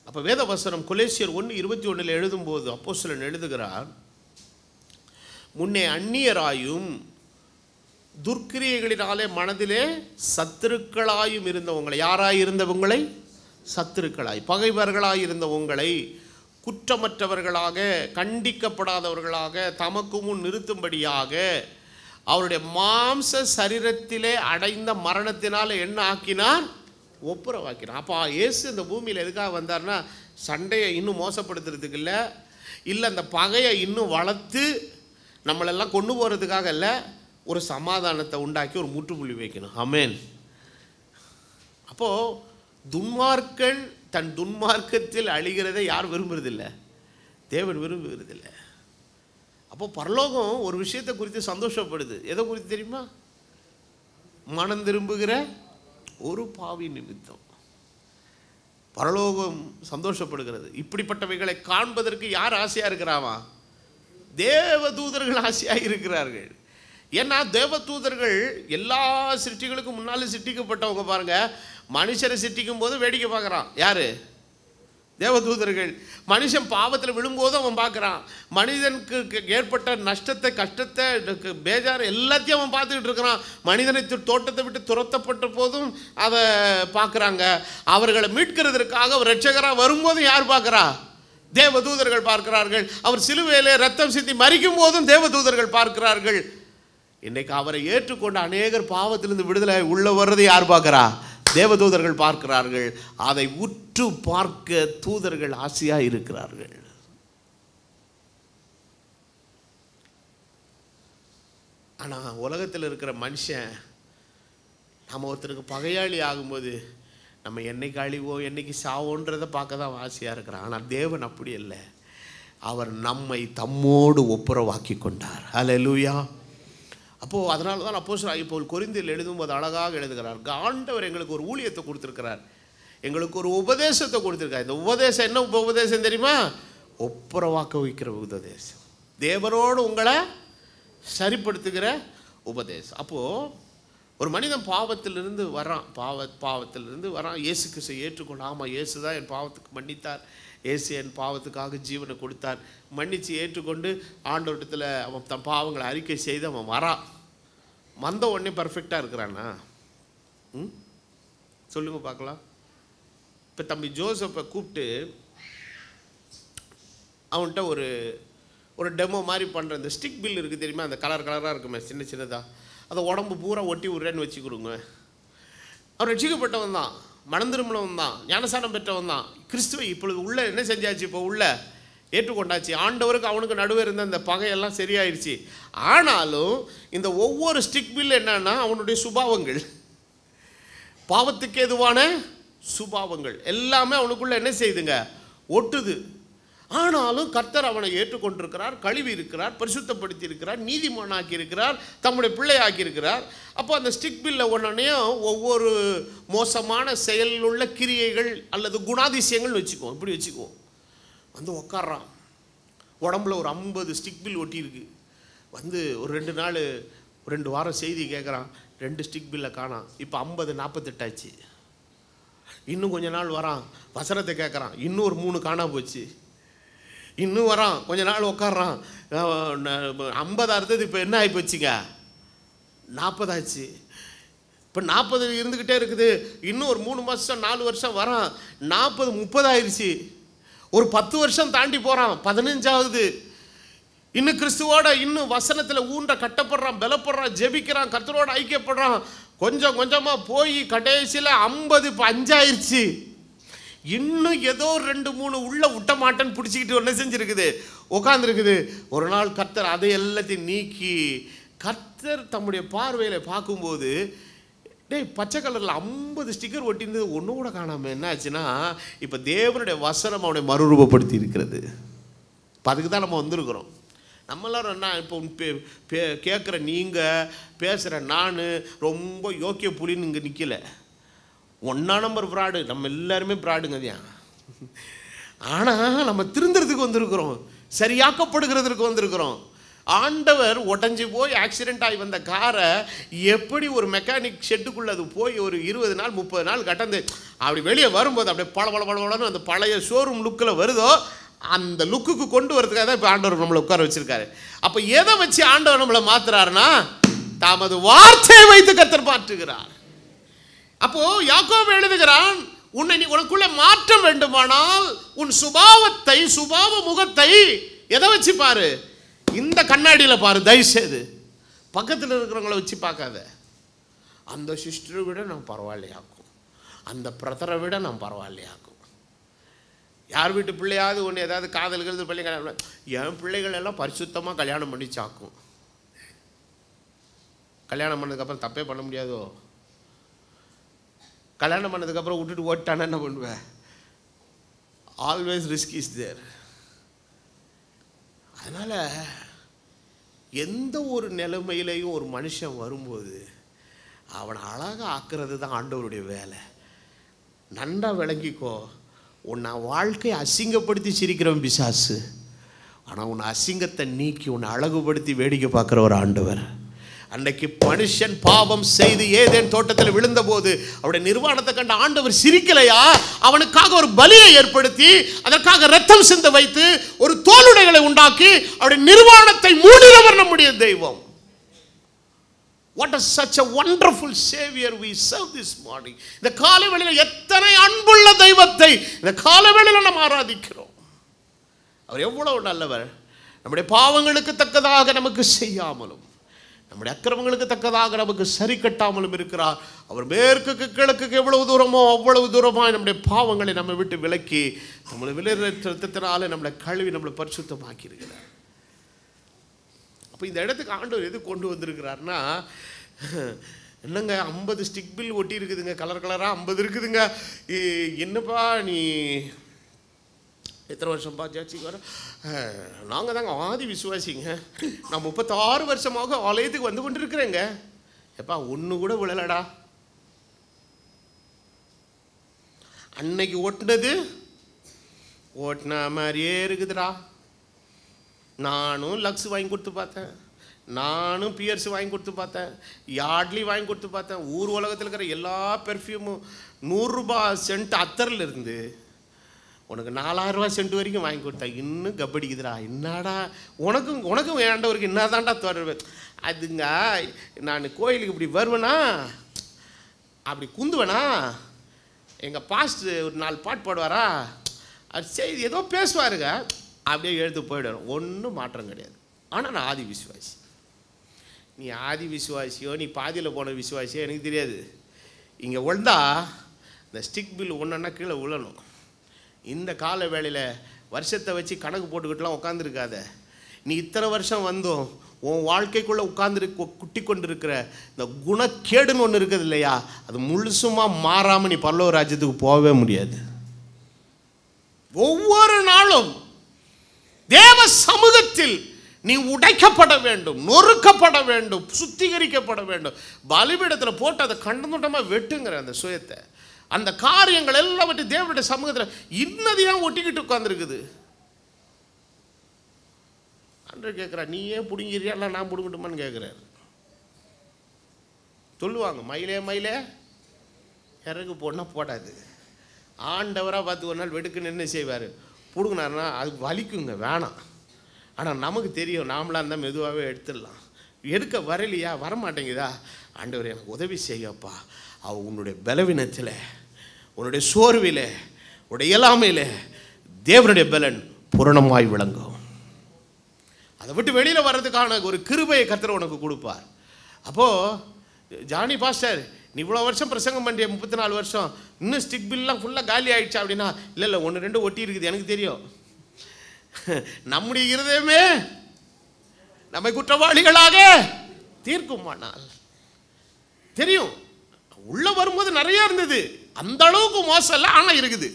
அப்போ வேதவசனம் கொலேசியர் 1:21 எழுதும்போது அப்போஸ்தலன் எழுதுகிறார், முன்னே அந்நியராயும் துர்க்கிரியைகளினாலே மனதிலே சத்துருக்களாயும் இருந்த உங்களை, யாராய் இருந்த உங்களை? சத்துருக்களாய், பகைவர்களாய் இருந்த உங்களை குற்றமற்றவர்களாக, கண்டிக்கப்படாதவர்களாக தமக்கு முன் நிறுத்தும்படியாக அவருடைய மாம்ச சரீரத்திலே அடைந்த மரணத்தினால் என்ன ஆக்கினார்? ஒப்புரவாக்கினார். அப்போ இயேசு இந்த பூமியில் எதுக்காக வந்தார்னா, சண்டையை இன்னும் மோசப்படுத்துறதுக்கு இல்லை அந்த பகையை இன்னும் வளர்த்து நம்மளெல்லாம் கொண்டு போகிறதுக்காக இல்லை, ஒரு சமாதானத்தை உண்டாக்கி ஒரு முற்றுப்புள்ளி வைக்கணும். ஆமென். அப்போது துன்மார்க்கன் தன் துன்மார்க்கத்தில் அழிகிறதை யார் விரும்புறதில்லை? தேவன் விரும்புகிறதில்லை. அப்போது பரலோகம் ஒரு விஷயத்தை குறித்து சந்தோஷப்படுது. எதை குறித்து தெரியுமா? மனம் திரும்புகிற ஒரு பாவி நிமித்தம் பரலோகம் சந்தோஷப்படுகிறது. இப்படிப்பட்டவைகளை காண்பதற்கு யார் ஆசையாக இருக்கிறாவா? தேவ தூதர்கள் ஆசையாக இருக்கிறார்கள். ஏன்னா தேவ தூதர்கள் எல்லா சிருஷ்டிகளுக்கும் முன்னாலும் சிருஷ்டிக்கப்பட்டவங்க. பாருங்க, மனுஷரை சிருஷ்டிக்கும் போது வேடிக்கை பார்க்குறான் யாரு? தேவதூதர்கள். மனுஷன் பாவத்தில் விழும்போது அவன் பார்க்குறான். மனிதனுக்கு ஏற்பட்ட நஷ்டத்தை, கஷ்டத்தை, பேஜார் எல்லாத்தையும் அவன் பார்த்துக்கிட்டு இருக்கிறான். மனிதனை தோட்டத்தை விட்டு துரத்தப்பட்ட போதும் அதை பார்க்குறாங்க. அவர்களை மீட்கிறதுக்காக அவர் இரட்சகராக வரும்போதும் யார் பார்க்குறா? தேவதூதர்கள் பார்க்கிறார்கள். அவர் சிலுவையிலே ரத்தம் சிந்தி மரிக்கும் போதும் தேவதூதர்கள் பார்க்கிறார்கள். இன்றைக்கு அவரை ஏற்றுக்கொண்ட அநேகர் பாவத்திலிருந்து விடுதலை உள்ள வர்றது யார் பார்க்குறா? தேவதூதர்கள் பார்க்கிறார்கள். அதை உற்று பார்க்க தூதர்கள் ஆசையாக இருக்கிறார்கள். ஆனால் உலகத்தில் இருக்கிற மனுஷன் நம்ம ஒருத்தருக்கு பகையாளி ஆகும்போது நம்ம என்னைக்கு அழிவோம், என்னைக்கு சாவோன்றதை பார்க்க தான் ஆசையாக இருக்கிறான். ஆனால் தேவன் அப்படி இல்லை. அவர் நம்மை தம்மோடு ஒப்புரவாக்கி கொண்டார். அல்லேலூயா. அப்போது அதனால தான் அப்போஸ்தலனாகிய பவுல் கொரிந்தியரில் எழுதும்போது அழகாக எழுதுகிறார். ஆண்டவர் எங்களுக்கு ஒரு ஊழியத்தை கொடுத்துருக்கிறார், எங்களுக்கு ஒரு உபதேசத்தை கொடுத்துருக்கார். இந்த உபதேசம் என்ன உபதேசம் தெரியுமா? ஒப்புரவாக்க வைக்கிற உபதேசம், தேவனோடு உங்களை சரிப்படுத்துகிற உபதேசம். அப்போது ஒரு மனிதன் பாவத்திலிருந்து வரான், பாவத்திலிருந்து வரான், இயேசு கிறிஸ்துவை ஏற்றுக்கொள்ள. ஆமாம், இயேசு தான் என் பாவத்துக்கு மன்னித்தார், இயேசு என் பாவத்துக்காக ஜீவனை கொடுத்தார். மன்னித்து ஏற்றுக்கொண்டு ஆண்டவரிடத்தில் அவன் தன் பாவங்களை அறிக்கை செய்து அவன் வரான். வந்த உடனே பர்ஃபெக்டாக இருக்கிறானா? சொல்லுங்க பார்க்கலாம். இப்போ தம்பி ஜோசப்பை கூப்பிட்டு அவன்கிட்ட ஒரு டெமோ மாதிரி பண்ணுற இந்த ஸ்டிக் பில் இருக்குது தெரியுமா? அந்த கலராக இருக்குமே சின்ன சின்னதாக, அதை உடம்பு பூரா ஒட்டி விட்றேன்னு வச்சு கொடுங்க. அவன் ரட்சிக்கப்பட்டவன் தான், மனம் திரும்பினவன் தான், ஞானசானம் பெற்றவன் தான். கிறிஸ்துவை இப்பொழுது உள்ள என்ன செஞ்சாச்சு? இப்போ உள்ள ஏற்றுக்கொண்டாச்சு. ஆண்டவருக்கு அவனுக்கு நடுவே இருந்த அந்த பகையெல்லாம் சரியாயிடுச்சு. ஆனாலும் இந்த ஒவ்வொரு ஸ்டிக் பில் என்னன்னா அவனுடைய சுபாவங்கள், பாவத்துக்கு ஏதுவான சுபாவங்கள் எல்லாமே அவனுக்குள்ள என்ன செய்துங்க? ஒட்டுது. ஆனாலும் கர்த்தர் அவனை ஏற்றுக்கொண்டிருக்கிறார், கழுவி இருக்கிறார், பரிசுத்தப்படுத்தி இருக்கிறார், நீதிமானாக்கி இருக்கிறார், தம்முடைய பிள்ளையாக்கி இருக்கிறார். அப்போ அந்த ஸ்டிக் பில்ல உடனேயும் ஒவ்வொரு மோசமான செயலில் உள்ள கிரியைகள் அல்லது குணாதிசயங்கள் வச்சுக்குவோம். இப்படி வச்சுக்குவோம். வந்து உக்காடுறான், உடம்புல ஒரு 50 ஸ்டிக் பில் ஒட்டியிருக்கு. வந்து ஒரு 2 வாரம் செய்தி கேட்குறான், 2 ஸ்டிக் பில்லை காணாம். இப்போ 50 48 ஆச்சு. இன்னும் கொஞ்ச நாள் வரான், வசனத்தை கேட்குறான், இன்னும் ஒரு 3 காணா போச்சு. இன்னும் வரான், கொஞ்ச நாள் உட்காடுறான், 50 இருந்தது இப்போ என்ன ஆகி போச்சுங்க? 40 ஆச்சு. இப்போ 40 இருந்துக்கிட்டே இருக்குது. இன்னும் ஒரு 3 மாதம் 4 வருஷம் வரான், 40 30 ஆயிடுச்சு. ஒரு 10 வருஷம் தாண்டி போகிறான், 15ஆவது. இன்னும் கிறிஸ்துவோட இன்னும் வசனத்தில் ஊன்ற கட்டப்படுறான், பலப்படுறான், ஜெபிக்கிறான், கர்த்தரோட ஐக்கியப்படுறான். கொஞ்சம் கொஞ்சமாக போய் கடைசியில் 50 இப்போ 5 ஆயிடுச்சு. இன்னும் ஏதோ 2-3 உள்ள விட்ட மாட்டேன்னு பிடிச்சிக்கிட்டு என்ன செஞ்சுருக்குது? உட்காந்துருக்குது. ஒரு நாள் கர்த்தர் அதை எல்லாத்தையும் நீக்கி, கர்த்தர் தம்முடைய பார்வையில் பார்க்கும்போது, டேய் பச்சை கலரில் 50 ஸ்டிக்கர் ஒட்டியிருந்தது ஒன்று கூட காணாமல் என்ன ஆச்சுன்னா, இப்போ தேவனுடைய வசனம் அவனை மறுரூபப்படுத்தி இருக்கிறது. இப்போ அதுக்கு தான் நம்ம வந்திருக்கிறோம். நம்மளாரும் என்ன இப்போ கேட்குற நீங்கள், பேசுகிற நான் ரொம்ப யோக்கிய புலின்னு இங்கே நிற்கலை. 1 நம்பர் ஃப்ராடு, நம்ம எல்லாருமே ஃப்ராடுங்க தான். ஆனால் நம்ம திருந்துறதுக்கு வந்திருக்கிறோம், சரியாக்கப்படுகிறதுக்கு வந்திருக்கிறோம். ஆண்டவர் உடஞ்சி போய் ஆக்சிடென்ட் ஆகி வந்த காரை எப்படி ஒரு மெக்கானிக் ஷெட்டுக்குள்ளே அது போய் ஒரு 20 நாள் 30 நாள் கடந்து அப்படி வெளியே வரும்போது அப்படியே பளபளன்னு அந்த பழைய ஷோரூம் லுக்கில் வருதோ, அந்த லுக்குக்கு கொண்டு வரதுக்காக தான் இப்போ ஆண்டவர் நம்மளை உட்கார வச்சிருக்காரு. அப்போ எதை வச்சு ஆண்டவர் நம்மளை மாத்துறாருன்னா, தமது வார்த்தையை வைத்து கர்த்தர் மாற்றுகிறார். அப்போ யாக்கோபு எழுதுகிறான், உனக்குள்ள மாற்றம் வேண்டுமானால் உன் சுபாவ முகத்தை எதை வச்சு பாரு? இந்த கண்ணாடியில் பாரு. தயவுசெய்து பக்கத்தில் இருக்கிறவங்கள வச்சு பார்க்காத. அந்த சிஸ்டரை விட நான் பரவாயில்லையாக்கும், அந்த பிரதரை விட நான் பரவாயில்லையாக்கும். யார் வீட்டு பிள்ளையாவது ஒன்று ஏதாவது காதல்கள் பிள்ளை கல்யாணம், என் பிள்ளைகள் எல்லாம் பரிசுத்தமாக கல்யாணம் பண்ணி சாக்கும். கல்யாணம் பண்ணதுக்கப்புறம் தப்பே பண்ண முடியாதோ? கல்யாணம் பண்ணதுக்கப்புறம் விட்டுட்டு ஓட்டானா என்ன பண்ணுவேன்? Always risk is there. அதனால் எந்த ஒரு நிலைமையிலையும் ஒரு மனுஷன் வரும்போது அவனை அழகாக ஆக்குறது தான் ஆண்டவருடைய வேலை. நன்றா விளங்கிக்கோ. உன்னை வாழ்க்கையை அசிங்கப்படுத்தி சிரிக்கிறவன் பிசாசு. ஆனால் உன்னை அசிங்கத்தை நீக்கி உன்னை அழகுபடுத்தி வேடிக்கை பார்க்குற ஒரு ஆண்டவர். அன்னைக்கு மனுஷன் பாவம் செய்து ஏதேன் தோட்டத்தில் விழுந்த போது அவருடைய நிர்வாணத்தை கண்ட ஆண்டவர் சிரிக்கலையா? அவனுக்காக ஒரு பலியை ஏற்படுத்தி அதற்காக ரத்தம் சிந்த வைத்து ஒரு தோலுடைகளை உண்டாக்கி அவருடைய நிர்வாணத்தை மூடினவர் நம்முடைய தெய்வம். What a such a wonderful savior we serve this morning. இந்த காலைவேளையில் எத்தனை அன்புள்ள தெய்வத்தை இந்த காலைவேளையில் நாம் ஆராதிக்கிறோம். அவர் எவ்வளவு நல்லவர். நம்முடைய பாவங்களுக்கு தக்கதாக நமக்கு செய்யாமலும் நம்முடைய அக்கிரமங்களுக்கு தக்கதாக நமக்கு சரி கட்டாமலும் இருக்கிறார். அவர் மேற்குக்கு கிழக்குக்கு எவ்வளவு தூரமோ அவ்வளவு தூரமாக நம்முடைய பாவங்களை நம்ம விட்டு விலக்கி நம்மளை விளையாட்டுத்தினால நம்மளை கழுவி நம்மளை பரிசுத்தமாக்கி இருக்கிறார். அப்போ இந்த இடத்துக்கு ஆண்டவர் எது கொண்டு வந்திருக்கிறார்னா, என்னங்க 50 ஸ்டிக் பில் ஒட்டி இருக்குதுங்க, கலர் கலராக 50 இருக்குதுங்க. என்னப்பா நீ எத்தனை வருஷம் பாச்சாச்சு வர? நாங்கள் தாங்க ஆதி விசுவாசிங்க. நான் 36 வருஷமாக ஆலயத்துக்கு வந்து கொண்டு இருக்கிறேங்க. எப்பா ஒன்று கூட விழலடா. அன்னைக்கு ஓட்டினது ஓட்டின மாதிரியே இருக்குதுடா. நானும் லக்ஸ் வாங்கி கொடுத்து பார்த்தேன், நானும் பியர்ஸ் வாங்கி கொடுத்து பார்த்தேன், யார்ட்லி வாங்கி கொடுத்து பார்த்தேன். ஊர் உலகத்தில் இருக்கிற எல்லா பெர்ஃப்யூமும் 100 ரூபாய் சென்ட் அத்தரில் இருந்து உனக்கு 4000 ரூபா சென்ட் வரைக்கும் வாங்கி கொடுத்தா இன்னும் கபடிக்குதுடா. என்னடா உனக்கும் வேண்டவருக்கு என்ன தாண்டா தொடர்பு? அதுங்க நான் கோயிலுக்கு இப்படி வருவேனா, அப்படி குந்துவேனா, எங்கள் பாஸ்டர் ஒரு 4 பாட்டு பாடுவாரா, அது சரி ஏதோ பேசுவாருங்க, அப்படியே எழுத்து போயிடுவார். ஒன்றும் மாற்றம் கிடையாது. ஆனால் நான் ஆதி விசுவாசி. நீ ஆதி விசுவாசியோ நீ பாதியில் போன விசுவாசியோ எனக்கு தெரியாது. இங்கே விழுந்தா இந்த ஸ்டிக் பில் ஒன்றுன்னா கீழே விழணும். இந்த கால வேளையில் வருஷத்தை வச்சு கணக்கு போட்டுக்கிட்டுலாம் உட்காந்துருக்காத. நீ இத்தனை வருஷம் வந்தோம் உன் வாழ்க்கைக்குள்ளே குட்டி கொண்டு இருக்கிற இந்த குணக்கேடுன்னு ஒன்று இருக்குது இல்லையா, அது முழுசுமாக மாறாமல் நீ பரலோக ராஜ்யத்துக்கு போகவே முடியாது. ஒவ்வொரு நாளும் தேவ சமூகத்தில் நீ உடைக்கப்பட வேண்டும், நொறுக்கப்பட வேண்டும், சுத்திகரிக்கப்பட வேண்டும். பலிபீடத்தில் போட்டு அதை கண்டந்துட்டமாக வெட்டுங்கிற அந்த சுயத்தை, அந்த காரியங்கள் எல்லாவற்றையும் தேவனுடைய சமூகத்தில் இன்னதையாக ஒட்டிக்கிட்டு உட்காந்துருக்குது. அன்று கேட்குறா, நீ ஏன் பிடுங்கிறியா இல்லை நான் பிடுங்கட்டுமான்னு கேட்குறாரு. சொல்லுவாங்க மயிலே இறகு போடனா போடாது. ஆண்டவராக பார்த்து ஒரு நாள் வெடுக்குன்னு என்ன செய்வார், பிடுங்கினாருன்னா அது வலிக்குங்க, வேணாம். ஆனால் நமக்கு தெரியும் நாமளாக இருந்தால் மெதுவாகவே எடுத்துடலாம். எடுக்க வரலையா, வரமாட்டேங்குதா, ஆண்டவர் எனக்கு உதவி செய்யப்பா. உன்னுடைய பலவீனத்தில், உன்னுடைய சோர்வில், உன்னுடைய இயலாமையில் தேவனுடைய பலன் பூரணமாய் விளங்கும். அதை விட்டு வெளியில் வர்றதுக்கான ஒரு கிருபையை கர்த்தர் உனக்கு கொடுப்பார். அப்போது ஜானி பாஸ்டர் நீ இவ்வளோ வருஷம் பிரசங்கம் பண்ணிய 34 வருஷம் இன்னும் ஸ்டிக் பில்லாம் ஃபுல்லாக காலி ஆகிடுச்சா அப்படின்னா, இல்லை 1-2 ஒட்டி இருக்குது எனக்கு தெரியும். நம்முடைய இருதயமே நம்மை குற்றவாளிகளாக தீர்க்குமானால் தெரியும். உள்ள வரும்போது நிறைய இருந்தது, அந்த அளவுக்கு மோசம் இல்லை, ஆனால் இருக்குது.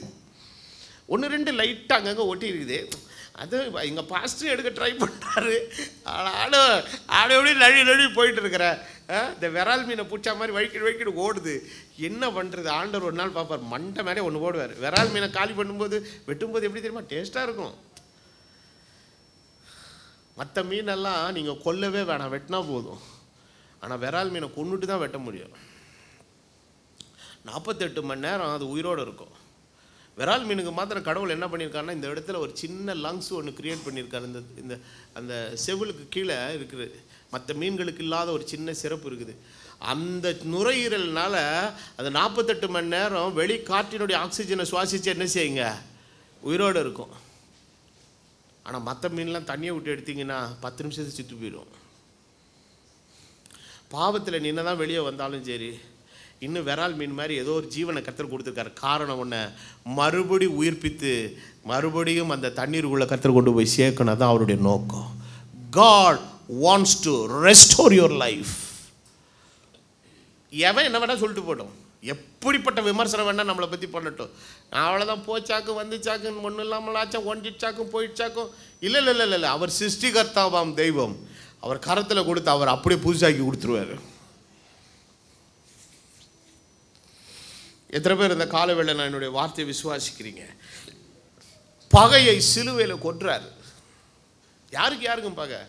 1-2 லைட்டாக அங்கங்கே ஒட்டி இருக்குது. அது எங்கள் பாஸ்டர் எடுக்க ட்ரை பண்ணுறாரு, ஆடு எப்படி நழி போயிட்டு இருக்கிற இந்த விரால் மீனை பிடிச்சா மாதிரி வழிக்கிட்டு ஓடுது. என்ன பண்ணுறது? ஆண்டவர் ஒரு நாள் பார்ப்பார், மண்டை மேலே ஒன்று போடுவார். விரால் மீனை காலி பண்ணும்போது வெட்டும்போது எப்படி தெரியுமா டேஸ்ட்டாக இருக்கும். மற்ற மீனெல்லாம் நீங்கள் கொல்லவே வேணாம், வெட்டினா போதும். ஆனால் விரால் மீனை கொண்டுட்டு தான் வெட்ட முடியும். 48 மணி நேரம் அது உயிரோடு இருக்கும். விரால் மீனுக்கு மாத்திரம் கடவுள் என்ன பண்ணியிருக்காருன்னா, இந்த இடத்துல ஒரு சின்ன லங்ஸ் ஒன்று கிரியேட் பண்ணியிருக்காரு. இந்த அந்த செவிலுக்கு கீழே இருக்குது, மற்ற மீன்களுக்கு இல்லாத ஒரு சின்ன சிறப்பு இருக்குது. அந்த நுரையீரல்னால அது 48 மணி நேரம் வெளி காற்றினுடைய ஆக்சிஜனை சுவாசித்து என்ன செய்யுங்க, உயிரோடு இருக்கும். ஆனால் மற்ற மீன்லாம் தண்ணியை விட்டு எடுத்திங்கன்னா 10 நிமிஷத்துக்கு செத்து போயிடும். பாவத்தில் நின்று தான் வெளியே வந்தாலும் சரி, இன்னும் விரால் மீன் மாதிரி ஏதோ ஒரு ஜீவனை கர்த்தர் கொடுத்துருக்காரு. காரணம் ஒன்று, மறுபடி உயிர்ப்பித்து மறுபடியும் அந்த தண்ணீருக்குள்ளே கர்த்தர் கொண்டு போய் சேர்க்கணும். தான் அவருடைய நோக்கம். God wants to restore your life. எவன் என்ன வேணால் சொல்லிட்டு போட்டோம், எப்படிப்பட்ட விமர்சனம் வேணால் நம்மளை பற்றி பண்ணட்டும். அவ்வளோதான், போச்சாக்கும் வந்துச்சாக்குன்னு ஒன்றும் இல்லாமல் ஆச்சும், ஒன்றிச்சாக்கும் போயிடுச்சாக்கும். இல்லை இல்லை இல்லை இல்லை, அவர் சிருஷ்டிகர்த்தாவாம் தெய்வம். அவர் கரத்தில் கொடுத்து அவர் அப்படியே புதுசாக்கி கொடுத்துருவார். எத்தனை பேர் இந்த காலவேளை நான் என்னுடைய வார்த்தையை விசுவாசிக்கிறீங்க? பகையை சிலுவையில் கொன்றார். யாருக்கும் பகை?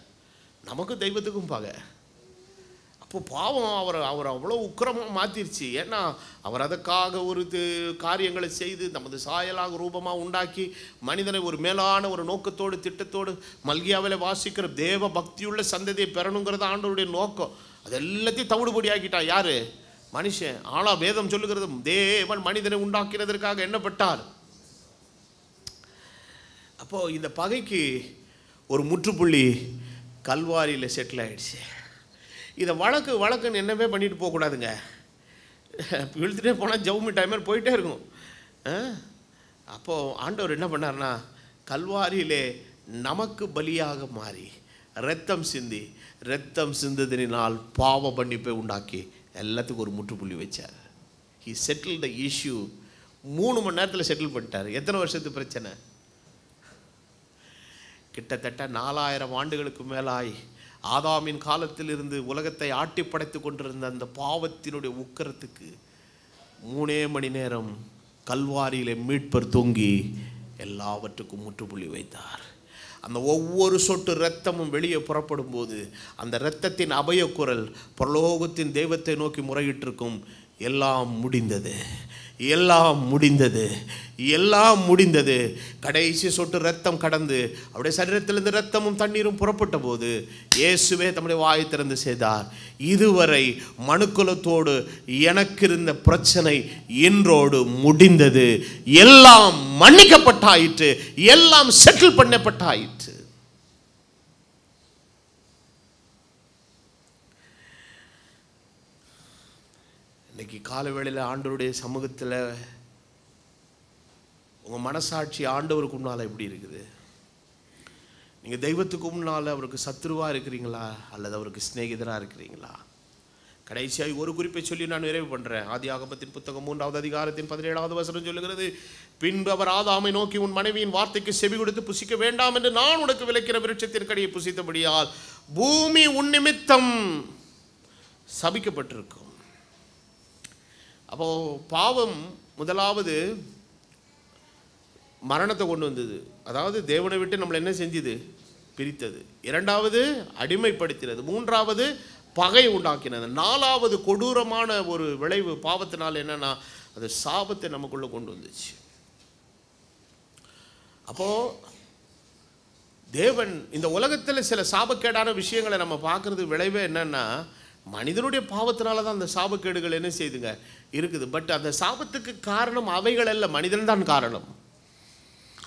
நமக்கு தெய்வத்துக்கும் பகை. அப்போ பாவம் அவர் அவ்வளோ உக்கிரமாக மாற்றிருச்சு. ஏன்னா அவர் அதற்காக ஒரு காரியங்களை செய்து நமது சாயலாக ரூபமாக உண்டாக்கி மனிதனை ஒரு மேலான ஒரு நோக்கத்தோடு திட்டத்தோடு மல்கியாவில் வாசிக்கிற தேவ பக்தியுள்ள சந்ததியை பெறணுங்கிறது ஆண்டவருடைய நோக்கம். அது எல்லாத்தையும் தவிடுபடி ஆக்கிட்டான். யார்? மனுஷன். ஆனால் வேதம் சொல்லுகிறது, தேவன் மனிதனை உண்டாக்கினதற்காக எண்ணப்பட்டார். அப்போது இந்த பகைக்கு ஒரு முற்றுப்புள்ளி கல்வாரியில் செட்டில் ஆகிடுச்சு. இதை வழக்குன்னு என்னவே பண்ணிட்டு போகக்கூடாதுங்க. இழுத்துட்டே போனால் ஜவுமி டைமர் போயிட்டே இருக்கும். அப்போது ஆண்டவர் என்ன பண்ணார்னா, கல்வாரியிலே நமக்கு பலியாக மாறி இரத்தம் சிந்துதலினால் பாவ மன்னிப்பை உண்டாக்கி எல்லாத்துக்கும் ஒரு முற்றுப்புள்ளி வச்சார். He settle the issue. 3 மணி நேரத்தில் செட்டில் பண்ணிட்டார். எத்தனை வருஷத்து பிரச்சனை? கிட்டத்தட்ட 4000 ஆண்டுகளுக்கு மேலாய் ஆதாமின் காலத்தில் இருந்து உலகத்தை ஆட்டி படைத்து கொண்டிருந்த அந்த பாவத்தினுடைய உக்கரத்துக்கு 3 மணி நேரம் கல்வாரியிலே மீட்பர் தூங்கி எல்லாவற்றுக்கும் முற்றுப்புள்ளி வைத்தார். அந்த ஒவ்வொரு சொட்டு இரத்தமும் வெளியே புறப்படும் போது அந்த இரத்தத்தின் அபயக்குரல் பரலோகத்தின் தெய்வத்தை நோக்கி முறையிட்டிருக்கும், எல்லாம் முடிந்தது, எல்லாம் முடிந்தது, எல்லாம் முடிந்தது. கடைசி சொட்டு இரத்தம் கடந்து அவருடைய சரீரத்திலிருந்து இரத்தமும் தண்ணீரும் புறப்பட்ட போது இயேசுவே தம்முடைய வாயை திறந்து செய்தார், இதுவரை மனுக்குலத்தோடு எனக்கு இருந்த பிரச்சனை இன்றோடு முடிந்தது, எல்லாம் மன்னிக்கப்பட்டாயிற்று, எல்லாம் செட்டில் பண்ணப்பட்டாயிற்று. இன்னைக்கு கால வேளையில் ஆண்டவருடைய சமூகத்தில் உங்கள் மனசாட்சி ஆண்டவருக்கு முன்னால் எப்படி இருக்குது? நீங்கள் தெய்வத்துக்கு முன்னால் அவருக்கு சத்துருவாக இருக்கிறீங்களா அல்லது அவருக்கு சிநேகிதராக இருக்கிறீங்களா? கடைசியாக ஒரு குறிப்பை சொல்லி நான் நிறைவு பண்ணுறேன். ஆதியாகமத்தின் புத்தகம் 3வது அதிகாரத்தின் 17வது வசனம் சொல்லுகிறது, பின்பு அவர் ஆதாமை நோக்கி, உன் மனைவியின் வார்த்தைக்கு செவி கொடுத்து புசிக்க வேண்டாம் என்று நான் உனக்கு விலக்கிற விருட்சத்தின் கனியை புசித்தபடியால் பூமி உன் நிமித்தம் சபிக்கப்பட்டிருக்கும். அப்போ பாவம் முதலாவது மரணத்தை கொண்டு வந்தது. அதாவது தேவனை விட்டு நம்மளை என்ன செஞ்சது? பிரித்தது. 2வது அடிமைப்படுத்தினது. 3வது பகை உண்டாக்கினது. 4வது கொடூரமான ஒரு விளைவு பாவத்தினால் என்னன்னா, அது சாபத்தை நமக்குள்ள கொண்டு வந்துச்சு. அப்போ தேவன் இந்த உலகத்தில் சில சாபக்கேடான விஷயங்களை நம்ம பார்க்கறது விளைவே என்னன்னா, மனிதனுடைய பாவத்தினால தான் அந்த சாபக்கேடுகள் என்ன செய்துங்க இருக்குது. பட் அந்த சாபத்துக்கு காரணம் அவைகள் அல்ல, மனிதன் தான் காரணம்.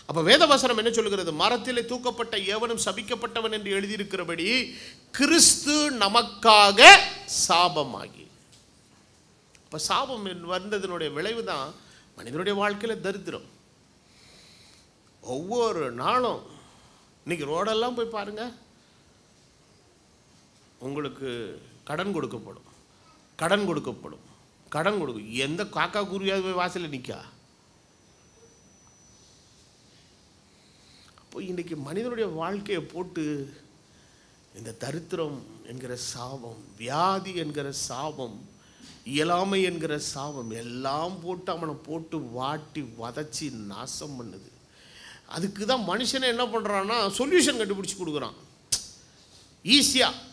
அப்போ வேதவசனம் என்ன சொல்லுகிறது? மரத்திலே தூக்கப்பட்ட எவனும் சபிக்கப்பட்டவன் என்று எழுதியிருக்கிறபடி கிறிஸ்து நமக்காக சாபமாகி. இப்போ சாபம் வந்ததனுடைய விளைவு தான் மனிதனுடைய வாழ்க்கையில் தரித்திரம். ஒவ்வொரு நாளும் இன்னைக்கு ரோடெல்லாம் போய் பாருங்க, உங்களுக்கு கடன் கொடுக்கப்படும், கடன் கொடுக்கப்படும், கடன் கொடுக்கும். எந்த காக்கா குருவியாவது போய் வாசலில் நிற்கா? அப்போ இன்றைக்கி மனிதனுடைய வாழ்க்கையை போட்டு இந்த தரித்திரம் என்கிற சாபம், வியாதி என்கிற சாபம், இயலாமை என்கிற சாபம் எல்லாம் போட்டு அவனை போட்டு வாட்டி வதச்சி நாசம் பண்ணுது. அதுக்கு தான் மனுஷனை என்ன பண்ணுறான்னா சொல்யூஷன் கண்டுபிடிச்சி கொடுக்குறான் ஈஸியாக.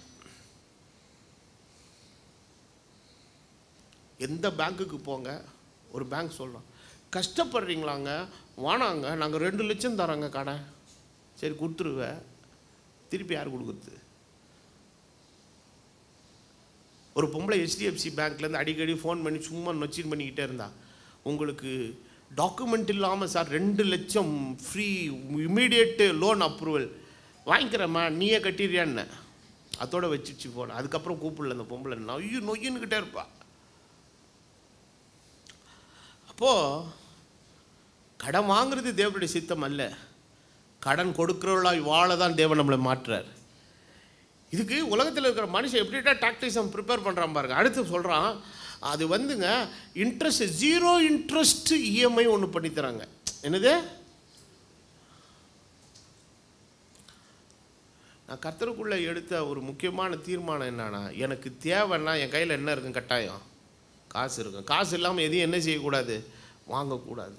எந்த பேங்க்குக்கு போங்க, ஒரு பேங்க் சொல்கிறான் கஷ்டப்படுறீங்களாங்க, வானாங்க, நாங்கள் 2 லட்சம் தரோங்க கடை. சரி கொடுத்துருவேன், திருப்பி யார் கொடுக்குறது? ஒரு பொம்பளை HDFC பேங்க்லேருந்து அடிக்கடி ஃபோன் பண்ணி சும்மா நொச்சின் பண்ணிக்கிட்டே இருந்தா, உங்களுக்கு டாக்குமெண்ட் இல்லாமல் சார் 2 லட்சம் ஃப்ரீ இமீடியட் லோன் அப்ரூவல் வாங்கிக்கிறேம்மா, நீயே கட்டிடுறியான்னு அதோட வச்சுச்சு போன. அதுக்கப்புறம் கூப்பிடல அந்த பொம்பளை, நொய்யின்னுக்கிட்டே இருப்பா. அப்போது கடன் வாங்குறது தேவனுடைய சித்தம் அல்ல, கடன் கொடுக்குறவளாய் வாழ தான் தேவன் நம்மளை மாற்றுறார். இதுக்கு உலகத்தில் இருக்கிற மனுஷன் எப்படிட்டா டாக்டிசம் ப்ரிப்பேர் பண்ணுறான் பாருங்க. அடுத்து சொல்கிறான், அது வந்துங்க இன்ட்ரெஸ்ட் 0 இன்ட்ரெஸ்ட் EMI ஒன்று பண்ணித்தராங்க. என்னது? நான் கர்த்தருக்குள்ளே எடுத்த ஒரு முக்கியமான தீர்மானம் என்னன்னா, எனக்கு தேவைன்னா என் கையில் என்ன இருக்கும்? கட்டாயம் காசு இருக்கும். காசு இல்லாமல் எதையும் என்ன செய்யக்கூடாது? வாங்கக்கூடாது.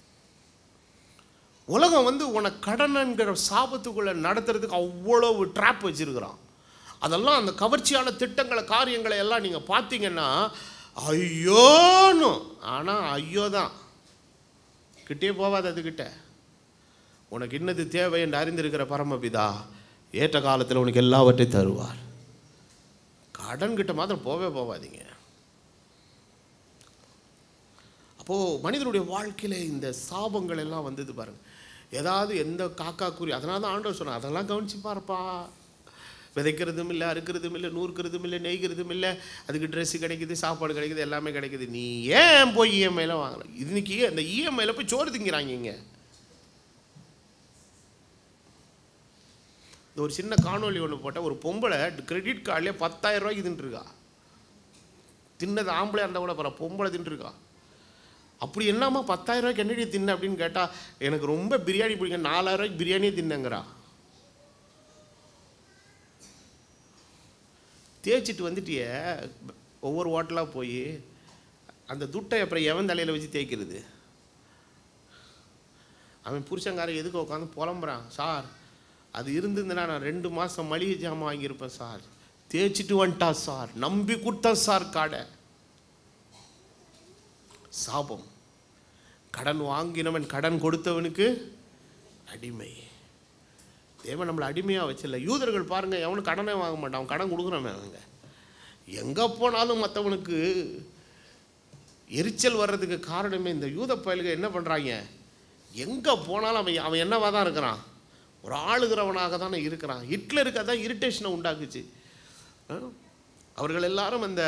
உலகம் வந்து உனக்கு கடன்ங்கிற சாபத்துக்குள்ளே நடத்துறதுக்கு அவ்வளவு ட்ராப் வச்சுருக்கிறான். அதெல்லாம் அந்த கவர்ச்சியான திட்டங்களை காரியங்களை எல்லாம் நீங்கள் பார்த்தீங்கன்னா ஐயோன்னு. ஆனால் ஐயோ தான், கிட்டே போவாது. அதுக்கிட்ட உனக்கு என்னது தேவை என்று அறிந்திருக்கிற பரமபிதா ஏற்ற காலத்தில் உனக்கு எல்லாவற்றையும் தருவார். கடன் கிட்ட மாத்திரம் போவாதீங்க. அப்போது மனிதனுடைய வாழ்க்கையில் இந்த சாபங்கள் எல்லாம் வந்தது பாருங்க. ஏதாவது எந்த காக்கா குறி, அதனால தான் ஆண்டவர் சொன்னார், அதெல்லாம் கவனிச்சு பாருப்பா. விதைக்கிறதும் இல்லை, அறுக்கிறதும் இல்லை, நூறுக்கிறதும் இல்லை, நெய்கிறதும் இல்லை, அதுக்கு ட்ரெஸ்ஸு கிடைக்குது, சாப்பாடு கிடைக்குது, எல்லாமே கிடைக்குது. நீ ஏன் போய் EMIல வாங்கலாம்? இன்னைக்கு அந்த EMIல போய் சோறு திங்கிறாங்க. இங்கே இந்த ஒரு சின்ன காணொலி ஒன்று போட்டால், ஒரு பொம்பளை கிரெடிட் கார்டிலே 10,000 ரூபாய்க்கு தின்ட்டுருக்கா. தின்னது ஆம்பளை இருந்தால் கூட பரவாயில்ல, பொம்பளை தின்ட்டுருக்கா. அப்படி என்னம்மா 10,000 ரூபாய்க்கு என்னடி தின்ன அப்படின்னு கேட்டால், எனக்கு ரொம்ப பிரியாணி பிடிக்கும், 4,000 ரூபாய்க்கு பிரியாணியே தின்னங்கிறா. தேய்ச்சிட்டு வந்துட்டிய ஒவ்வொரு ஹோட்டலாக போய் அந்த துட்டை அப்புறம் எவன் தலையில் வச்சு தேய்க்கிறது? அவன் புருஷங்காரன் எதுக்கு உட்காந்து புலம்புறான், சார் அது இருந்ததுன்னா நான் 2 மாதம் மளிகை ஜாமான் வாங்கியிருப்பேன் சார், தேய்ச்சிட்டு வந்துட்டா சார், நம்பி கொடுத்தேன் சார் காடை. சாபம். கடன் வாங்கினவன் கடன் கொடுத்தவனுக்கு அடிமை. தேவன் நம்மளை அடிமையாக வச்சில்ல. யூதர்கள் பாருங்கள், எவனும் கடனே வாங்க மாட்டான், அவன் கடன் கொடுக்குறவன். அவங்க எங்கே போனாலும் மற்றவனுக்கு எரிச்சல் வர்றதுக்கு காரணமே இந்த யூத பயல்கள் என்ன பண்ணுறாங்க, எங்கே போனாலும் அவன் என்னவாக தான் இருக்கிறான், ஒரு ஆளுகிறவனாக தானே இருக்கிறான். ஹிட்லருக்கு அதான் இரிட்டேஷனை உண்டாக்குச்சு. அவர்கள் எல்லாரும் அந்த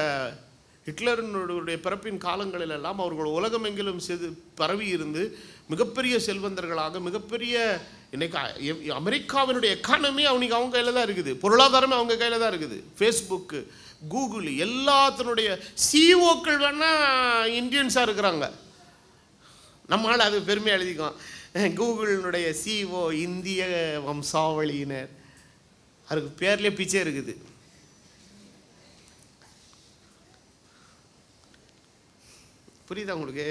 ஹிட்லருடைய பிறப்பின் காலங்களில் எல்லாம் அவர்கள் உலகமெங்கிலும் பரவி இருந்து மிகப்பெரிய செல்வந்தர்களாக, மிகப்பெரிய இன்னைக்கு அமெரிக்காவினுடைய எக்கானமி அவங்க கையில் தான் இருக்குது, பொருளாதாரமே அவங்க கையில் தான் இருக்குது. ஃபேஸ்புக்கு, கூகுள் எல்லாத்தினுடைய சிஓக்கள் வேணால் இந்தியன்ஸாக இருக்கிறாங்க. நம்மளால் அது பெருமையாக எழுதிக்கும், கூகுளினுடைய சிஓ இந்திய வம்சாவளியினர். அதுக்கு பேர்லேயே பிச்சை இருக்குது. புரியுதா உங்களுக்கு?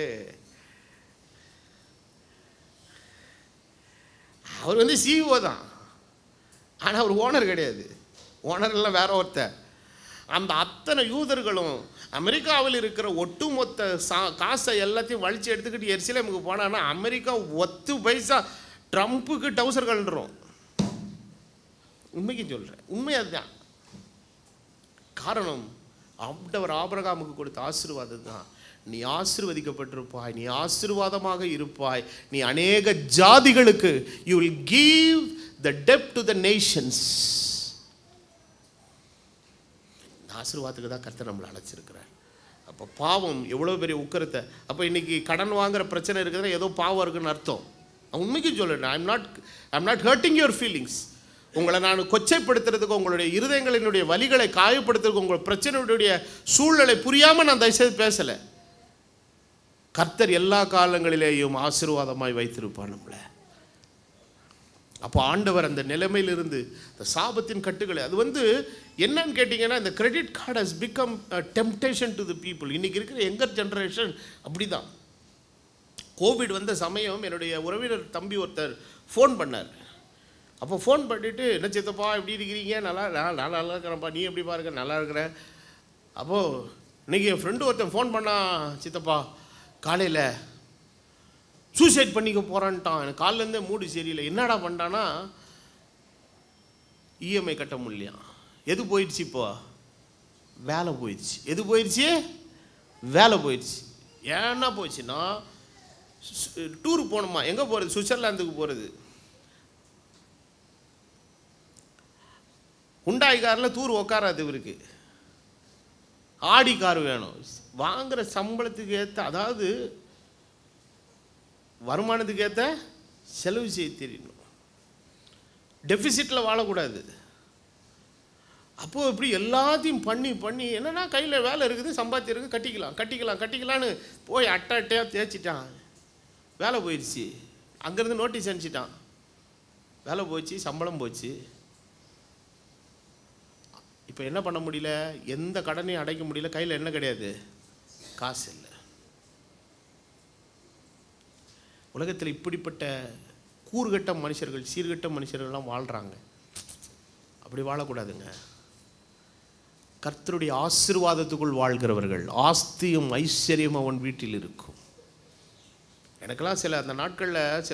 அவர் வந்து CEO தான், ஆனால் அவர் ஓனர் கிடையாது. ஓனர் எல்லாம் வேற ஒருத்தர். அந்த அத்தனை யூதர்களும் அமெரிக்காவில் இருக்கிற ஒட்டுமொத்த காசை எல்லாத்தையும் வலிச்சு எடுத்துக்கிட்டு எருசலேமுக்கு போனான்னா அமெரிக்கா 10 பைசா ட்ரம்ப்புக்கு டவுசர் கலண்டுரும். உண்மைக்கு சொல்கிறேன், உண்மை அதுதான். காரணம் ஆண்டவர் ஆபிரகாமுக்கு கொடுத்த ஆசீர்வாதம் தான். நீ ஆசீர்வதிக்கப்பட்டிருப்பாய், நீ ஆசீர்வாதமாக இருப்பாய், நீ அநேக ஜாதிகளுக்கு you will give the debt to the nations. ஆசீர்வாதத்துக்கு தான் கர்த்தர் நம்மளை அழைச்சிருக்கிறார். அப்போ பாவம் எவ்வளோ பெரிய உக்கரத்தை. அப்போ இன்னைக்கு கடன் வாங்குற பிரச்சனை இருக்குதுன்னா ஏதோ பாவம் இருக்குன்னு அர்த்தம். உண்மைக்கு சொல்லுறேன், I'm not hurting your feelings. உங்களை நான் கொச்சைப்படுத்துறதுக்கு, உங்களுடைய இருதயங்களினுடைய வலிகளை காயப்படுத்துறதுக்கு, உங்கள் பிரச்சனையுடைய சூழ்நிலை புரியாமல் நான் தயவுசெய்து பேசலை. கர்த்தர் எல்லா காலங்களிலேயும் ஆசீர்வாதமாய் வைத்திருப்பார் நம்மளை. அப்போ ஆண்டவர் அந்த நிலைமையிலிருந்து இந்த சாபத்தின் கட்டுகளை, அது வந்து என்னன்னு கேட்டிங்கன்னா, இந்த credit card has become temptation to the people. இன்றைக்கி இருக்கிற யங்கர் ஜென்ரேஷன் அப்படி தான். கோவிட் வந்த சமயம் என்னுடைய உறவினர் தம்பி ஒருத்தர் ஃபோன் பண்ணார். அப்போ ஃபோன் பண்ணிவிட்டு, என்ன சித்தப்பா எப்படி இருக்கிறீங்க? நல்லா இருக்கிறேன்ப்பா, நீ எப்படி பாருங்க? நல்லா இருக்கிறேன். அப்போது இன்றைக்கி என் ஃப்ரெண்டு ஒருத்தன் ஃபோன் பண்ணான், சித்தப்பா காலையில் சூசைட் பண்ணிக்க போகிறான்ட்டான். எனக்கு காலிலேருந்தே மூடு சரியில்லை. என்னடா பண்ணிட்டான்னா இஎம்ஐ கட்ட முடியலையா. எது போயிடுச்சு? இப்போ வேலை போயிடுச்சு. எது போயிடுச்சு? வேலை போயிடுச்சு. ஏன்னா போயிடுச்சுன்னா டூருக்கு போகணுமா? எங்கே போகிறது? சுவிட்சர்லாந்துக்கு போகிறது. ஹுண்டாய் காரில் டூர் உட்காராது இவருக்கு. ஆடி கார் வேணும். வாங்குகிற சம்பளத்துக்கு ஏற்ற, அதாவது வருமானத்துக்கு ஏற்ற செலவு செய்ய தெரியணும். டெஃபிசிட்டில் வாழக்கூடாது. அப்போது இப்படி எல்லாத்தையும் பண்ணி பண்ணி என்னென்னா கையில் வேலை இருக்குது, சம்பாத்தியம் இருக்குது, கட்டிக்கலான்னு போய் அட்டையாக தேய்ச்சிட்டான். வேலை போயிடுச்சு. அங்கேருந்து நோட்டீஸ் அனுப்பிச்சிட்டான். வேலை போச்சு, சம்பளம் போச்சு. இப்போ என்ன பண்ண முடியல? எந்த கடனையும் அடைக்க முடியல. கையில் என்ன கிடையாது? காசு இல்லை. உலகத்தில் இப்படிப்பட்ட கூறுகட்ட மனுஷர்கள், சீர்கட்ட மனுஷர்கள்லாம் வாழ்கிறாங்க. அப்படி வாழக்கூடாதுங்க. கர்த்தருடைய ஆசீர்வாதத்துக்குள் வாழ்கிறவர்கள் ஆஸ்தியும் ஐஸ்வர்யம் அவன் வீட்டில் இருக்கும். எனக்கெல்லாம் அந்த நாட்களில்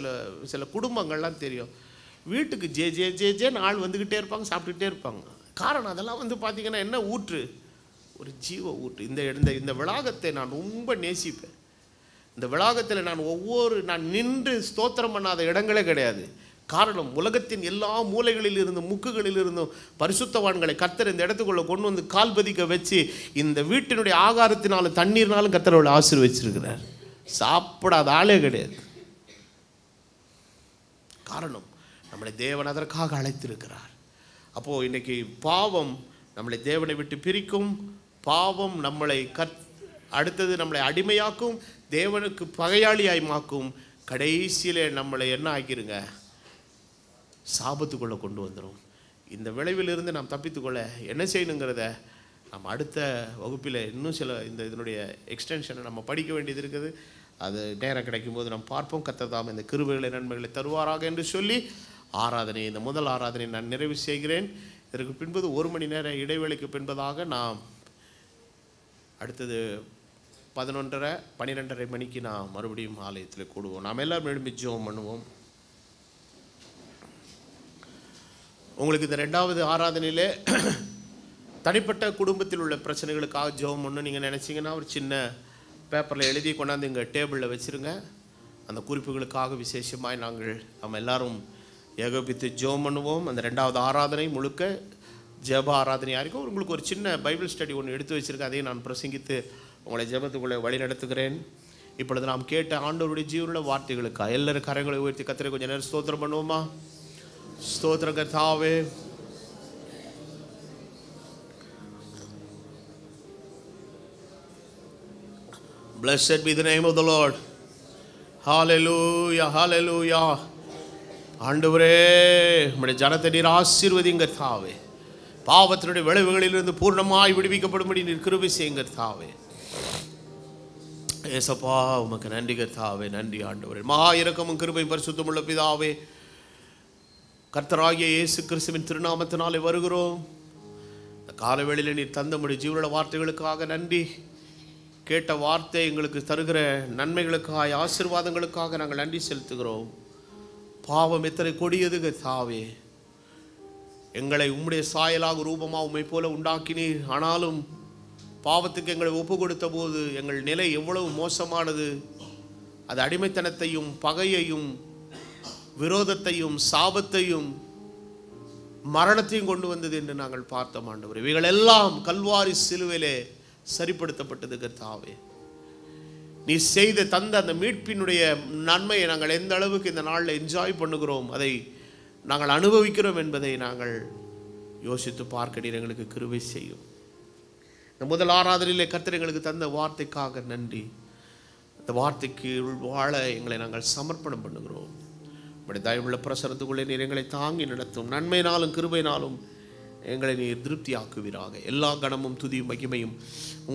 சில குடும்பங்கள்லாம் தெரியும். வீட்டுக்கு ஜே ஜே ஜே ஜேன்னு ஆள் வந்துக்கிட்டே இருப்பாங்க, சாப்பிட்டுக்கிட்டே இருப்பாங்க. காரணம் அதெல்லாம் பார்த்திங்கன்னா என்ன ஊற்று? ஒரு ஜீவ ஊற்று. இந்த விளாகத்தை நான் ரொம்ப நேசிப்பேன். இந்த விளாகத்தில் நான் நின்று ஸ்தோத்திரம் பண்ணாத இடங்களே கிடையாது. காரணம், உலகத்தின் எல்லா மூலைகளில் இருந்தும் முக்குகளில் இருந்தும் பரிசுத்தவான்களை கர்த்தர் இந்த இடத்துக்குள்ளே கொண்டு வந்து கால் பதிக்க வச்சு இந்த வீட்டினுடைய ஆகாரத்தினாலும் தண்ணீர்னாலும் கர்த்தரோட ஆசீர்வதிச்சிருக்கிறார். சாப்பிடாத ஆளே கிடையாது. காரணம், நம்மளை தேவன் அதற்காக அழைத்திருக்கிறார். அப்போது இன்றைக்கி பாவம் நம்மளை தேவனை விட்டு பிரிக்கும். பாவம் நம்மளை அடுத்தது நம்மளை அடிமையாக்கும், தேவனுக்கு பகையாளியாய்மாக்கும். கடைசியில் நம்மளை என்ன ஆக்கிருங்க? சாபத்துக்குள்ளே கொண்டு வந்துடும். இந்த விளைவிலிருந்து நாம் தப்பித்துக்கொள்ள என்ன செய்யணுங்கிறத நம்ம அடுத்த வகுப்பில் இன்னும் இதனுடைய எக்ஸ்டென்ஷனை நம்ம படிக்க வேண்டியது இருக்குது. அது நேரம் கிடைக்கும்போது நம்ம பார்ப்போம். கர்த்தர் தாம் இந்த கிருபைகளை நன்மைகளை தருவாராக என்று சொல்லி இந்த முதல் ஆராதனை நான் நிறைவு செய்கிறேன். இதற்கு பின்பு 1 மணி நேர இடைவேளைக்கு பின்பதாக நாம் அடுத்தது 11:30 12:30 மணிக்கு நாம் மறுபடியும் ஆலயத்தில் கூடுவோம். நாம் எல்லோரும் எழுப்பி ஜெபம் பண்ணுவோம். உங்களுக்கு இந்த 2வது ஆராதனையிலே தனிப்பட்ட குடும்பத்தில் உள்ள பிரச்சனைகளுக்காக ஜெபம் பண்ணணும் நீங்கள் நினச்சிங்கன்னா ஒரு சின்ன பேப்பரில் எழுதி கொண்டாந்து இங்கே டேபிளில் வச்சுருங்க. அந்த குறிப்புகளுக்காக விசேஷமாய் நம்ம எல்லாரும் ஏகோபித்து ஜெபம் பண்ணுவோம். அந்த 2வது ஆராதனை முழுக்க ஜெப ஆராதனையாக இருக்கும். உங்களுக்கு ஒரு சின்ன பைபிள் ஸ்டடி ஒன்று எடுத்து வச்சுருக்கேன். அதையும் நான் பிரசங்கித்து உங்களை ஜெபத்துக்குள்ளே வழி நடத்துகிறேன். இப்பொழுது நாம் கேட்ட ஆண்டவருடைய ஜீவனுள்ள வார்த்தைகளுக்காக எல்லாரும் கரங்களை உயர்த்தி கர்த்தரை கொஞ்சம் நேரம் ஸ்தோத்திரம் பண்ணுவோமா? ஸ்தோத்திரம் கர்த்தாவே. Blessed be the name of the Lord. Hallelujah, hallelujah. ஆண்டவரே, உம்முடைய ஜனத்தை நீர் ஆசீர்வதிங்க கர்த்தாவே. பாவத்தினுடைய விளைவுகளிலிருந்து பூர்ணமாய் விடுவிக்கப்படும்படி நீர் கிருபை செய்யுங்க கர்த்தாவே. ஏசப்பா, உமக்கு நன்றி கர்த்தாவே. நன்றி ஆண்டவரே. மகா இரக்கமும் கிருபையும் பரிசுத்தமுள்ள பிதாவே, கர்த்தராகிய இயேசு கிறிஸ்துவின் திருநாமத்தினாலே வருகிறோம். இந்த காலவேளையில் நீர் தந்தமுடைய ஜீவனுள்ள வார்த்தைகளுக்காக நன்றி. கேட்ட வார்த்தை எங்களுக்கு தருகிற நன்மைகளுக்காக ஆசீர்வாதங்களுக்காக நாங்கள் நன்றி செலுத்துகிறோம். பாவம் எத்தனை கொடியது கர்த்தாவே. எங்களை உம்முடைய சாயலாக ரூபமாக உம்மை போல உண்டாக்கினீர். ஆனாலும் பாவத்துக்கு எங்களை ஒப்பு கொடுத்த போது எங்கள் நிலை எவ்வளவு மோசமானது. அது அடிமைத்தனத்தையும் பகையையும் விரோதத்தையும் சாபத்தையும் மரணத்தையும் கொண்டு வந்தது என்று நாங்கள் பார்த்தோம் ஆண்டவரே. இவைகள் எல்லாம் கல்வாரி சிலுவையிலே சரிப்படுத்தப்பட்டது கர்த்தாவே. நீ தந்த அந்த மீட்பினுடைய நன்மையை நாங்கள் எந்த அளவுக்கு இந்த நாளில் என்ஜாய் பண்ணுகிறோம், அதை நாங்கள் அனுபவிக்கிறோம் என்பதை நாங்கள் யோசித்து பார்க்க நீர் எங்களுக்கு கிருபை செய்யும். இந்த முதல் ஆராதனையிலே கர்த்தர் எங்களுக்கு தந்த வார்த்தைக்காக நன்றி. அந்த வார்த்தைக்கு வாழ எங்களை நாங்கள் சமர்ப்பணம் பண்ணுகிறோம். இப்படி தயவுள்ள பிரசரத்துக்குள்ளே நீர் எங்களை தாங்கி நடத்தும். நன்மையினாலும் கிருபையினாலும் எங்களை நீர் திருப்தியாக்குவீராக. எல்லா கணமும் துதியும் மகிமையும்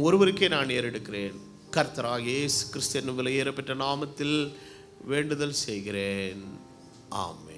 ஒருவருக்கே நான் ஏறெடுக்கிறேன். கர்த்தராகிய இயேசு கிறிஸ்து என்னும் விலையேறப்பெற்ற நாமத்தில் வேண்டுதல் செய்கிறேன். ஆமென்.